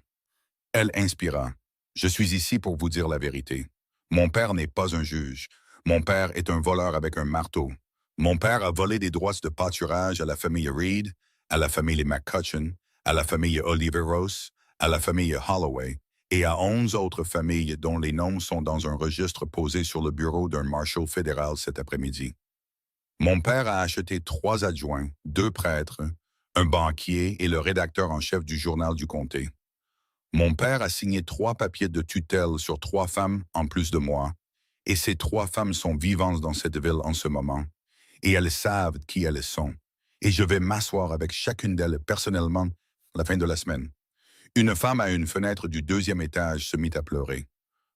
Elle inspira. Je suis ici pour vous dire la vérité. Mon père n'est pas un juge. Mon père est un voleur avec un marteau. Mon père a volé des droits de pâturage à la famille Reed, à la famille McCutcheon, à la famille Oliveros, à la famille Holloway et à 11 autres familles dont les noms sont dans un registre posé sur le bureau d'un marshal fédéral cet après-midi. Mon père a acheté 3 adjoints, 2 prêtres, un banquier et le rédacteur en chef du journal du comté. Mon père a signé 3 papiers de tutelle sur 3 femmes en plus de moi, et ces 3 femmes sont vivantes dans cette ville en ce moment, et elles savent qui elles sont, et je vais m'asseoir avec chacune d'elles personnellement à la fin de la semaine. Une femme à une fenêtre du 2e étage se mit à pleurer.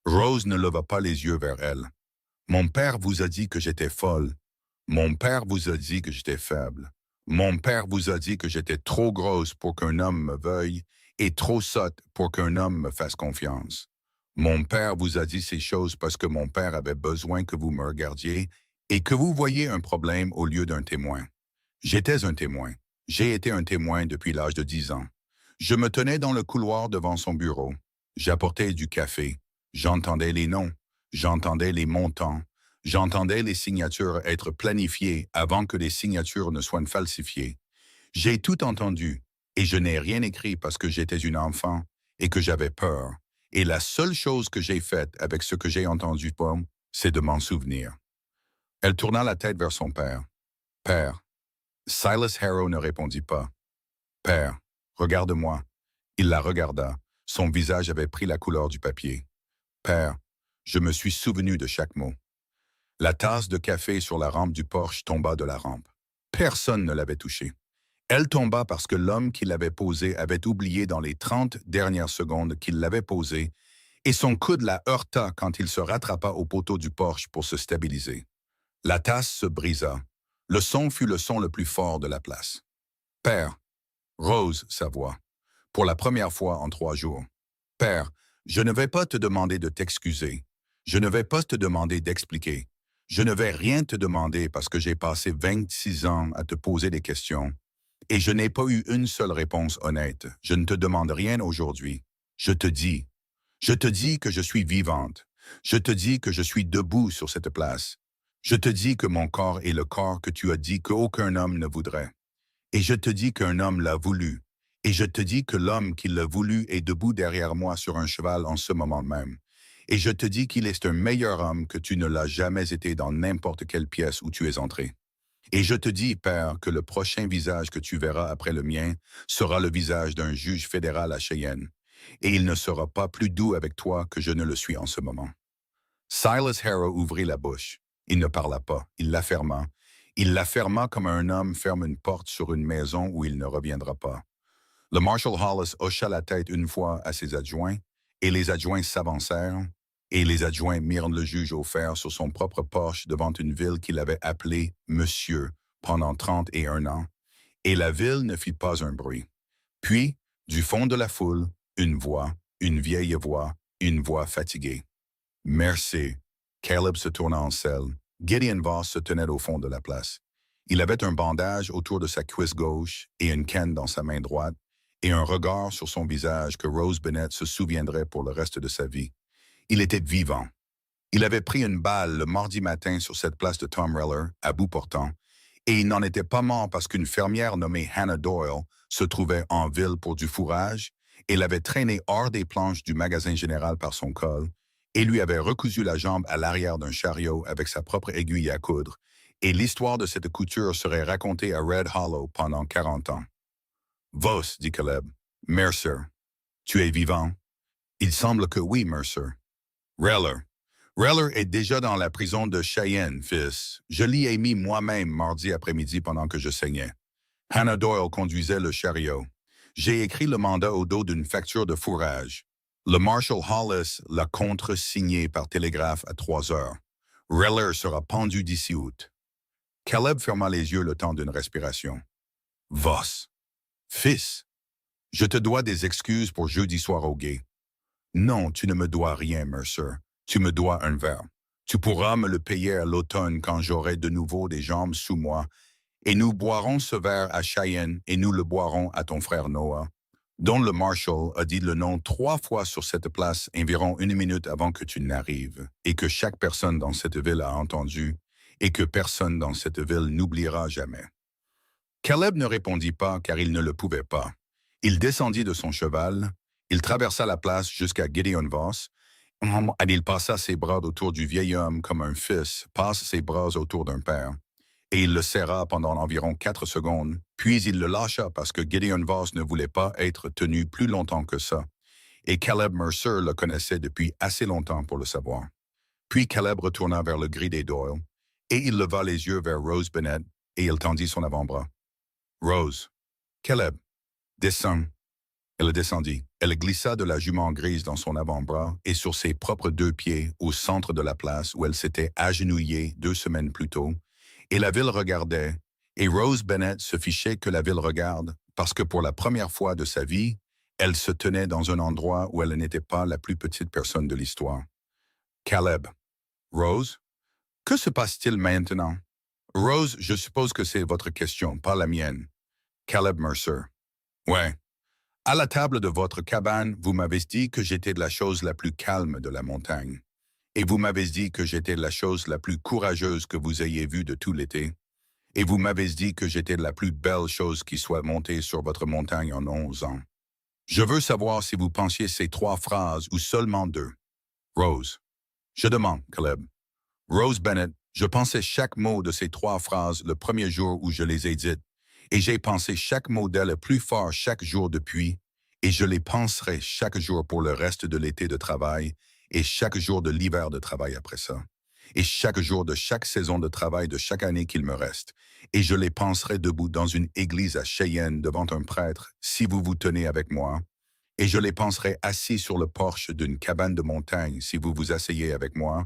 Rose ne leva pas les yeux vers elle. Mon père vous a dit que j'étais folle. Mon père vous a dit que j'étais faible. Mon père vous a dit que j'étais trop grosse pour qu'un homme me veuille et trop sotte pour qu'un homme me fasse confiance. Mon père vous a dit ces choses parce que mon père avait besoin que vous me regardiez et que vous voyez un problème au lieu d'un témoin. J'étais un témoin. J'ai été un témoin depuis l'âge de 10 ans. Je me tenais dans le couloir devant son bureau. J'apportais du café. J'entendais les noms. J'entendais les montants. J'entendais les signatures être planifiées avant que les signatures ne soient falsifiées. J'ai tout entendu et je n'ai rien écrit parce que j'étais une enfant et que j'avais peur. Et la seule chose que j'ai faite avec ce que j'ai entendu, Pomme, c'est de m'en souvenir. Elle tourna la tête vers son père. Père. Silas Harrow ne répondit pas. Père, regarde-moi. Il la regarda. Son visage avait pris la couleur du papier. Père, je me suis souvenu de chaque mot. La tasse de café sur la rampe du porche tomba de la rampe. Personne ne l'avait touchée. Elle tomba parce que l'homme qui l'avait posée avait oublié dans les 30 dernières secondes qu'il l'avait posée, et son coude la heurta quand il se rattrapa au poteau du porche pour se stabiliser. La tasse se brisa. Le son fut le son le plus fort de la place. Père, Rose, sa voix, pour la première fois en 3 jours. Père, je ne vais pas te demander de t'excuser. Je ne vais pas te demander d'expliquer. Je ne vais rien te demander parce que j'ai passé 26 ans à te poser des questions. Et je n'ai pas eu une seule réponse honnête. Je ne te demande rien aujourd'hui. Je te dis. Je te dis que je suis vivante. Je te dis que je suis debout sur cette place. Je te dis que mon corps est le corps que tu as dit qu'aucun homme ne voudrait. Et je te dis qu'un homme l'a voulu. Et je te dis que l'homme qui l'a voulu est debout derrière moi sur un cheval en ce moment même. Et je te dis qu'il est un meilleur homme que tu ne l'as jamais été dans n'importe quelle pièce où tu es entré. Et je te dis, Père, que le prochain visage que tu verras après le mien sera le visage d'un juge fédéral à Cheyenne. Et il ne sera pas plus doux avec toi que je ne le suis en ce moment. Silas Harrow ouvrit la bouche. Il ne parla pas. Il la ferma. Il la ferma comme un homme ferme une porte sur une maison où il ne reviendra pas. Le Marshal Hollis hocha la tête une fois à ses adjoints, et les adjoints s'avancèrent, et les adjoints mirent le juge au fer sur son propre porche devant une ville qu'il avait appelée Monsieur pendant 31 ans, et la ville ne fit pas un bruit. Puis, du fond de la foule, une vieille voix, une voix fatiguée. Merci. Caleb se tourna en selle. Gideon Voss se tenait au fond de la place. Il avait un bandage autour de sa cuisse gauche et une canne dans sa main droite, et un regard sur son visage que Rose Bennett se souviendrait pour le reste de sa vie. Il était vivant. Il avait pris une balle le mardi matin sur cette place de Tom Reller, à bout portant, et il n'en était pas mort parce qu'une fermière nommée Hannah Doyle se trouvait en ville pour du fourrage et l'avait traîné hors des planches du magasin général par son col et lui avait recousu la jambe à l'arrière d'un chariot avec sa propre aiguille à coudre, et l'histoire de cette couture serait racontée à Red Hollow pendant 40 ans. Voss, dit Caleb. Mercer. Tu es vivant? Il semble que oui, Mercer. Reller. Reller est déjà dans la prison de Cheyenne, fils. Je l'y ai mis moi-même mardi après-midi pendant que je saignais. Hannah Doyle conduisait le chariot. J'ai écrit le mandat au dos d'une facture de fourrage. Le Marshal Hollis l'a contre-signé par télégraphe à 3 heures. Reller sera pendu d'ici août. Caleb ferma les yeux le temps d'une respiration. Voss. Fils, je te dois des excuses pour jeudi soir au guet. Non, tu ne me dois rien, Mercer. Tu me dois un verre. Tu pourras me le payer à l'automne quand j'aurai de nouveau des jambes sous moi, et nous boirons ce verre à Cheyenne et nous le boirons à ton frère Noah, dont le Marshal a dit le nom 3 fois sur cette place environ 1 minute avant que tu n'arrives, et que chaque personne dans cette ville a entendu, et que personne dans cette ville n'oubliera jamais. Caleb ne répondit pas car il ne le pouvait pas. Il descendit de son cheval, il traversa la place jusqu'à Gideon Voss, et il passa ses bras autour du vieil homme comme un fils passe ses bras autour d'un père, et il le serra pendant environ 4 secondes, puis il le lâcha parce que Gideon Voss ne voulait pas être tenu plus longtemps que ça, et Caleb Mercer le connaissait depuis assez longtemps pour le savoir. Puis Caleb retourna vers le gris des Doyle, et il leva les yeux vers Rose Bennett, et il tendit son avant-bras. Rose. Caleb. Descends. Elle descendit. Elle glissa de la jument grise dans son avant-bras et sur ses propres 2 pieds au centre de la place où elle s'était agenouillée 2 semaines plus tôt. Et la ville regardait, et Rose Bennett se fichait que la ville regarde, parce que pour la première fois de sa vie, elle se tenait dans un endroit où elle n'était pas la plus petite personne de l'histoire. Caleb. Rose? Que se passe-t-il maintenant? Rose, je suppose que c'est votre question, pas la mienne. Caleb Mercer. Ouais. À la table de votre cabane, vous m'avez dit que j'étais la chose la plus calme de la montagne. Et vous m'avez dit que j'étais la chose la plus courageuse que vous ayez vue de tout l'été. Et vous m'avez dit que j'étais la plus belle chose qui soit montée sur votre montagne en 11 ans. Je veux savoir si vous pensiez ces 3 phrases ou seulement 2. Rose. Je demande, Caleb. Rose Bennett, je pensais chaque mot de ces 3 phrases le premier jour où je les ai dites, et j'ai pensé chaque mot d'elle plus fort chaque jour depuis, et je les penserai chaque jour pour le reste de l'été de travail, et chaque jour de l'hiver de travail après ça, et chaque jour de chaque saison de travail de chaque année qu'il me reste, et je les penserai debout dans une église à Cheyenne devant un prêtre, si vous vous tenez avec moi, et je les penserai assis sur le porche d'une cabane de montagne, si vous vous asseyez avec moi,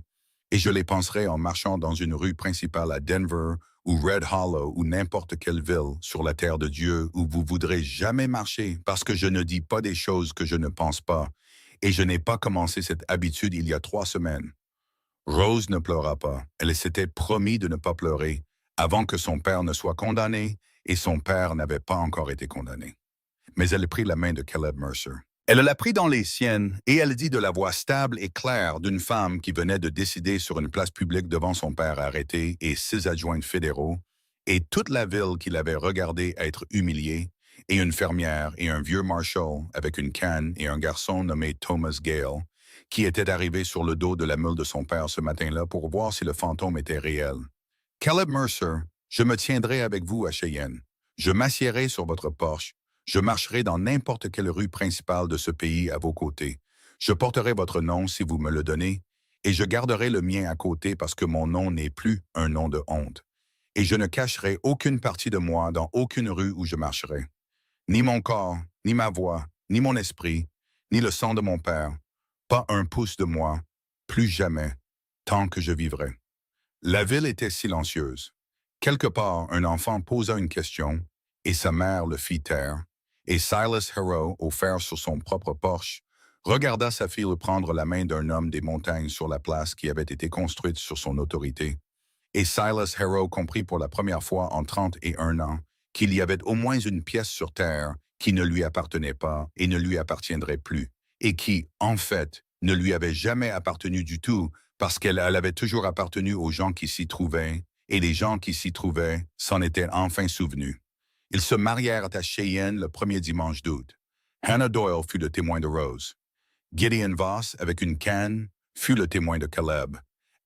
et je les penserai en marchant dans une rue principale à Denver ou Red Hollow ou n'importe quelle ville sur la terre de Dieu où vous voudrez jamais marcher parce que je ne dis pas des choses que je ne pense pas et je n'ai pas commencé cette habitude il y a 3 semaines. Rose ne pleura pas. Elle s'était promis de ne pas pleurer avant que son père ne soit condamné et son père n'avait pas encore été condamné. Mais elle prit la main de Caleb Mercer. Elle l'a pris dans les siennes et elle dit de la voix stable et claire d'une femme qui venait de décider sur une place publique devant son père arrêté et 6 adjoints fédéraux, et toute la ville qui l'avait regardé être humiliée, et une fermière et un vieux marshal avec une canne et un garçon nommé Thomas Gale, qui était arrivé sur le dos de la mule de son père ce matin-là pour voir si le fantôme était réel. Caleb Mercer, je me tiendrai avec vous à Cheyenne. Je m'assiérai sur votre porche. Je marcherai dans n'importe quelle rue principale de ce pays à vos côtés. Je porterai votre nom si vous me le donnez, et je garderai le mien à côté parce que mon nom n'est plus un nom de honte. Et je ne cacherai aucune partie de moi dans aucune rue où je marcherai. Ni mon corps, ni ma voix, ni mon esprit, ni le sang de mon père, pas un pouce de moi, plus jamais, tant que je vivrai. La ville était silencieuse. Quelque part, un enfant posa une question, et sa mère le fit taire, et Silas Harrow, au fer sur son propre porche, regarda sa fille prendre la main d'un homme des montagnes sur la place qui avait été construite sur son autorité. Et Silas Harrow comprit pour la première fois en 31 ans qu'il y avait au moins une pièce sur terre qui ne lui appartenait pas et ne lui appartiendrait plus, et qui, en fait, ne lui avait jamais appartenu du tout parce qu'elle avait toujours appartenu aux gens qui s'y trouvaient, et les gens qui s'y trouvaient s'en étaient enfin souvenus. Ils se marièrent à Cheyenne le premier dimanche d'août. Hannah Doyle fut le témoin de Rose. Gideon Voss, avec une canne, fut le témoin de Caleb.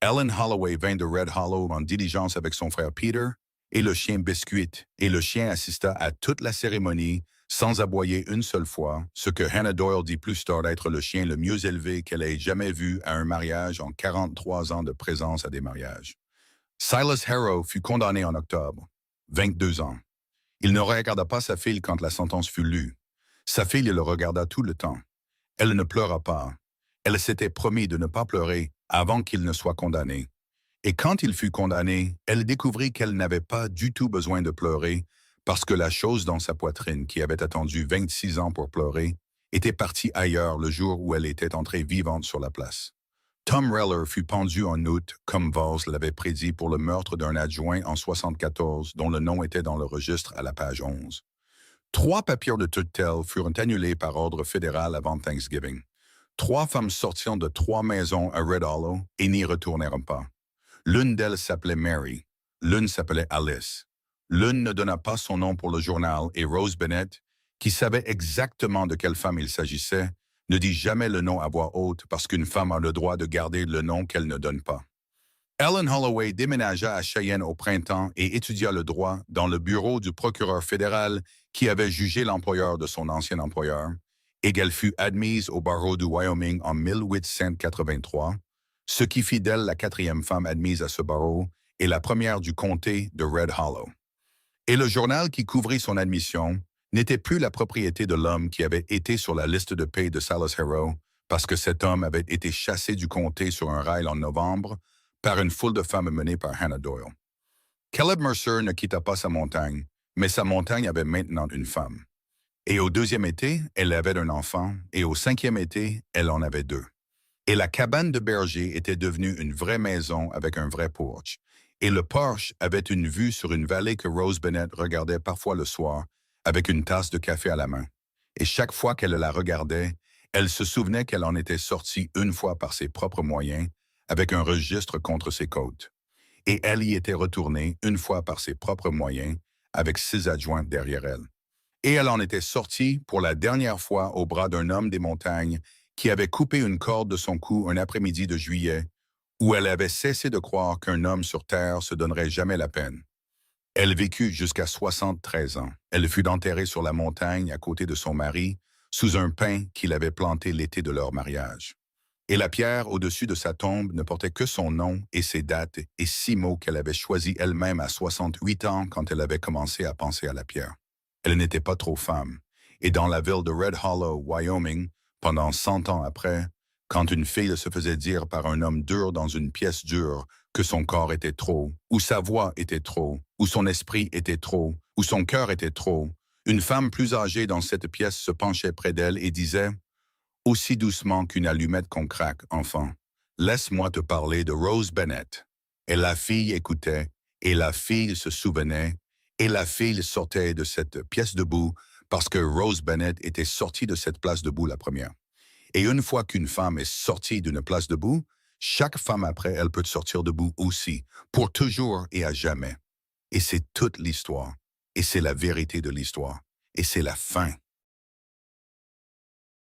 Ellen Holloway vint de Red Hollow en diligence avec son frère Peter et le chien Biscuit, et le chien assista à toute la cérémonie sans aboyer une seule fois, ce que Hannah Doyle dit plus tard être le chien le mieux élevé qu'elle ait jamais vu à un mariage en 43 ans de présence à des mariages. Silas Harrow fut condamné en octobre, 22 ans. Il ne regarda pas sa fille quand la sentence fut lue. Sa fille le regarda tout le temps. Elle ne pleura pas. Elle s'était promis de ne pas pleurer avant qu'il ne soit condamné. Et quand il fut condamné, elle découvrit qu'elle n'avait pas du tout besoin de pleurer parce que la chose dans sa poitrine, qui avait attendu 26 ans pour pleurer, était partie ailleurs le jour où elle était entrée vivante sur la place. Tom Reller fut pendu en août, comme Voss l'avait prédit pour le meurtre d'un adjoint en 74 dont le nom était dans le registre à la page 11. 3 papiers de tutelle furent annulés par ordre fédéral avant Thanksgiving. 3 femmes sortirent de 3 maisons à Red Hollow et n'y retournèrent pas. L'une d'elles s'appelait Mary, l'une s'appelait Alice. L'une ne donna pas son nom pour le journal et Rose Bennett, qui savait exactement de quelle femme il s'agissait, ne dit jamais le nom à voix haute parce qu'une femme a le droit de garder le nom qu'elle ne donne pas. Ellen Holloway déménagea à Cheyenne au printemps et étudia le droit dans le bureau du procureur fédéral qui avait jugé l'employeur de son ancien employeur, et qu'elle fut admise au barreau du Wyoming en 1883, ce qui fit d'elle la 4e femme admise à ce barreau et la première du comté de Red Hollow. Et le journal qui couvrit son admission n'était plus la propriété de l'homme qui avait été sur la liste de paie de Silas Harrow parce que cet homme avait été chassé du comté sur un rail en novembre par une foule de femmes menées par Hannah Doyle. Caleb Mercer ne quitta pas sa montagne, mais sa montagne avait maintenant une femme. Et au 2e été, elle avait un enfant, et au 5e été, elle en avait 2. Et la cabane de berger était devenue une vraie maison avec un vrai porche. Et le porche avait une vue sur une vallée que Rose Bennett regardait parfois le soir avec une tasse de café à la main. Et chaque fois qu'elle la regardait, elle se souvenait qu'elle en était sortie une fois par ses propres moyens, avec un registre contre ses côtes. Et elle y était retournée une fois par ses propres moyens, avec 6 adjoints derrière elle. Et elle en était sortie pour la dernière fois au bras d'un homme des montagnes qui avait coupé une corde de son cou un après-midi de juillet, où elle avait cessé de croire qu'un homme sur Terre se donnerait jamais la peine. Elle vécut jusqu'à 73 ans. Elle fut enterrée sur la montagne à côté de son mari, sous un pin qu'il avait planté l'été de leur mariage. Et la pierre au-dessus de sa tombe ne portait que son nom et ses dates et 6 mots qu'elle avait choisis elle-même à 68 ans quand elle avait commencé à penser à la pierre. Elle n'était pas trop femme. Et dans la ville de Red Hollow, Wyoming, pendant 100 ans après, quand une fille se faisait dire par un homme dur dans une pièce dure que son corps était trop, ou sa voix était trop, ou son esprit était trop, ou son cœur était trop, une femme plus âgée dans cette pièce se penchait près d'elle et disait « Aussi doucement qu'une allumette qu'on craque, enfant, laisse-moi te parler de Rose Bennett. » Et la fille écoutait, et la fille se souvenait, et la fille sortait de cette pièce debout parce que Rose Bennett était sortie de cette place debout la première. Et une fois qu'une femme est sortie d'une place debout, chaque femme après, elle peut sortir debout aussi, pour toujours et à jamais. Et c'est toute l'histoire. Et c'est la vérité de l'histoire. Et c'est la fin.